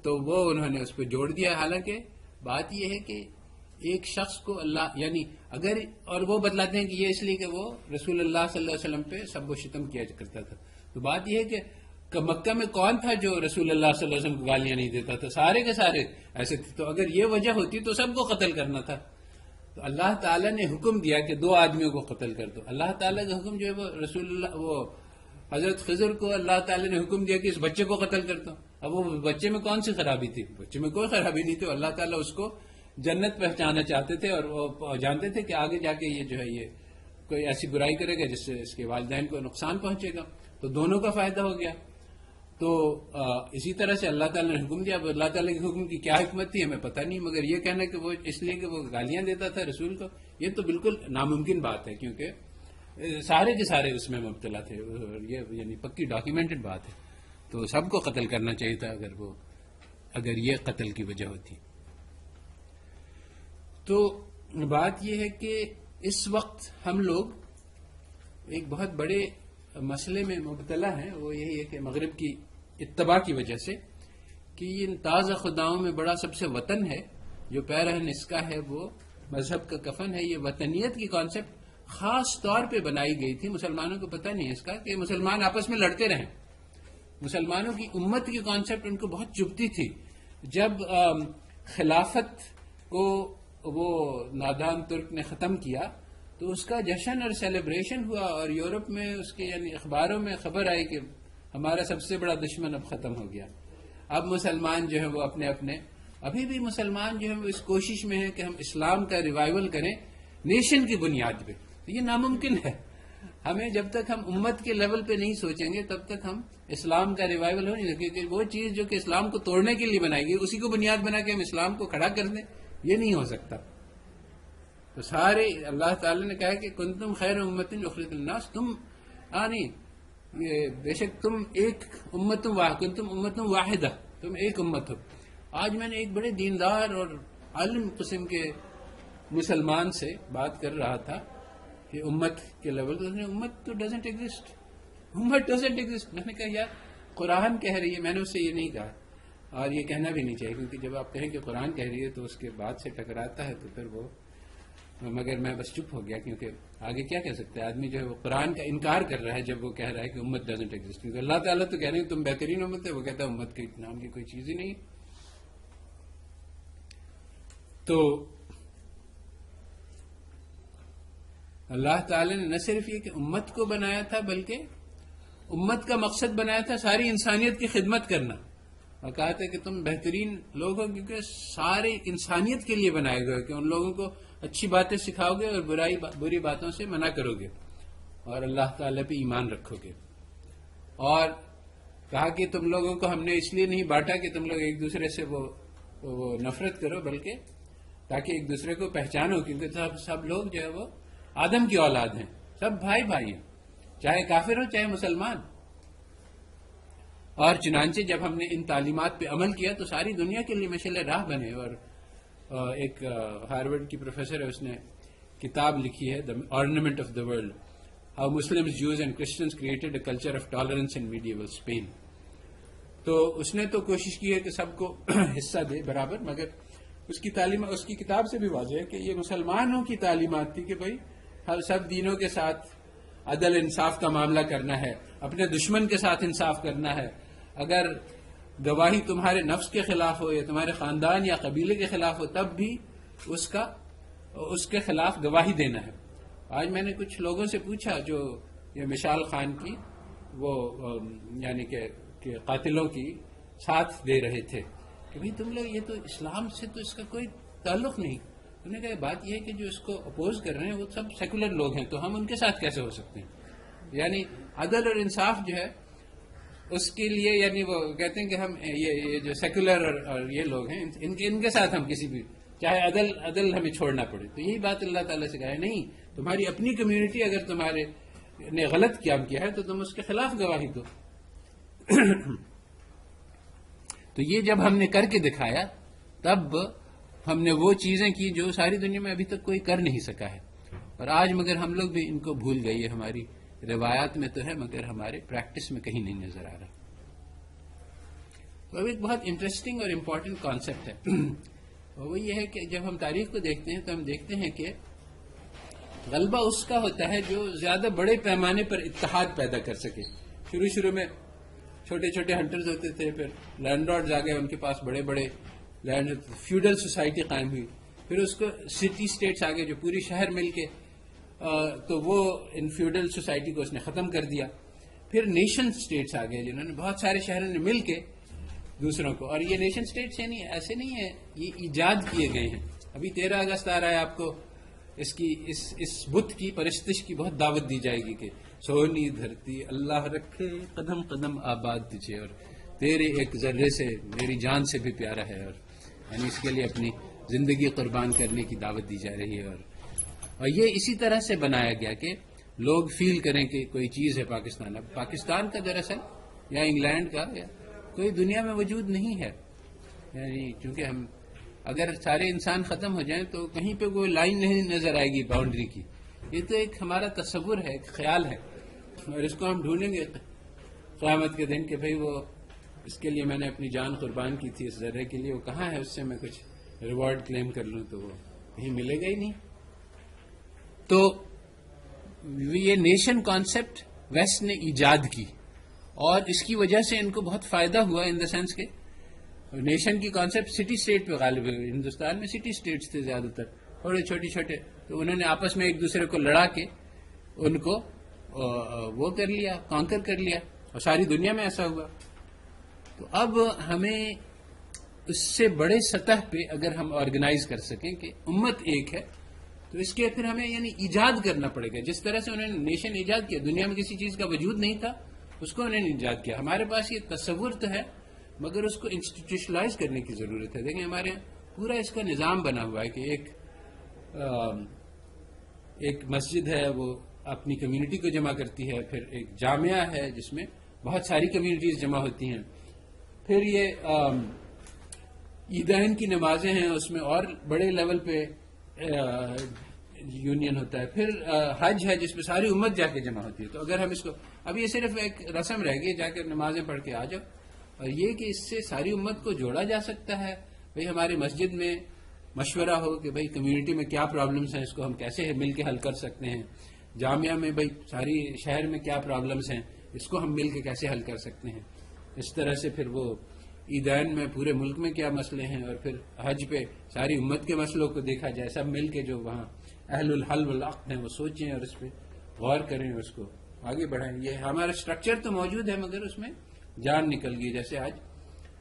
تو وہ انہوں نے اس پہ جوڑ دیا. حالانکہ بات یہ ہے کہ ایک شخص کو اللہ یعنی اگر, اور وہ بتلاتے ہیں کہ یہ اس لیے کہ وہ رسول اللہ صلی اللہ علیہ وسلم پہ سب و شتم کیا کرتا تھا. تو بات یہ ہے کہ مکہ میں کون تھا جو رسول اللہ صلی اللہ علیہ وسلم کو گالیاں نہیں دیتا تھا؟ سارے کے سارے ایسے تھے. تو اگر یہ وجہ ہوتی تو سب کو قتل کرنا تھا. تو اللہ تعالیٰ نے حکم دیا کہ 2 آدمیوں کو قتل کر دو. اللہ تعالیٰ کا حکم جو ہے وہ رسول اللہ وہ حضرت خضر کو اللہ تعالیٰ نے حکم دیا کہ اس بچے کو قتل کر دو. اب وہ بچے میں کون سی خرابی تھی؟ بچے میں کوئی خرابی نہیں تھی. اللہ تعالیٰ اس کو جنت پہنچانا چاہتے تھے, اور وہ جانتے تھے کہ آگے جا کے یہ جو ہے یہ کوئی ایسی برائی کرے گا جس سے اس کے والدین کو نقصان پہنچے گا. تو دونوں کا فائدہ ہو گیا. تو اسی طرح سے اللہ تعالیٰ نے حکم دیا. اب اللہ تعالیٰ کے حکم کی کیا حکمت تھی ہمیں پتہ نہیں, مگر یہ کہنا کہ وہ اس لیے کہ وہ گالیاں دیتا تھا رسول کو, یہ تو بالکل ناممکن بات ہے, کیونکہ سارے کے سارے اس میں مبتلا تھے. یہ یعنی پکی ڈاکیومنٹڈ بات ہے. تو سب کو قتل کرنا چاہیے تھا اگر یہ قتل کی وجہ ہوتی. تو بات یہ ہے کہ اس وقت ہم لوگ ایک بہت بڑے مسئلے میں مبتلا ہیں. وہ یہی ہے کہ مغرب کی اتباع کی وجہ سے کہ ان تازہ خداؤں میں بڑا سب سے وطن ہے, جو پیرہن اس کا ہے وہ مذہب کا کفن ہے. یہ وطنیت کی کانسیپٹ خاص طور پہ بنائی گئی تھی. مسلمانوں کو پتہ نہیں ہے اس کا کہ مسلمان آپس میں لڑتے رہیں. مسلمانوں کی امت کی کانسیپٹ ان کو بہت چبھتی تھی. جب خلافت کو وہ نادان ترک نے ختم کیا تو اس کا جشن اور سیلیبریشن ہوا, اور یورپ میں اس کے یعنی اخباروں میں خبر آئی کہ ہمارا سب سے بڑا دشمن اب ختم ہو گیا. اب مسلمان جو ہے وہ اپنے ابھی بھی مسلمان جو ہے وہ اس کوشش میں ہے کہ ہم اسلام کا ریوائول کریں نیشن کی بنیاد پہ. یہ ناممکن ہے. ہمیں جب تک ہم امت کے لیول پہ نہیں سوچیں گے تب تک ہم اسلام کا ریوائول ہو نہیں سکے. کہ وہ چیز جو کہ اسلام کو توڑنے کے لیے بنائی گئی اسی کو بنیاد بنا کے ہم اسلام کو کھڑا کر دیں, یہ نہیں ہو سکتا. تو سارے اللہ تعالی نے کہا کہ کنتم خیر امت اخرجت للناس, تم بے شک تم ایک کنتم امت واحدہ, تم ایک امت ہو. آج میں نے ایک بڑے دیندار اور عالم قسم کے مسلمان سے بات کر رہا تھا کہ امت کے لیول تو امت تو ڈزنٹ ایگزسٹ، امت ڈزنٹ ایگزسٹ. میں نے کہا یار قرآن کہہ رہی ہے، میں نے اس سے یہ نہیں کہا اور یہ کہنا بھی نہیں چاہیے، کیونکہ جب آپ کہیں کہ قرآن کہہ رہی ہے تو اس کے بعد سے ٹکراتا ہے تو پھر وہ، مگر میں بس چپ ہو گیا، کیونکہ آگے کیا کہہ سکتے ہیں آدمی جو ہے وہ قرآن کا انکار کر رہا ہے جب وہ کہہ رہا ہے کہ امت ڈزنٹ ایگزسٹ. کیونکہ اللہ تعالیٰ تو کہہ رہے ہیں تم بہترین امت ہے، وہ کہتا ہے امت کے نام کی کوئی چیز ہی نہیں. تو اللہ تعالی نے نہ صرف یہ کہ امت کو بنایا تھا بلکہ امت کا مقصد بنایا تھا ساری انسانیت کی خدمت کرنا، اور کہا تھا کہ تم بہترین لوگ ہو کیونکہ سارے انسانیت کے لیے بنائے گئے کہ ان لوگوں کو اچھی باتیں سکھاؤ گے اور بری باتوں سے منع کرو گے اور اللہ تعالی پہ ایمان رکھو گے. اور کہا کہ تم لوگوں کو ہم نے اس لیے نہیں بانٹا کہ تم لوگ ایک دوسرے سے وہ نفرت کرو، بلکہ تاکہ ایک دوسرے کو پہچانو، کیونکہ سب لوگ جو ہے وہ آدم کی اولاد ہیں، سب بھائی بھائی ہیں، چاہے کافر ہو چاہے مسلمان. اور چنانچہ جب ہم نے ان تعلیمات پہ عمل کیا تو ساری دنیا کے لیے مشعل راہ بنے. اور ایک ہارورڈ کی پروفیسر ہے، اس نے کتاب لکھی ہے the ornament of the world, how Muslims Jews and Christians created a culture of tolerance in medieval Spain. تو اس نے تو کوشش کی ہے کہ سب کو حصہ دے برابر، مگر اس کی کتاب سے بھی واضح ہے کہ یہ مسلمانوں کی تعلیمات تھی کہ بھائی ہر سب دینوں کے ساتھ عدل انصاف کا معاملہ کرنا ہے، اپنے دشمن کے ساتھ انصاف کرنا ہے. اگر گواہی تمہارے نفس کے خلاف ہو یا تمہارے خاندان یا قبیلے کے خلاف ہو تب بھی اس کے خلاف گواہی دینا ہے. آج میں نے کچھ لوگوں سے پوچھا جو یہ مشال خان کی وہ یعنی کہ قاتلوں کی ساتھ دے رہے تھے کہ بھئی تم لوگ یہ تو اسلام سے تو اس کا کوئی تعلق نہیں. انہوں نے کہا بات یہ ہے کہ جو اس کو اپوز کر رہے ہیں وہ سب سیکولر لوگ ہیں، تو ہم ان کے ساتھ کیسے ہو سکتے ہیں؟ یعنی عدل اور انصاف جو ہے اس کے لیے، یعنی وہ کہتے ہیں کہ ہم یہ جو سیکولر اور یہ لوگ ہیں ان کے ساتھ ہم کسی بھی چاہے عدل ہمیں چھوڑنا پڑے. تو یہی بات اللہ تعالیٰ سے کہا ہے نہیں، تمہاری اپنی کمیونٹی اگر تمہارے نے غلط کام کیا ہے تو تم اس کے خلاف گواہی دو. تو یہ جب ہم نے کر کے دکھایا تب ہم نے وہ چیزیں کی جو ساری دنیا میں ابھی تک کوئی کر نہیں سکا ہے. اور آج مگر ہم لوگ بھی ان کو بھول گئے، یہ ہماری روایات میں تو ہے مگر ہمارے پریکٹس میں کہیں نہیں نظر آ رہا. تو اب ایک بہت انٹرسٹنگ اور امپورٹنٹ کانسیپٹ ہے، اور وہ یہ ہے کہ جب ہم تاریخ کو دیکھتے ہیں تو ہم دیکھتے ہیں کہ غلبہ اس کا ہوتا ہے جو زیادہ بڑے پیمانے پر اتحاد پیدا کر سکے. شروع میں چھوٹے چھوٹے ہنٹرز ہوتے تھے، پھر لینڈ لارڈز آ گئے، ان کے پاس بڑے بڑے لینڈ، فیوڈل سوسائٹی قائم ہوئی. پھر اس کو سٹی اسٹیٹس آگے جو پوری شہر مل کے، تو وہ ان فیوڈل سوسائٹی کو اس نے ختم کر دیا. پھر نیشن اسٹیٹس آ گئے جنہوں نے بہت سارے شہروں نے مل کے دوسروں کو، اور یہ نیشن اسٹیٹس یعنی ایسے نہیں ہے، یہ ایجاد کیے گئے ہیں. ابھی 13 اگست آ رہا ہے، آپ کو اس بت کی پرستش کی بہت دعوت دی جائے گی کہ سونی دھرتی اللہ رکھے قدم قدم آباد تجھے، اور تیرے ایک ذرے سے میری جان سے بھی پیارا ہے، اور یعنی اس کے لیے اپنی زندگی قربان کرنے کی دعوت دی جا رہی ہے. اور یہ اسی طرح سے بنایا گیا کہ لوگ فیل کریں کہ کوئی چیز ہے پاکستان. اب پاکستان کا دراصل یا انگلینڈ کا یا کوئی دنیا میں وجود نہیں ہے، یعنی چونکہ ہم اگر سارے انسان ختم ہو جائیں تو کہیں پہ کوئی لائن نہیں نظر آئے گی باؤنڈری کی. یہ تو ایک ہمارا تصور ہے، ایک خیال ہے، اور اس کو ہم ڈھونڈیں گے قیامت کے دن کہ بھئی وہ اس کے لیے میں نے اپنی جان قربان کی تھی اس ذرے کے لیے، وہ کہاں ہے، اس سے میں کچھ ریوارڈ کلیم کر لوں تو وہ کہیں ملے گا ہی نہیں. تو یہ نیشن کانسیپٹ ویسٹ نے ایجاد کی، اور اس کی وجہ سے ان کو بہت فائدہ ہوا، ان دا سینس کہ نیشن کی کانسیپٹ سٹی اسٹیٹ پہ غالب ہوئی. ہندوستان میں سٹی اسٹیٹس تھے زیادہ تر، تھوڑے چھوٹے، تو انہوں نے آپس میں ایک دوسرے کو لڑا کے ان کو وہ کر لیا، کانکر کر لیا، اور ساری دنیا میں ایسا ہوا. تو اب ہمیں اس سے بڑے سطح پہ اگر ہم آرگنائز کر سکیں کہ امت ایک ہے، تو اس کے پھر ہمیں یعنی ایجاد کرنا پڑے گا. جس طرح سے انہوں نے نیشن ایجاد کیا، دنیا میں کسی چیز کا وجود نہیں تھا، اس کو انہوں نے ایجاد کیا. ہمارے پاس یہ تصور تو ہے مگر اس کو انسٹیٹیوشنلائز کرنے کی ضرورت ہے. دیکھیں ہمارے پورا اس کا نظام بنا ہوا ہے کہ ایک مسجد ہے، وہ اپنی کمیونٹی کو جمع کرتی ہے، پھر ایک جامعہ ہے جس میں بہت ساری کمیونٹیز جمع ہوتی ہیں، پھر یہ عیدین کی نمازیں ہیں، اس میں اور بڑے لیول پہ یونین ہوتا ہے. پھر حج ہے جس میں ساری امت جا کے جمع ہوتی ہے. تو اگر ہم اس کو، اب یہ صرف ایک رسم رہ گئی، جا کے نمازیں پڑھ کے آ جاؤ، اور یہ کہ اس سے ساری امت کو جوڑا جا سکتا ہے. بھئی ہماری مسجد میں مشورہ ہو کہ بھئی کمیونٹی میں کیا پرابلمس ہیں، اس کو ہم کیسے مل کے حل کر سکتے ہیں. جامعہ میں بھئی ساری شہر میں کیا پرابلمس ہیں، اس کو ہم مل کے کیسے حل کر سکتے ہیں. اس طرح سے پھر وہ عیدین میں پورے ملک میں کیا مسئلے ہیں، اور پھر حج پہ ساری امت کے مسئلوں کو دیکھا جائے. سب مل کے جو وہاں اہل الحل والعقد ہیں وہ سوچیں اور اس پہ غور کریں، اس کو آگے بڑھائیں. یہ ہمارا اسٹرکچر تو موجود ہے مگر اس میں جان نکل گئی. جیسے آج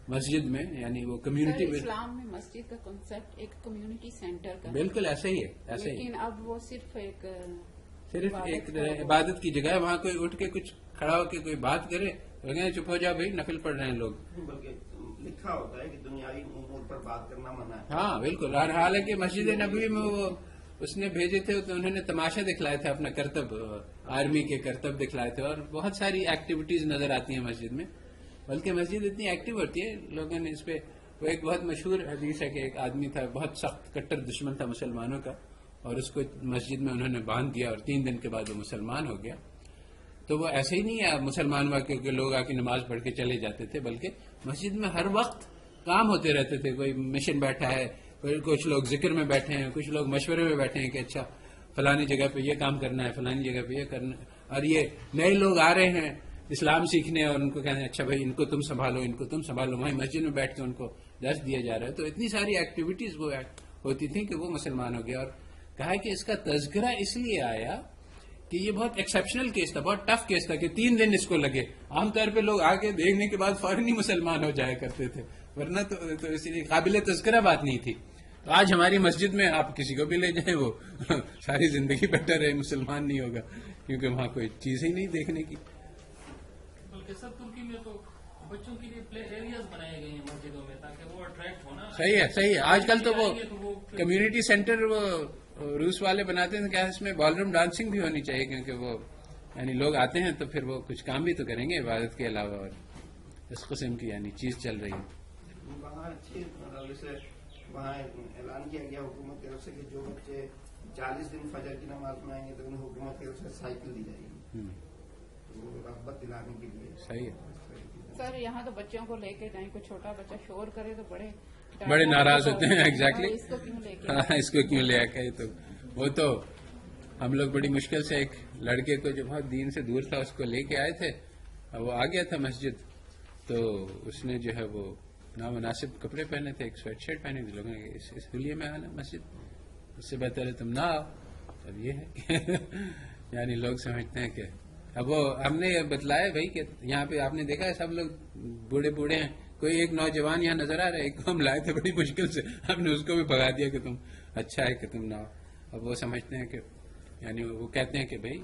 مسجد میں یعنی وہ کمیونٹی میں، اسلام میں مسجد کا کنسپٹ ایک کمیونٹی سینٹر کا، بالکل ایسا ہی ہے، ایسا ہی. لیکن اب وہ صرف ایک عبادت کی جگہ ہے. وہاں کوئی اٹھ کے کچھ کھڑا ہو کے کوئی بات کرے تو کہیں چپ ہو جاؤ بھائی، نفل پڑھ رہے ہیں لوگ. بلکہ لکھا ہوتا ہے کہ دنیاوی امور پر بات کرنا منع ہے. ہاں بالکل. اور حالانکہ مسجد نبوی میں وہ اس نے بھیجے تھے تو انہوں نے تماشا دکھلائے تھے، اپنا کرتب، آرمی کے کرتب دکھلائے تھے، اور بہت ساری ایکٹیویٹیز نظر آتی ہیں مسجد میں. بلکہ مسجد اتنی ایکٹیو ہوتی ہے، لوگوں نے اس پہ، وہ ایک بہت مشہور حدیث ہے کہ ایک آدمی تھا بہت سخت کٹر دشمن تھا مسلمانوں کا، اور اس کو مسجد میں انہوں نے باندھ دیا اور 3 دن کے بعد وہ مسلمان ہو گیا. تو وہ ایسے ہی نہیں ہے مسلمان ہوا کیونکہ لوگ آ کے نماز پڑھ کے چلے جاتے تھے، بلکہ مسجد میں ہر وقت کام ہوتے رہتے تھے. کوئی مشن بیٹھا ہے، کچھ لوگ ذکر میں بیٹھے ہیں، کچھ لوگ مشورے میں بیٹھے ہیں کہ اچھا فلانی جگہ پہ یہ کام کرنا ہے، فلانی جگہ پہ یہ کرنا ہے. اور یہ نئے لوگ آ رہے ہیں اسلام سیکھنے، اور ان کو کہتے ہیں اچھا بھائی ان کو تم سنبھالو، ان کو تم سنبھالو. وہیں مسجد میں بیٹھ کے ان کو درس دیا جا رہا ہے. تو اتنی ساری ایکٹیویٹیز وہ ہوتی تھیں کہ وہ مسلمان ہو گیا. اور کہا کہ اس کا تذکرہ اس لیے آیا کہ یہ بہت ایکسیپشنل کیس تھا، بہت ٹف کیس تھا کہ 3 دن اس کو لگے. عام طور پہ لوگ آگے دیکھنے کے بعد فوراً ہی مسلمان ہو جایا کرتے تھے، ورنہ تو اسی لیے قابل تذکرہ بات نہیں تھی. تو آج ہماری مسجد میں آپ کسی کو بھی لے جائیں وہ ساری زندگی بیٹھا رہے، مسلمان نہیں ہوگا، کیونکہ وہاں کوئی چیز ہی نہیں دیکھنے کی. بلکہ سب ترکی میں تو بچوں کے لیے پلے ایریاز بنائے گئے ہیں مسجدوں میں تاکہ وہ اٹریکٹ ہونا. صحیح ہے، صحیح ہے. آج کل تو وہ کمیونٹی سینٹر وہ روس والے بناتے ہیں، کیا اس میں بال روم ڈانسنگ بھی ہونی چاہیے، کیونکہ وہ یعنی لوگ آتے ہیں تو پھر وہ کچھ کام بھی تو کریں گے عبادت کے علاوہ، اور اس قسم کی یعنی چیز چل رہی ہے. وہاں اچھی سے وہاں اعلان کیا گیا حکومت کی طرف سے کہ جو بچے 40 دن فجر کی نماز میں آئیں گے تو انہیں حکومت کی طرف سے سائیکل دی جائے گی. تو رغبت دلانے کے لیے صحیح ہے. سر یہاں تو بچوں کو لے کے جائیں، کوئی چھوٹا بچہ شور کرے تو بڑے ناراض ہوتے ہیں. ایگزیکٹلی. اس کو کیوں لے کے ہاں، اس کو کیوں لے آئے. تو وہ تو ہم لوگ بڑی مشکل سے ایک لڑکے کو جو بہت دین سے دور تھا اس کو لے کے آئے تھے، وہ آ گیا تھا مسجد، تو اس نے جو ہے وہ نامناسب کپڑے پہنے تھے، ایک سویٹ شرٹ پہنے تھے. لوگوں نے اس حلیے میں آنا مسجد، اس سے بہتر ہے تم نہ آؤ. اب یہ ہے کہ یعنی لوگ سمجھتے ہیں کہ اب وہ ہم نے بتلایا بھائی کہ یہاں پہ آپ نے دیکھا ہے سب لوگ بوڑھے ہیں، کوئی ایک نوجوان یہاں نظر آ رہا ہے، ایک کو ہم لائے تھے بڑی مشکل سے، ہم نے اس کو بھی بھگا دیا کہ تم اچھا ہے کہ تم نہ آؤ. اب وہ سمجھتے ہیں کہ یعنی وہ کہتے ہیں کہ بھائی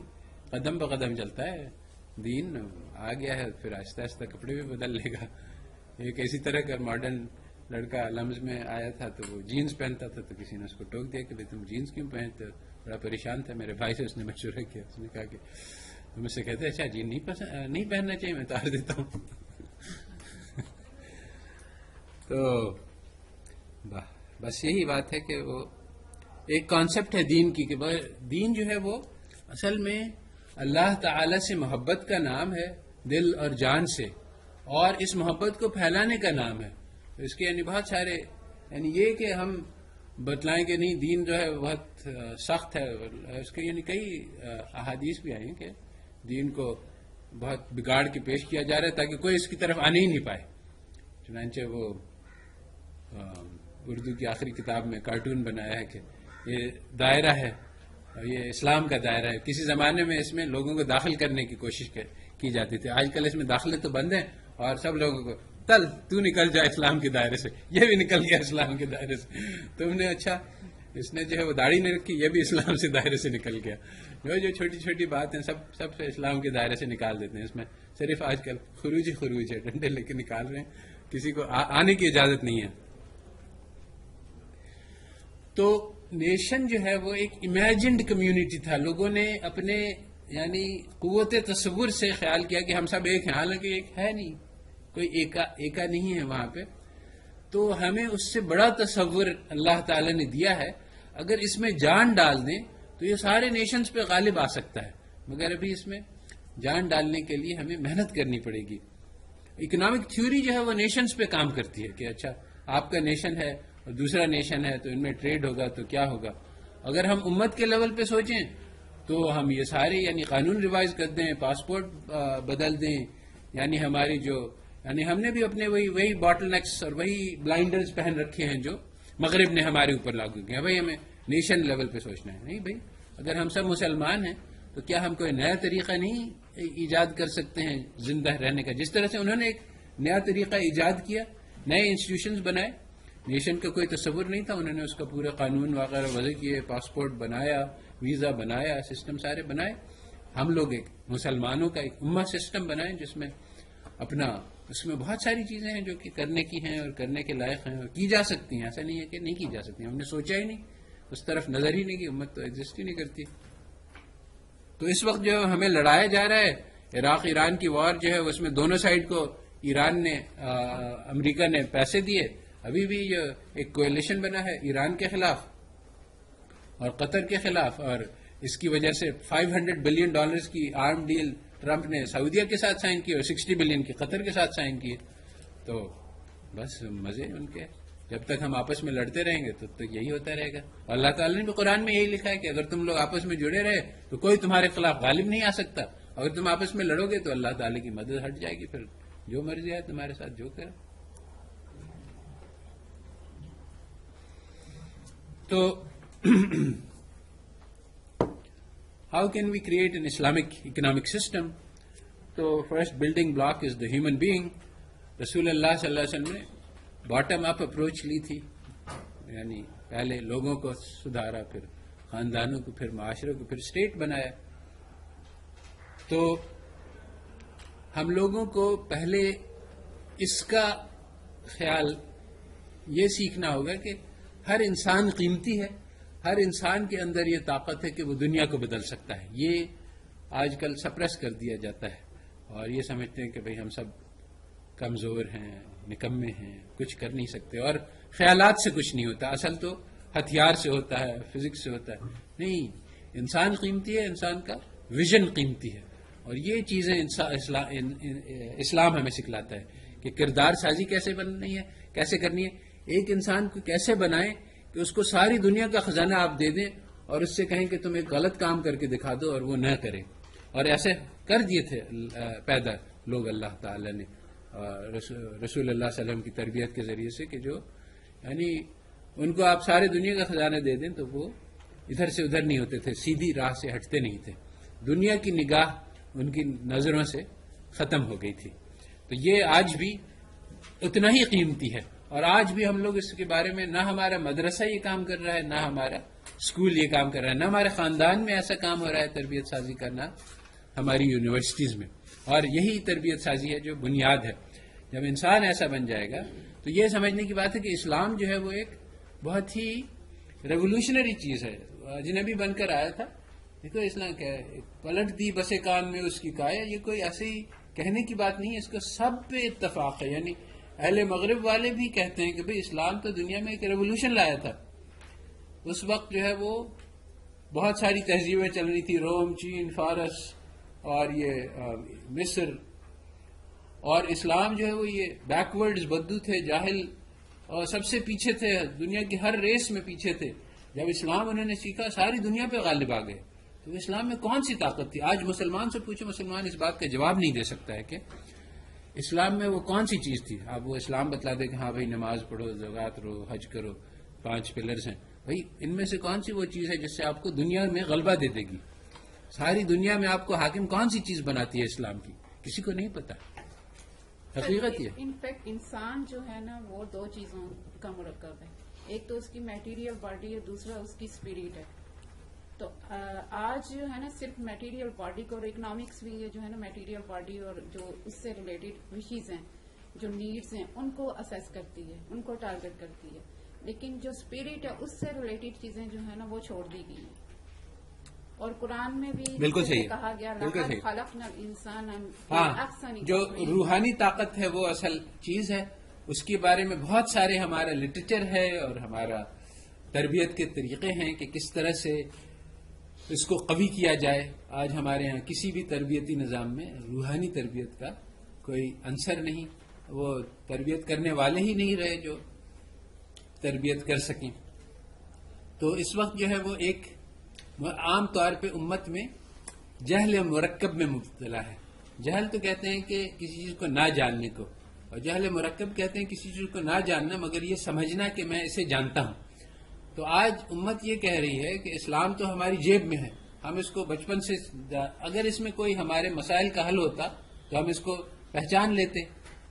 قدم بقدم چلتا ہے، دین آ گیا ہے، پھر آہستہ آہستہ کپڑے بھی بدل لے گا. ایک اسی طرح کا ماڈرن لڑکا لمز میں آیا تھا تو وہ جینز پہنتا تھا، تو کسی نے اس کو ٹوک دیا کہ بھائی تم جینز کیوں پہنتے ہو. بڑا پریشان تھا. میرے بھائی سے اس نے مشورہ کیا، اس نے کہا کہ مجھ سے کہتے اچھا جین نہیں پہننا چاہیے، میں اتار دیتا ہوں. تو بس یہی بات ہے کہ وہ ایک کانسیپٹ ہے دین کی کہ دین جو ہے وہ اصل میں اللہ تعالی سے محبت کا نام ہے، دل اور جان سے، اور اس محبت کو پھیلانے کا نام ہے. اس کے یعنی بہت سارے یعنی یہ کہ ہم بتلائیں کہ نہیں دین جو ہے بہت سخت ہے، اس کے یعنی کئی احادیث بھی آئی ہیں کہ دین کو بہت بگاڑ کے پیش کیا جا رہا ہے تاکہ کوئی اس کی طرف آنے ہی نہیں پائے. چنانچہ وہ اردو کی آخری کتاب میں کارٹون بنایا ہے کہ یہ دائرہ ہے، یہ اسلام کا دائرہ ہے. کسی زمانے میں اس میں لوگوں کو داخل کرنے کی کوشش کی جاتی تھی. آج کل اس میں داخلے تو بند ہیں اور سب لوگوں کو تو نکل جائے اسلام کے دائرے سے. یہ بھی نکل گیا اسلام کے دائرے سے. تم نے اچھا اس نے جو ہے وہ داڑھی نہیں رکھی، یہ بھی اسلام سے دائرے سے نکل گیا. جو چھوٹی چھوٹی بات ہیں سب سے اسلام کے دائرے سے نکال دیتے ہیں. اس میں صرف آج کل خروج ہے، ڈنڈے لے کے نکال رہے ہیں، کسی کو آنے کی اجازت نہیں ہے. تو نیشن جو ہے وہ ایک امیجنڈ کمیونٹی تھا. لوگوں نے اپنے یعنی قوت تصور سے خیال کیا کہ ہم سب ایک ہیں، حالانکہ ایک ہے نہیں. کوئی ایکا نہیں ہے وہاں پہ. تو ہمیں اس سے بڑا تصور اللہ تعالی نے دیا ہے. اگر اس میں جان ڈال دیں تو یہ سارے نیشنز پہ غالب آ سکتا ہے، مگر ابھی اس میں جان ڈالنے کے لیے ہمیں محنت کرنی پڑے گی. اکنامک تھیوری جو ہے وہ نیشنز پہ کام کرتی ہے کہ اچھا آپ کا نیشن ہے اور دوسرا نیشن ہے تو ان میں ٹریڈ ہوگا تو کیا ہوگا. اگر ہم امت کے لیول پہ سوچیں تو ہم یہ سارے یعنی قانون ریوائز کر دیں، پاسپورٹ بدل دیں، یعنی ہماری جو یعنی ہم نے بھی اپنے وہی باٹل نیکس اور وہی بلائنڈرز پہن رکھے ہیں جو مغرب نے ہمارے اوپر لاگو کیا. بھائی ہمیں نیشن لیول پہ سوچنا ہے. نہیں بھائی، اگر ہم سب مسلمان ہیں تو کیا ہم کوئی نیا طریقہ نہیں ایجاد کر سکتے ہیں زندہ رہنے کا؟ جس طرح سے انہوں نے ایک نیا طریقہ ایجاد کیا، نئے انسٹیٹیوشنز بنائے. نیشن کا کوئی تصور نہیں تھا، انہوں نے اس کا پورا قانون وغیرہ وضع کیے، پاسپورٹ بنایا، ویزا بنایا، سسٹم سارے بنائے. ہم لوگ ایک مسلمانوں کا ایک امہ سسٹم بنائے جس میں اس میں بہت ساری چیزیں ہیں جو کہ کرنے کی ہیں اور کرنے کے لائق ہیں اور کی جا سکتی ہیں. ایسا نہیں ہے کہ نہیں کی جا سکتی. ہم نے سوچا ہی نہیں، اس طرف نظر ہی نہیں کی، امت تو ایگزسٹ ہی نہیں کرتی. تو اس وقت جو ہمیں لڑایا جا رہا ہے عراق ایران کی وار جو ہے اس میں دونوں سائڈ کو ایران نے امریکہ نے پیسے دیے. ابھی بھی جو ایک کولیشن بنا ہے ایران کے خلاف اور قطر کے خلاف، اور اس کی وجہ سے $500 بلین کی آرم ڈیل ٹرمپ نے سعودیہ کے ساتھ سائن کی اور 60 بلین کی قطر کے ساتھ سائن کی. تو بس مزے ان کے، جب تک ہم آپس میں لڑتے رہیں گے تب تک یہی ہوتا رہے گا. اور اللہ تعالیٰ نے بھی قرآن میں یہی لکھا ہے کہ اگر تم لوگ آپس میں جڑے رہے تو کوئی تمہارے خلاف غالب نہیں آ سکتا. اگر تم آپس میں لڑو گے تو اللہ تعالیٰ کی مدد ہٹ جائے گی، پھر جو مرضی آئے تمہارے ساتھ جو کرے. تو how can we create an Islamic economic system? تو first building block is the human being. رسول اللہ صلی اللہ علیہ وسلم نے باٹم اپ اپروچ لی تھی، یعنی پہلے لوگوں کو سدھارا، پھر خاندانوں کو، پھر معاشرے کو، پھر اسٹیٹ بنایا. تو ہم لوگوں کو پہلے اس کا خیال یہ سیکھنا ہوگا کہ ہر انسان قیمتی ہے، ہر انسان کے اندر یہ طاقت ہے کہ وہ دنیا کو بدل سکتا ہے. یہ آج کل سپریس کر دیا جاتا ہے اور یہ سمجھتے ہیں کہ بھئی ہم سب کمزور ہیں، نکمے ہیں، کچھ کر نہیں سکتے، اور خیالات سے کچھ نہیں ہوتا. اصل تو ہتھیار سے ہوتا ہے، فزکس سے ہوتا ہے. نہیں، انسان قیمتی ہے، انسان کا ویژن قیمتی ہے. اور یہ چیزیں اسلام ہمیں سکھلاتا ہے کہ کردار سازی کیسے بننی ہے، کیسے کرنی ہے. ایک انسان کو کیسے بنائیں کہ اس کو ساری دنیا کا خزانہ آپ دے دیں اور اس سے کہیں کہ تم ایک غلط کام کر کے دکھا دو اور وہ نہ کرے. اور ایسے کر دیے تھے پیدا لوگ اللہ تعالی نے رسول اللہ صلی اللہ علیہ وسلم کی تربیت کے ذریعے سے، کہ جو یعنی ان کو آپ سارے دنیا کا خزانہ دے دیں تو وہ ادھر سے ادھر نہیں ہوتے تھے، سیدھی راہ سے ہٹتے نہیں تھے. دنیا کی نگاہ ان کی نظروں سے ختم ہو گئی تھی. تو یہ آج بھی اتنا ہی قیمتی ہے. اور آج بھی ہم لوگ اس کے بارے میں، نہ ہمارا مدرسہ یہ کام کر رہا ہے، نہ ہمارا اسکول یہ کام کر رہا ہے، نہ ہمارے خاندان میں ایسا کام ہو رہا ہے تربیت سازی کرنا ہماری یونیورسٹیز میں. اور یہی تربیت سازی ہے جو بنیاد ہے. جب انسان ایسا بن جائے گا تو یہ سمجھنے کی بات ہے کہ اسلام جو ہے وہ ایک بہت ہی ریولوشنری چیز ہے. اجنبی بن کر آیا تھا، دیکھو اسلام کیا ہے، پلٹ دی بسے کان میں اس کی کایا. یہ کوئی ایسی کہنے کی بات نہیں ہے، اس کا سب پہ اتفاق ہے. یعنی اہل مغرب والے بھی کہتے ہیں کہ بھئی اسلام تو دنیا میں ایک ریولوشن لایا تھا. اس وقت جو ہے وہ بہت ساری تہذیبیں چل رہی تھی، روم، چین، فارس اور یہ مصر. اور اسلام جو ہے وہ یہ بیکورڈز بدو تھے، جاہل، اور سب سے پیچھے تھے، دنیا کی ہر ریس میں پیچھے تھے. جب اسلام انہوں نے سیکھا ساری دنیا پہ غالب آ گئے. تو اسلام میں کون سی طاقت تھی؟ آج مسلمان سے پوچھو، مسلمان اس بات کا جواب نہیں دے سکتا ہے کہ اسلام میں وہ کون سی چیز تھی. آپ وہ اسلام بتلا دیں کہ ہاں بھائی نماز پڑھو، زکوٰۃ دو، حج کرو، 5 پلرز ہیں. بھائی ان میں سے کون سی وہ چیز ہے جس سے آپ کو دنیا میں غلبہ دے دے گی؟ ساری دنیا میں آپ کو حاکم کون سی چیز بناتی ہے اسلام کی؟ کسی کو نہیں پتا. حقیقت یہ انفیکٹ انسان جو ہے نا وہ 2 چیزوں کا مرکب ہے. ایک تو اس کی میٹیریل باڈی ہے، دوسرا اس کی اسپرٹ ہے. تو آج جو ہے نا صرف میٹیریل باڈی کو، اور اکنامکس بھی یہ جو ہے نا میٹیریل باڈی اور جو اس سے ریلیٹڈ وشیز ہیں، جو نیڈز ہیں، ان کو اسیس کرتی ہے، ان کو ٹارگٹ کرتی ہے. لیکن جو اسپرٹ ہے اس سے ریلیٹڈ چیزیں جو ہے نا وہ چھوڑ دی گئی ہیں. اور قرآن میں بھی بالکل صحیح ہے، کہا گیا بالکل صحیح۔ خلقنا الانسان ہاں، جو روحانی طاقت ہے وہ اصل چیز ہے، اس کے بارے میں بہت سارے ہمارا لٹریچر ہے اور ہمارا تربیت کے طریقے ہیں کہ کس طرح سے اس کو قوی کیا جائے۔ آج ہمارے یہاں کسی بھی تربیتی نظام میں روحانی تربیت کا کوئی عنصر نہیں، وہ تربیت کرنے والے ہی نہیں رہے جو تربیت کر سکیں۔ تو اس وقت جو ہے وہ ایک عام طور پہ امت میں جہل مرکب میں مبتلا ہے۔ جہل تو کہتے ہیں کہ کسی چیز کو نہ جاننے کو، اور جہل مرکب کہتے ہیں کسی چیز کو نہ جاننا مگر یہ سمجھنا کہ میں اسے جانتا ہوں۔ تو آج امت یہ کہہ رہی ہے کہ اسلام تو ہماری جیب میں ہے، ہم اس کو بچپن سے، اگر اس میں کوئی ہمارے مسائل کا حل ہوتا تو ہم اس کو پہچان لیتے،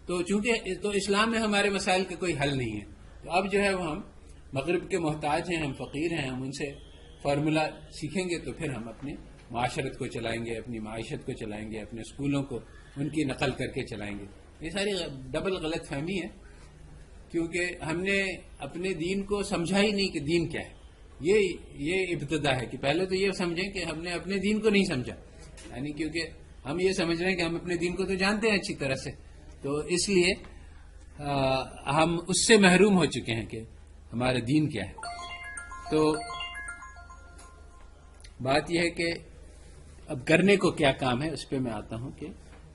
تو چونکہ تو اسلام میں ہمارے مسائل کا کوئی حل نہیں ہے، تو اب جو ہے وہ ہم مغرب کے محتاج ہیں، ہم فقیر ہیں، ہم ان سے فارمولا سیکھیں گے تو پھر ہم اپنے معاشرت کو چلائیں گے، اپنی معیشت کو چلائیں گے، اپنے اسکولوں کو ان کی نقل کر کے چلائیں گے۔ یہ ساری ڈبل غلط فہمی ہے، کیونکہ ہم نے اپنے دین کو سمجھا ہی نہیں کہ دین کیا ہے۔ یہ ابتدا ہے کہ پہلے تو یہ سمجھیں کہ ہم نے اپنے دین کو نہیں سمجھا، یعنی کیونکہ ہم یہ سمجھ رہے ہیں کہ ہم اپنے دین کو تو جانتے ہیں اچھی طرح سے، تو اس لیے ہم اس سے محروم ہو چکے ہیں کہ ہمارا دین کیا ہے۔ تو بات یہ ہے کہ اب کرنے کو کیا کام ہے، اس پہ میں آتا ہوں کہ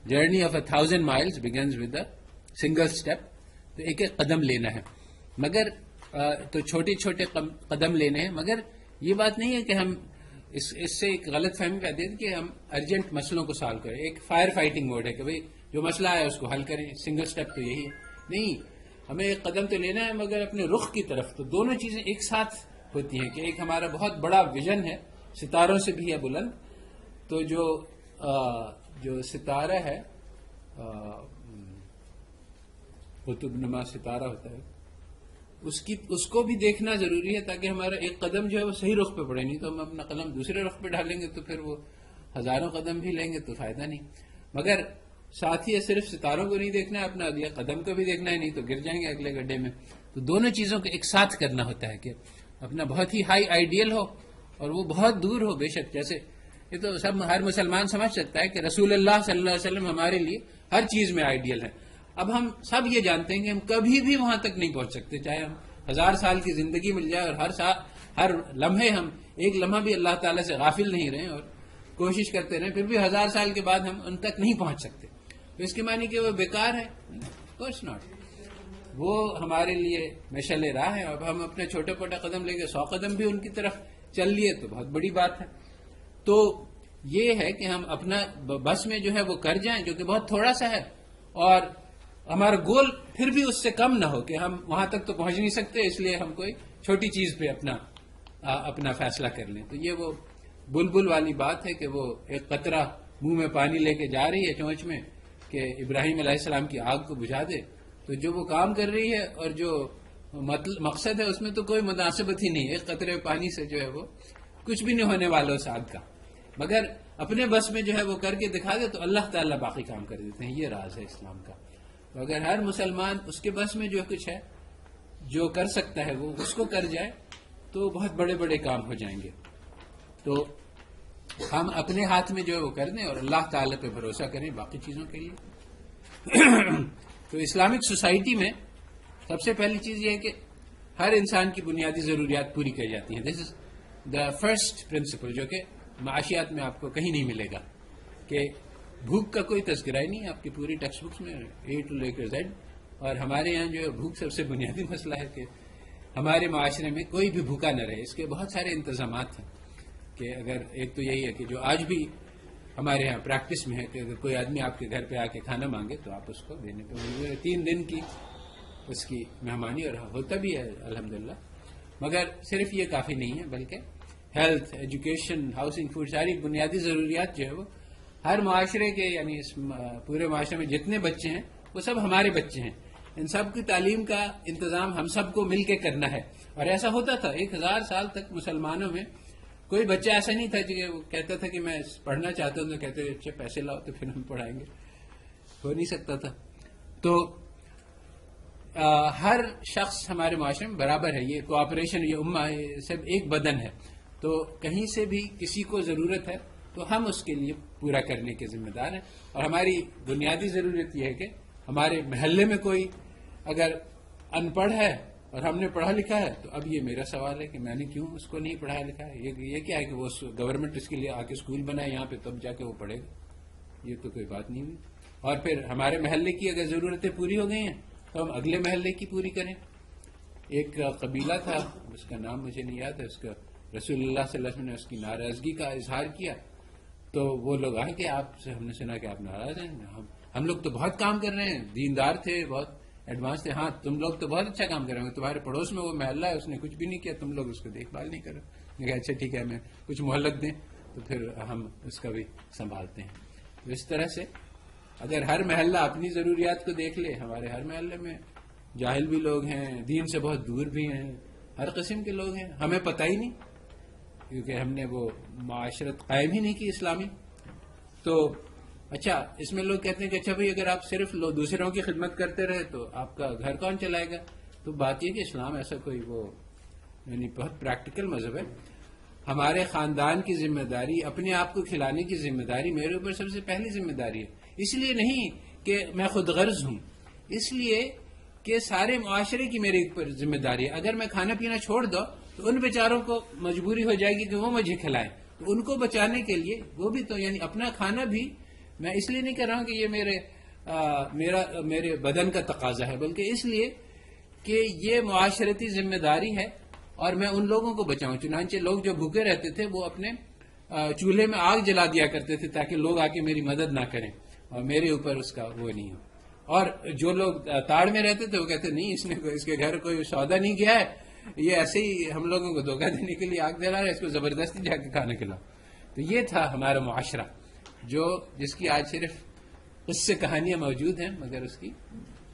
journey of 1000 miles begins with a single step، تو ایک ایک قدم لینا ہے، مگر تو چھوٹے چھوٹے قدم لینے ہیں، مگر یہ بات نہیں ہے کہ ہم اس سے ایک غلط فہمی پیدا ہے کہ ہم ارجنٹ مسئلوں کو سالو کریں، ایک فائر فائٹنگ موڈ ہے کہ بھئی جو مسئلہ ہے اس کو حل کریں، سنگل سٹیپ تو یہی ہے نہیں، ہمیں ایک قدم تو لینا ہے مگر اپنے رخ کی طرف، تو دونوں چیزیں ایک ساتھ ہوتی ہیں کہ ایک ہمارا بہت بڑا ویژن ہے، ستاروں سے بھی ہے بلند، تو جو ستارہ ہے قطب نما ستارہ ہوتا ہے، اس کو بھی دیکھنا ضروری ہے تاکہ ہمارا ایک قدم جو ہے وہ صحیح رخ پہ پڑے، نہیں تو ہم اپنا قدم دوسرے رخ پہ ڈالیں گے تو پھر وہ ہزاروں قدم بھی لیں گے تو فائدہ نہیں، مگر ساتھ ہی صرف ستاروں کو نہیں دیکھنا ہے، اپنا اگلے قدم کو بھی دیکھنا ہے، نہیں تو گر جائیں گے اگلے گڈھے میں۔ تو دونوں چیزوں کو ایک ساتھ کرنا ہوتا ہے کہ اپنا بہت ہی ہائی آئیڈیل ہو اور وہ بہت دور ہو، بے شک جیسے یہ تو سب ہر مسلمان سمجھ سکتا ہے کہ رسول اللہ صلی اللہ علیہ وسلم ہمارے لیے ہر چیز میں آئیڈیل ہے۔ اب ہم سب یہ جانتے ہیں کہ ہم کبھی بھی وہاں تک نہیں پہنچ سکتے، چاہے ہم 1000 سال کی زندگی مل جائے اور ہر لمحے ہم ایک لمحہ بھی اللہ تعالیٰ سے غافل نہیں رہیں اور کوشش کرتے رہیں، پھر بھی 1000 سال کے بعد ہم ان تک نہیں پہنچ سکتے، تو اس کے معنی کہ وہ بیکار ہے؟ کچھ ناٹ، وہ ہمارے لیے مشعل راہ ہے۔ اب ہم اپنے چھوٹے چھوٹے قدم لے کے 100 قدم بھی ان کی طرف چل لیے تو بہت بڑی بات ہے۔ تو یہ ہے کہ ہم اپنا بس میں جو ہے وہ کر جائیں، جو کہ بہت تھوڑا سا ہے، اور ہمارا گول پھر بھی اس سے کم نہ ہو کہ ہم وہاں تک تو پہنچ نہیں سکتے، اس لیے ہم کوئی چھوٹی چیز پہ اپنا فیصلہ کر لیں۔ تو یہ وہ بلبل والی بات ہے کہ وہ ایک قطرہ منہ میں پانی لے کے جا رہی ہے چونچ میں کہ ابراہیم علیہ السلام کی آگ کو بجھا دے، تو جو وہ کام کر رہی ہے اور جو مقصد ہے اس میں تو کوئی مناسبت ہی نہیں ہے، ایک قطرے پانی سے جو ہے وہ کچھ بھی نہیں ہونے والا اس آگ کا، مگر اپنے بس میں جو ہے وہ کر کے دکھا دے تو اللہ تعالیٰ باقی کام کر دیتے ہیں۔ یہ راز ہے اسلام کا۔ تو اگر ہر مسلمان اس کے بس میں جو کچھ ہے جو کر سکتا ہے وہ اس کو کر جائے تو بہت بڑے بڑے کام ہو جائیں گے۔ تو ہم اپنے ہاتھ میں جو ہے وہ کر دیں اور اللہ تعالیٰ پہ بھروسہ کریں باقی چیزوں کے لیے۔ تو اسلامک سوسائٹی میں سب سے پہلی چیز یہ ہے کہ ہر انسان کی بنیادی ضروریات پوری کی جاتی ہیں۔ دس از دا فرسٹ پرنسپل، جو کہ معاشیات میں آپ کو کہیں نہیں ملے گا، کہ بھوک کا کوئی تذکرہ ہی نہیں ہے آپ کی پوری ٹیکسٹ بکس میں، A to لے کر Z، اور ہمارے یہاں جو ہے بھوک سب سے بنیادی مسئلہ ہے کہ ہمارے معاشرے میں کوئی بھی بھوکا نہ رہے۔ اس کے بہت سارے انتظامات ہیں کہ اگر ایک تو یہی ہے کہ جو آج بھی ہمارے یہاں پریکٹس میں ہے کہ اگر کوئی آدمی آپ کے گھر پہ آ کے کھانا مانگے تو آپ اس کو دینے پہ مجبور ہے، 3 دن کی اس کی مہمانی، اور ہوتا بھی ہے الحمدللہ، مگر صرف یہ کافی نہیں ہے بلکہ ہیلتھ، ایجوکیشن، ہاؤسنگ، فوڈ، ساری بنیادی ضروریات جو ہے وہ ہر معاشرے کے، یعنی اس پورے معاشرے میں جتنے بچے ہیں وہ سب ہمارے بچے ہیں، ان سب کی تعلیم کا انتظام ہم سب کو مل کے کرنا ہے۔ اور ایسا ہوتا تھا 1000 سال تک مسلمانوں میں کوئی بچہ ایسا نہیں تھا کہ وہ کہتا تھا کہ میں پڑھنا چاہتا ہوں، تو کہتے اچھا پیسے لاؤ تو پھر ہم پڑھائیں گے، ہو نہیں سکتا تھا۔ تو ہر شخص ہمارے معاشرے میں برابر ہے، یہ کوآپریشن، یہ امہ ہے، سب ایک بدن ہے، تو کہیں سے بھی کسی کو ضرورت ہے تو ہم اس کے لیے پورا کرنے کے ذمہ دار ہیں. اور ہماری بنیادی ضرورت یہ ہے کہ ہمارے محلے میں کوئی اگر ان پڑھ ہے اور ہم نے پڑھا لکھا ہے تو اب یہ میرا سوال ہے کہ میں نے کیوں اس کو نہیں پڑھایا لکھا ہے. یہ کیا ہے کہ وہ گورنمنٹ اس کے لیے آ کے اسکول بنائے یہاں پہ تب جا کے وہ پڑھے گا. یہ تو کوئی بات نہیں ہوئی. اور پھر ہمارے محلے کی اگر ضرورتیں پوری ہو گئی ہیں تو ہم اگلے محلے کی پوری کریں. ایک قبیلہ تھا اس کا نام مجھے نہیں یاد ہے, اس کا رسول اللہ صلی اللہ علیہ وسلم نے اس کی ناراضگی کا اظہار کیا تو وہ لوگ آئے کہ آپ سے ہم نے سنا کہ آپ ناراض ہیں, ہم لوگ تو بہت کام کر رہے ہیں, دیندار تھے, بہت ایڈوانس تھے. ہاں تم لوگ تو بہت اچھا کام کر رہے ہیں, تمہارے پڑوس میں وہ محلہ ہے اس نے کچھ بھی نہیں کیا, تم لوگ اس کو دیکھ بھال نہیں کر رہے. میں کہا اچھا ٹھیک ہے, ہمیں کچھ مہلت دیں تو پھر ہم اس کا بھی سنبھالتے ہیں. تو اس طرح سے اگر ہر محلہ اپنی ضروریات کو دیکھ لے, ہمارے ہر محلے میں جاہل بھی لوگ ہیں, دین سے بہت دور بھی ہیں, ہر قسم کے لوگ ہیں, ہمیں پتہ ہی نہیں کیونکہ ہم نے وہ معاشرت قائم ہی نہیں کی اسلامی. تو اچھا اس میں لوگ کہتے ہیں کہ اچھا بھائی اگر آپ صرف دوسروں کی خدمت کرتے رہے تو آپ کا گھر کون چلائے گا. تو بات یہ کہ اسلام ایسا کوئی وہ یعنی بہت پریکٹیکل مذہب ہے. ہمارے خاندان کی ذمہ داری, اپنے آپ کو کھلانے کی ذمہ داری میرے اوپر سب سے پہلی ذمہ داری ہے. اس لیے نہیں کہ میں خود غرض ہوں, اس لیے کہ سارے معاشرے کی میرے اوپر ذمہ داری ہے. اگر میں کھانا پینا چھوڑ دو تو ان بیچاروں کو مجبوری ہو جائے گی کہ وہ مجھے کھلائیں. تو ان کو بچانے کے لیے وہ بھی تو یعنی اپنا کھانا بھی میں اس لیے نہیں کر رہا ہوں کہ یہ میرے بدن کا تقاضا ہے, بلکہ اس لیے کہ یہ معاشرتی ذمہ داری ہے اور میں ان لوگوں کو بچاؤں. چنانچہ لوگ جو بھوکے رہتے تھے وہ اپنے چولہے میں آگ جلا دیا کرتے تھے تاکہ لوگ آ کے میری مدد نہ کریں اور میرے اوپر اس کا وہ نہیں ہو. اور جو لوگ تاڑ میں رہتے تھے وہ کہتے نہیں اس کے گھر کوئی سودا نہیں کیا ہے, یہ ایسے ہی ہم لوگوں کو دھوکہ دینے کے لیے آگ جلا رہا ہے, اس کو زبردستی جا کے کھانا کھلاؤ. تو یہ تھا ہمارا معاشرہ جس کی آج صرف اس سے کہانیاں موجود ہیں مگر اس کی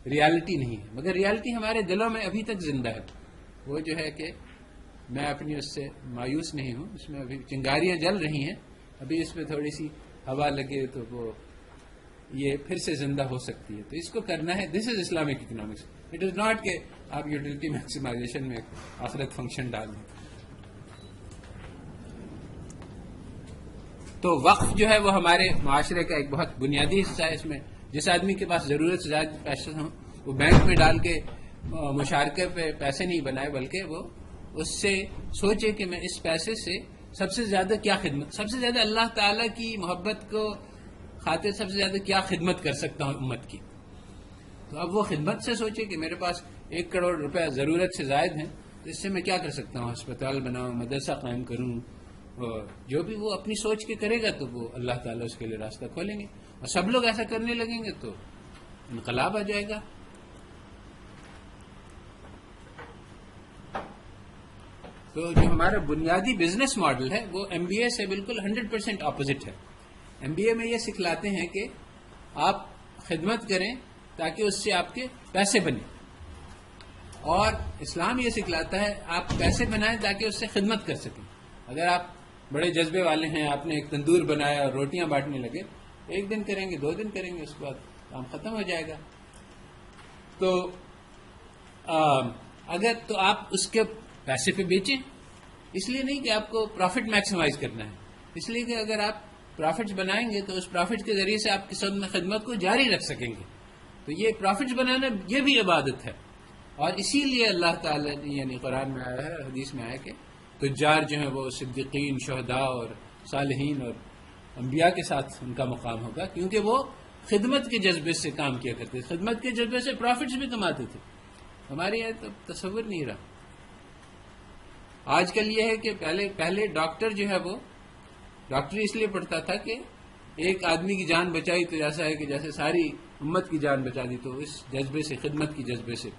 ریالٹی نہیں ہے. مگر ریالٹی ہمارے دلوں میں ابھی تک زندہ ہے. وہ جو ہے کہ میں اپنی اس سے مایوس نہیں ہوں, اس میں ابھی چنگاریاں جل رہی ہیں, ابھی اس پہ تھوڑی سی ہوا لگے تو وہ یہ پھر سے زندہ ہو سکتی ہے. تو اس کو کرنا ہے. This is Islamic economics. It is not کہ آپ یوٹیلٹی میکسیمائزیشن میں آخرت فنکشن ڈال دیں. تو وقف جو ہے وہ ہمارے معاشرے کا ایک بہت بنیادی حصہ ہے. اس میں جس آدمی کے پاس ضرورت سے زیادہ پیسے ہوں وہ بینک میں ڈال کے مشارکے پہ پیسے نہیں بنائے, بلکہ وہ اس سے سوچے کہ میں اس پیسے سے سب سے زیادہ کیا خدمت, سب سے زیادہ اللہ تعالیٰ کی محبت کو خاطر سب سے زیادہ کیا خدمت کر سکتا ہوں امت کی. تو اب وہ خدمت سے سوچے کہ میرے پاس 1 کروڑ روپے ضرورت سے زائد ہیں تو اس سے میں کیا کر سکتا ہوں, ہسپتال بناؤں, مدرسہ قائم کروں. جو بھی وہ اپنی سوچ کے کرے گا تو وہ اللہ تعالیٰ اس کے لیے راستہ کھولیں گے. اور سب لوگ ایسا کرنے لگیں گے تو انقلاب آ جائے گا. تو جو ہمارا بنیادی بزنس ماڈل ہے وہ MBA سے بالکل 100% اپوزٹ ہے. MBA میں یہ سکھلاتے ہیں کہ آپ خدمت کریں تاکہ اس سے آپ کے پیسے بنیں, اور اسلام یہ سکھلاتا ہے آپ پیسے بنائیں تاکہ اس سے خدمت کر سکیں. اگر آپ بڑے جذبے والے ہیں, آپ نے ایک تندور بنایا اور روٹیاں بانٹنے لگے, 1 دن کریں گے, 2 دن کریں گے, اس کے بعد کام ختم ہو جائے گا. تو اگر تو آپ اس کے پیسے پہ بیچیں, اس لیے نہیں کہ آپ کو پروفٹ میکسیمائز کرنا ہے, اس لیے کہ اگر آپ پروفٹس بنائیں گے تو اس پروفٹ کے ذریعے سے آپ کی خدمت کو جاری رکھ سکیں گے. تو یہ پروفٹس بنانا یہ بھی عبادت ہے. اور اسی لیے اللہ تعالیٰ یعنی قرآن میں آیا ہے, حدیث میں آیا کہ تجار جو ہیں وہ صدیقین, شہداء اور صالحین اور انبیاء کے ساتھ ان کا مقام ہوگا, کیونکہ وہ خدمت کے جذبے سے کام کیا کرتے تھے, خدمت کے جذبے سے پروفٹس بھی کماتے تھے. ہمارے یہاں تو تصور نہیں رہا. آج کل یہ ہے کہ پہلے ڈاکٹر جو ہے وہ ڈاکٹری اس لیے پڑھتا تھا کہ ایک آدمی کی جان بچائی تو ایسا ہے کہ جیسے ساری امت کی جان بچا دی. تو اس جذبے سے, خدمت کی جذبے سے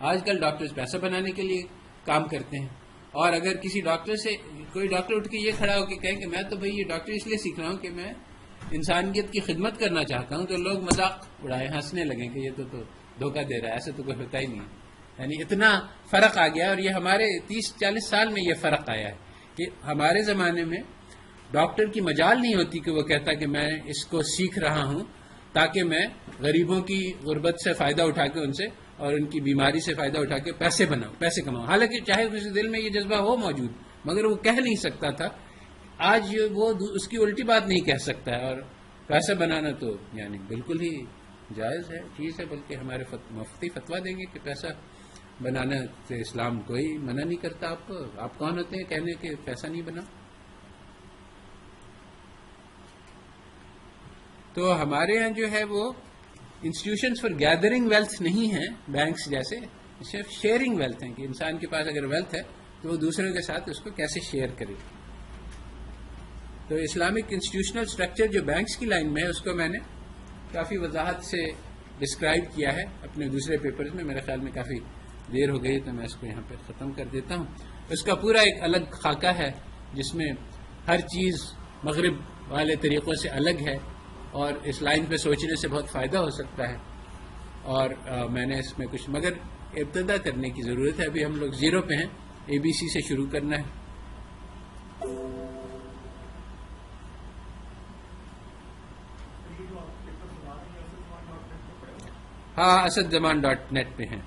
آج کل ڈاکٹرز پیسہ بنانے کے لیے کام کرتے ہیں. اور اگر کسی ڈاکٹر سے کوئی ڈاکٹر اٹھ کے یہ کھڑا ہو کے کہے کہ میں تو بھائی یہ ڈاکٹر اس لیے سیکھ رہا ہوں کہ میں انسانیت کی خدمت کرنا چاہتا ہوں, تو لوگ مذاق اڑائے, ہنسنے لگیں کہ یہ تو دھوکہ دے رہا ہے, ایسا تو کوئی ہوتا ہی نہیں ہے. یعنی اتنا فرق آ گیا. اور یہ ہمارے 30-40 سال میں یہ فرق آیا ہے کہ ہمارے زمانے میں ڈاکٹر کی مجال نہیں ہوتی کہ وہ کہتا کہ میں اس کو سیکھ رہا ہوں تاکہ میں غریبوں کی غربت سے فائدہ اٹھا کے ان سے اور ان کی بیماری سے فائدہ اٹھا کے پیسے بناؤں, پیسے کماؤں. حالانکہ چاہے اس دل میں یہ جذبہ ہو موجود, مگر وہ کہہ نہیں سکتا تھا. آج وہ اس کی الٹی بات نہیں کہہ سکتا ہے. اور پیسہ بنانا تو یعنی بالکل ہی جائز ہے چیز ہے، بلکہ ہمارے مفتی فتویٰ دیں گے کہ پیسہ بنانا سے اسلام کوئی منع نہیں کرتا. آپ کون ہوتے ہیں کہنے کہ پیسہ نہیں بنا؟ تو ہمارے یہاں جو ہے وہ انسٹیٹیوشنز فار گیدرنگ ویلتھ نہیں ہیں بینکس جیسے، صرف شیئرنگ ویلتھ ہیں کہ انسان کے پاس اگر ویلتھ ہے تو وہ دوسروں کے ساتھ اس کو کیسے شیئر کرے. تو اسلامک انسٹیٹیوشنل اسٹرکچر جو بینکس کی لائن میں ہے اس کو میں نے کافی وضاحت سے ڈسکرائب کیا ہے اپنے دوسرے پیپرز میں. میرے خیال میں کافی دیر ہو گئی تو میں اس کو یہاں پہ ختم کر دیتا ہوں. اس کا پورا ایک الگ خاکہ ہے جس میں ہر چیز مغرب والے طریقوں سے الگ ہے اور اس لائن پہ سوچنے سے بہت فائدہ ہو سکتا ہے. اور میں نے اس میں کچھ مگر ابتدا کرنے کی ضرورت ہے. ابھی ہم لوگ زیرو پہ ہیں، ABC سے شروع کرنا ہے. ہاں اسد زمان .net پہ ہیں.